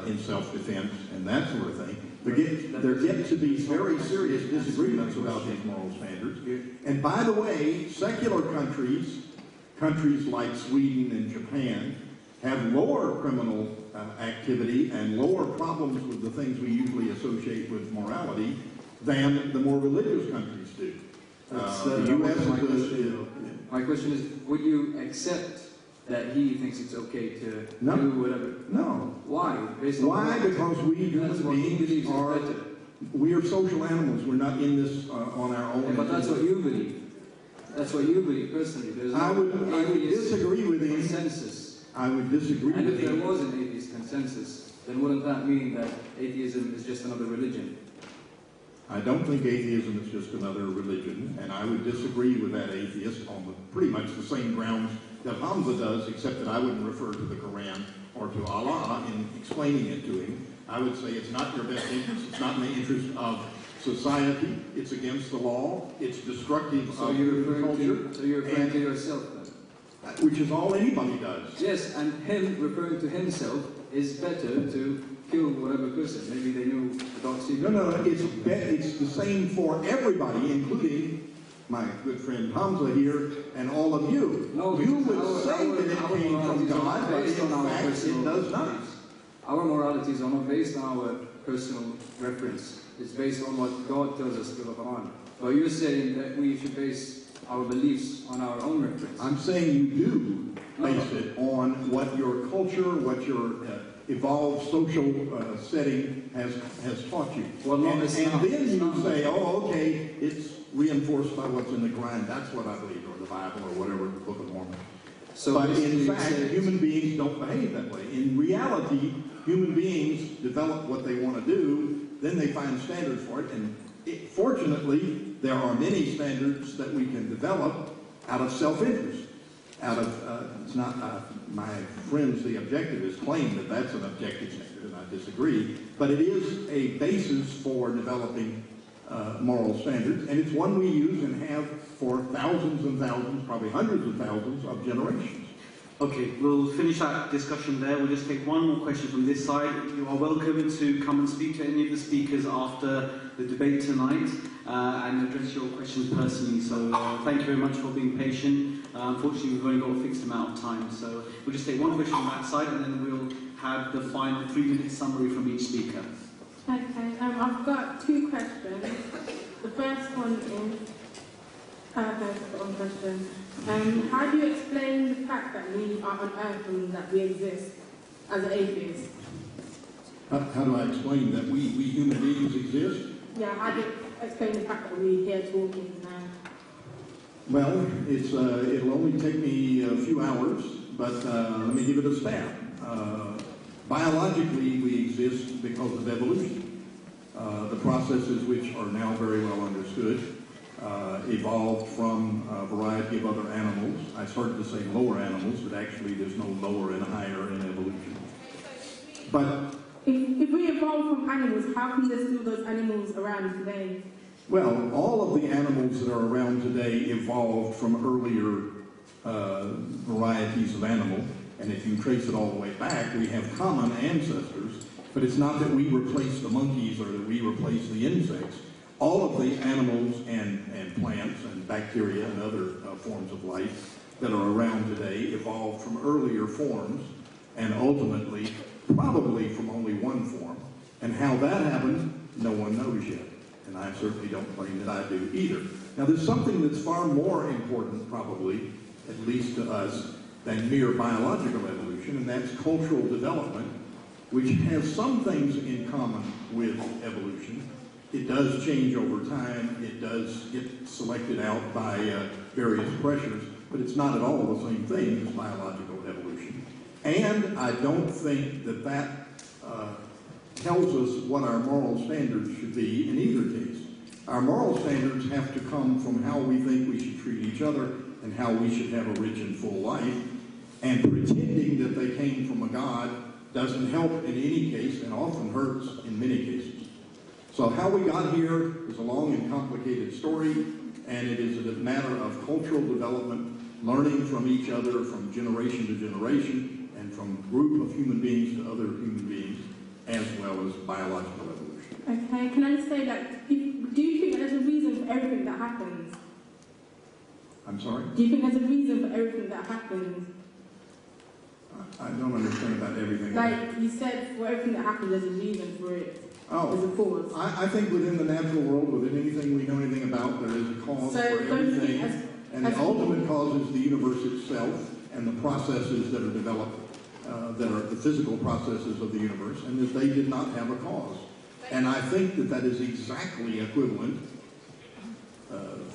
in self-defense, and that sort of thing. There get to be very serious disagreements about these moral standards. And by the way, secular countries like Sweden and Japan, have lower criminal activity and lower problems with the things we usually associate with morality than the more religious countries do. The U.S. My question is, would you accept that he thinks it's okay to do whatever? No. Why? Why? Because we human beings are social animals. We're not in this on our own. Yeah, but that's what you believe. That's what you believe personally. There's I would disagree with him. Consensus. I would disagree with him. And if there was an atheist consensus, then wouldn't that mean that atheism is just another religion? I don't think atheism is just another religion, and I would disagree with that atheist on pretty much the same grounds that Hamza does, except that I wouldn't refer to the Quran or to Allah in explaining it to him. I would say it's not your best interest, it's not in the interest of society, it's against the law, it's destructive of culture. So you're referring to yourself then? Which is all anybody does. Yes, and him referring to himself is better to kill whatever person. Maybe they knew the dark secret. No, it's the same for everybody, including my good friend Hamza here and all of you. No, you would say that it came from God, but in fact it does not. Our moralities are not based on our personal reference. It's based on what God tells us through the Quran. But you're saying that we should base our beliefs on our own reference. I'm saying you do base it on what your culture, what your evolved social setting has taught you. Well, and then you say, oh, okay, it's reinforced by what's in the Quran. That's what I believe, or the Bible, or whatever, the Book of Mormon. So but in fact, human beings don't behave that way. In reality, human beings develop what they want to do, then they find standards for it, and fortunately, there are many standards that we can develop out of self-interest. Out of, it's not, my friends, the objectivists, claim that that's an objective standard, and I disagree, but it is a basis for developing moral standards, and it's one we use and have for thousands and thousands, probably hundreds of thousands of generations. Okay, we'll finish that discussion there. We'll just take one more question from this side. You are welcome to come and speak to any of the speakers after the debate tonight and address your questions personally. So thank you very much for being patient. Unfortunately, we've only got a fixed amount of time. So we'll just take one question from that side and then we'll have the final 3-minute summary from each speaker. Okay, I've got 2 questions. The first one is, how do you explain the fact that we are on Earth and that we exist as atheists? How do I explain that we human beings exist? Yeah, how do you explain the fact that we're here talking now? Well, it'll only take me a few hours, but let me give it a stab. Biologically, we exist because of evolution. The processes which are now very well understood evolved from a variety of other animals. I started to say lower animals, but actually there's no lower and higher in evolution. But if we evolved from animals, how come there's still those animals around today? Well, all of the animals that are around today evolved from earlier varieties of animal, and if you trace it all the way back, we have common ancestors, but it's not that we replace the monkeys or that we replace the insects. All of the animals and plants and bacteria and other forms of life that are around today evolved from earlier forms and ultimately probably from only one form. And how that happened, no one knows yet. And I certainly don't claim that I do either. Now there's something that's far more important probably, at least to us, than mere biological evolution, and that's cultural development, which has some things in common with evolution, It does change over time. It does get selected out by various pressures, but it's not at all the same thing as biological evolution. And I don't think that that tells us what our moral standards should be in either case. Our moral standards have to come from how we think we should treat each other and how we should have a rich and full life. And pretending that they came from a God doesn't help in any case and often hurts in many cases. So how we got here is a long and complicated story, and it is a matter of cultural development, learning from each other from generation to generation, and from group of human beings to other human beings, as well as biological evolution. Okay, can I just say that, do you think there's a reason for everything that happens? I'm sorry? Do you think there's a reason for everything that happens? I don't understand about everything. Like you said, for everything that happens, there's a reason for it. There's a cause. I think within the natural world, within anything we know anything about, there is a cause for everything. And the ultimate cause is the universe itself and the processes that are developed, that are the physical processes of the universe, and that they did not have a cause. And I think that that is exactly equivalent,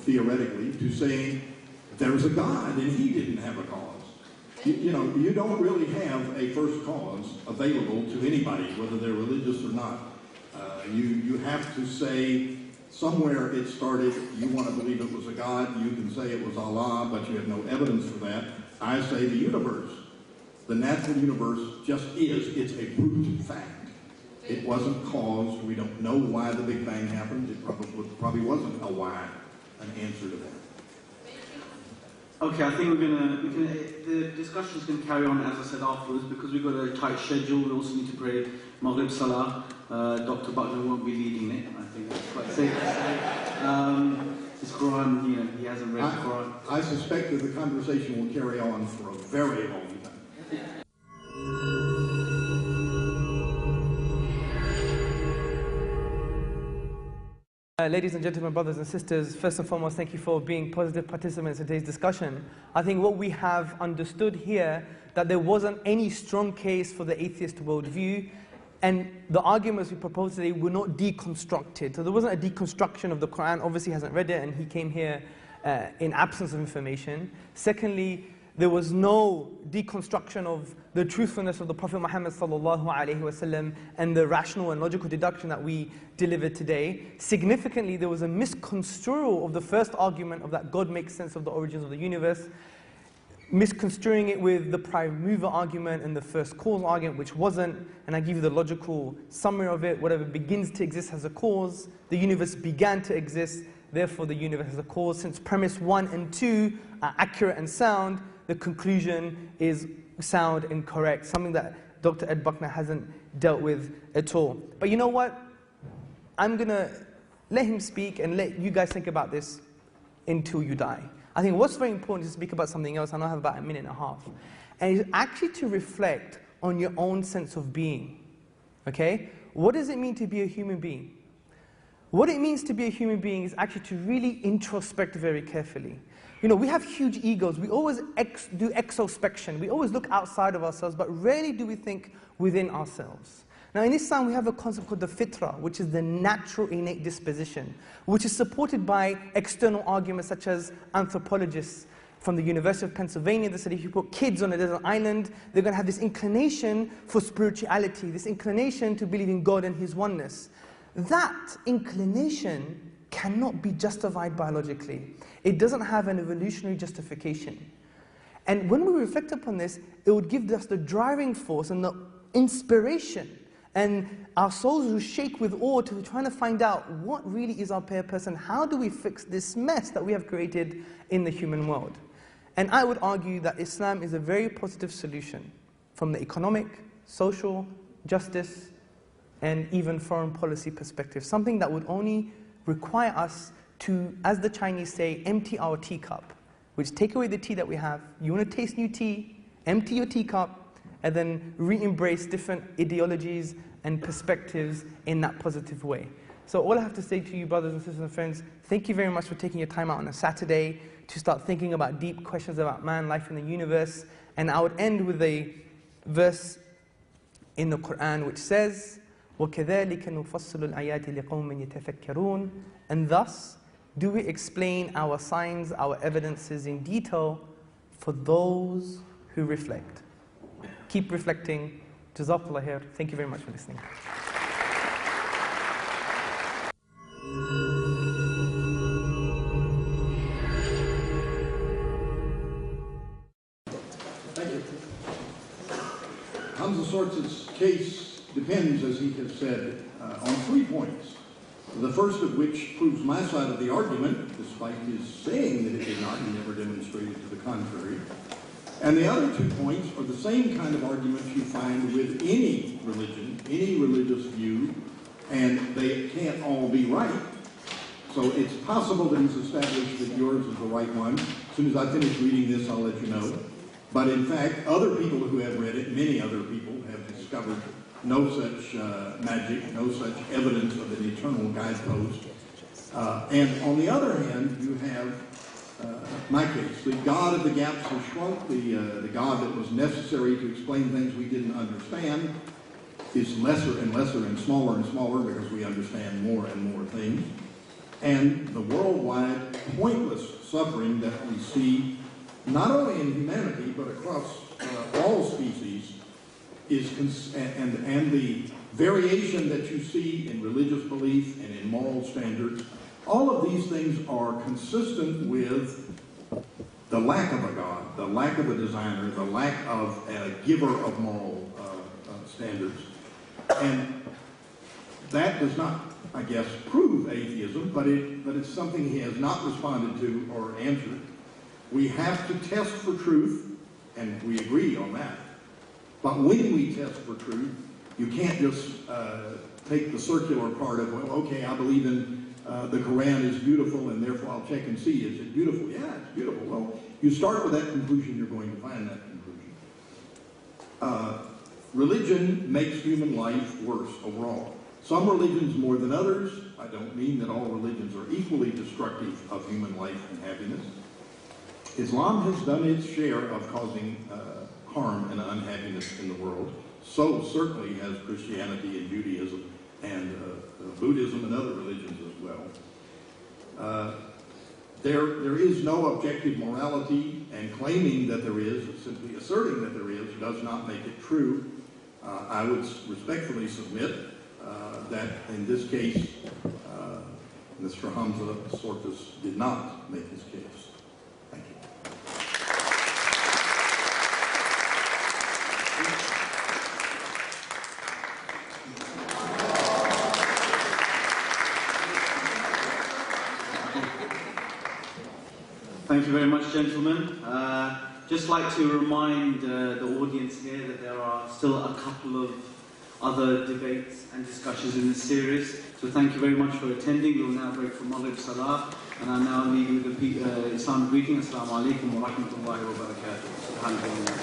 theoretically, to saying there's a God and he didn't have a cause. You know, you don't really have a first cause available to anybody, whether they're religious or not. You have to say somewhere it started. You want to believe it was a God. You can say it was Allah, but you have no evidence for that. I say the universe. The natural universe just is. It's a brute fact. It wasn't caused. We don't know why the Big Bang happened. It probably wasn't a why, an answer to that. Okay, I think the discussion's going to carry on, as I said, afterwards, because we've got a tight schedule. We also need to pray Maghrib Salah. Dr. Buckner won't be leading it. I think that's quite safe to say. His Quran, you know, he hasn't read the Quran. I suspect that the conversation will carry on for a very long time. Ladies and gentlemen, brothers and sisters, first and foremost, thank you for being positive participants in today's discussion. I think what we have understood here, that there wasn't any strong case for the atheist worldview, and the arguments we proposed today were not deconstructed. So there wasn't a deconstruction of the Quran. Obviously, he hasn't read it, and he came here in absence of information. Secondly, there was no deconstruction of the truthfulness of the Prophet Muhammad sallallahu alaihi wasallam and the rational and logical deduction that we delivered today. Significantly, there was a misconstrual of the first argument of that God makes sense of the origins of the universe, misconstruing it with the prime mover argument and the first cause argument, which wasn't. And I give you the logical summary of it. Whatever begins to exist has a cause. The universe began to exist, therefore the universe has a cause. Since premise 1 and 2 are accurate and sound, the conclusion is sound and correct, something that Dr. Ed Buckner hasn't dealt with at all. But you know what? I'm going to let him speak and let you guys think about this until you die. I think what's very important is to speak about something else. I know I have about a minute and a half. And it's actually to reflect on your own sense of being. Okay? What does it mean to be a human being? What it means to be a human being is actually to really introspect very carefully. You know, we have huge egos. We always do exospection. We always look outside of ourselves, but rarely do we think within ourselves. Now, in Islam, we have a concept called the fitra, which is the natural innate disposition, which is supported by external arguments such as anthropologists from the University of Pennsylvania. They said if you put kids on a desert island, they're going to have this inclination for spirituality, this inclination to believe in God and His oneness. That inclination cannot be justified biologically. It doesn't have an evolutionary justification. And when we reflect upon this, it would give us the driving force and the inspiration, and our souls will shake with awe to trying to find out what really is our purpose and how do we fix this mess that we have created in the human world. And I would argue that Islam is a very positive solution from the economic, social, justice, and even foreign policy perspective, something that would only require us to, as the Chinese say, empty our teacup, which take away the tea that we have. You want to taste new tea, empty your teacup, and then re-embrace different ideologies and perspectives in that positive way. So all I have to say to you, brothers and sisters and friends, thank you very much for taking your time out on a Saturday to start thinking about deep questions about man, life, and the universe. And I would end with a verse in the Quran which says, وَكَذَلِكَ نُفَصِّلُ الْآيَاتِ لِقَوْمٍ يَتَفَكَّرُونَ. And thus do we explain our signs, our evidences in detail for those who reflect. Keep reflecting. Jazakallah khair. Thank you very much for listening. Thank you. Hamza Tzortzis' case depends, as he has said, on 3 points. The first of which proves my side of the argument, despite his saying that it did not. He never demonstrated to the contrary. And the other 2 points are the same kind of arguments you find with any religion, any religious view, and they can't all be right. So it's possible that he's established that yours is the right one. As soon as I finish reading this, I'll let you know. But in fact, other people who have read it, many other people, have discovered no such magic, no such evidence of an eternal guidepost. And on the other hand, you have my case. The God of the gaps has shrunk. The God that was necessary to explain things we didn't understand is lesser and lesser and smaller because we understand more and more things. And the worldwide pointless suffering that we see, not only in humanity, but across all species, and the variation that you see in religious belief and in moral standards, all of these things are consistent with the lack of a God, the lack of a designer, the lack of a giver of moral standards. And that does not, I guess, prove atheism, but it's something he has not responded to or answered. We have to test for truth, and we agree on that. But when we test for truth, you can't just take the circular part of, well, okay, I believe in the Quran is beautiful, and therefore I'll check and see, is it beautiful? Yeah, it's beautiful. Well, you start with that conclusion, you're going to find that conclusion. Religion makes human life worse overall. Some religions more than others. I don't mean that all religions are equally destructive of human life and happiness. Islam has done its share of causing harm and unhappiness in the world. So certainly has Christianity and Judaism and Buddhism and other religions as well. There is no objective morality, and claiming that there is, simply asserting that there is, does not make it true. I would respectfully submit that in this case, Mr. Hamza Tzortzis did not make his case. Thank you. Thank you very much, gentlemen. Just like to remind the audience here that there are still a couple of other debates and discussions in this series. So thank you very much for attending. We will now break for Maghrib Salah, and I now leave you with the Islamic greeting. Assalamu alaikum wa rahmatullahi wa barakatuh.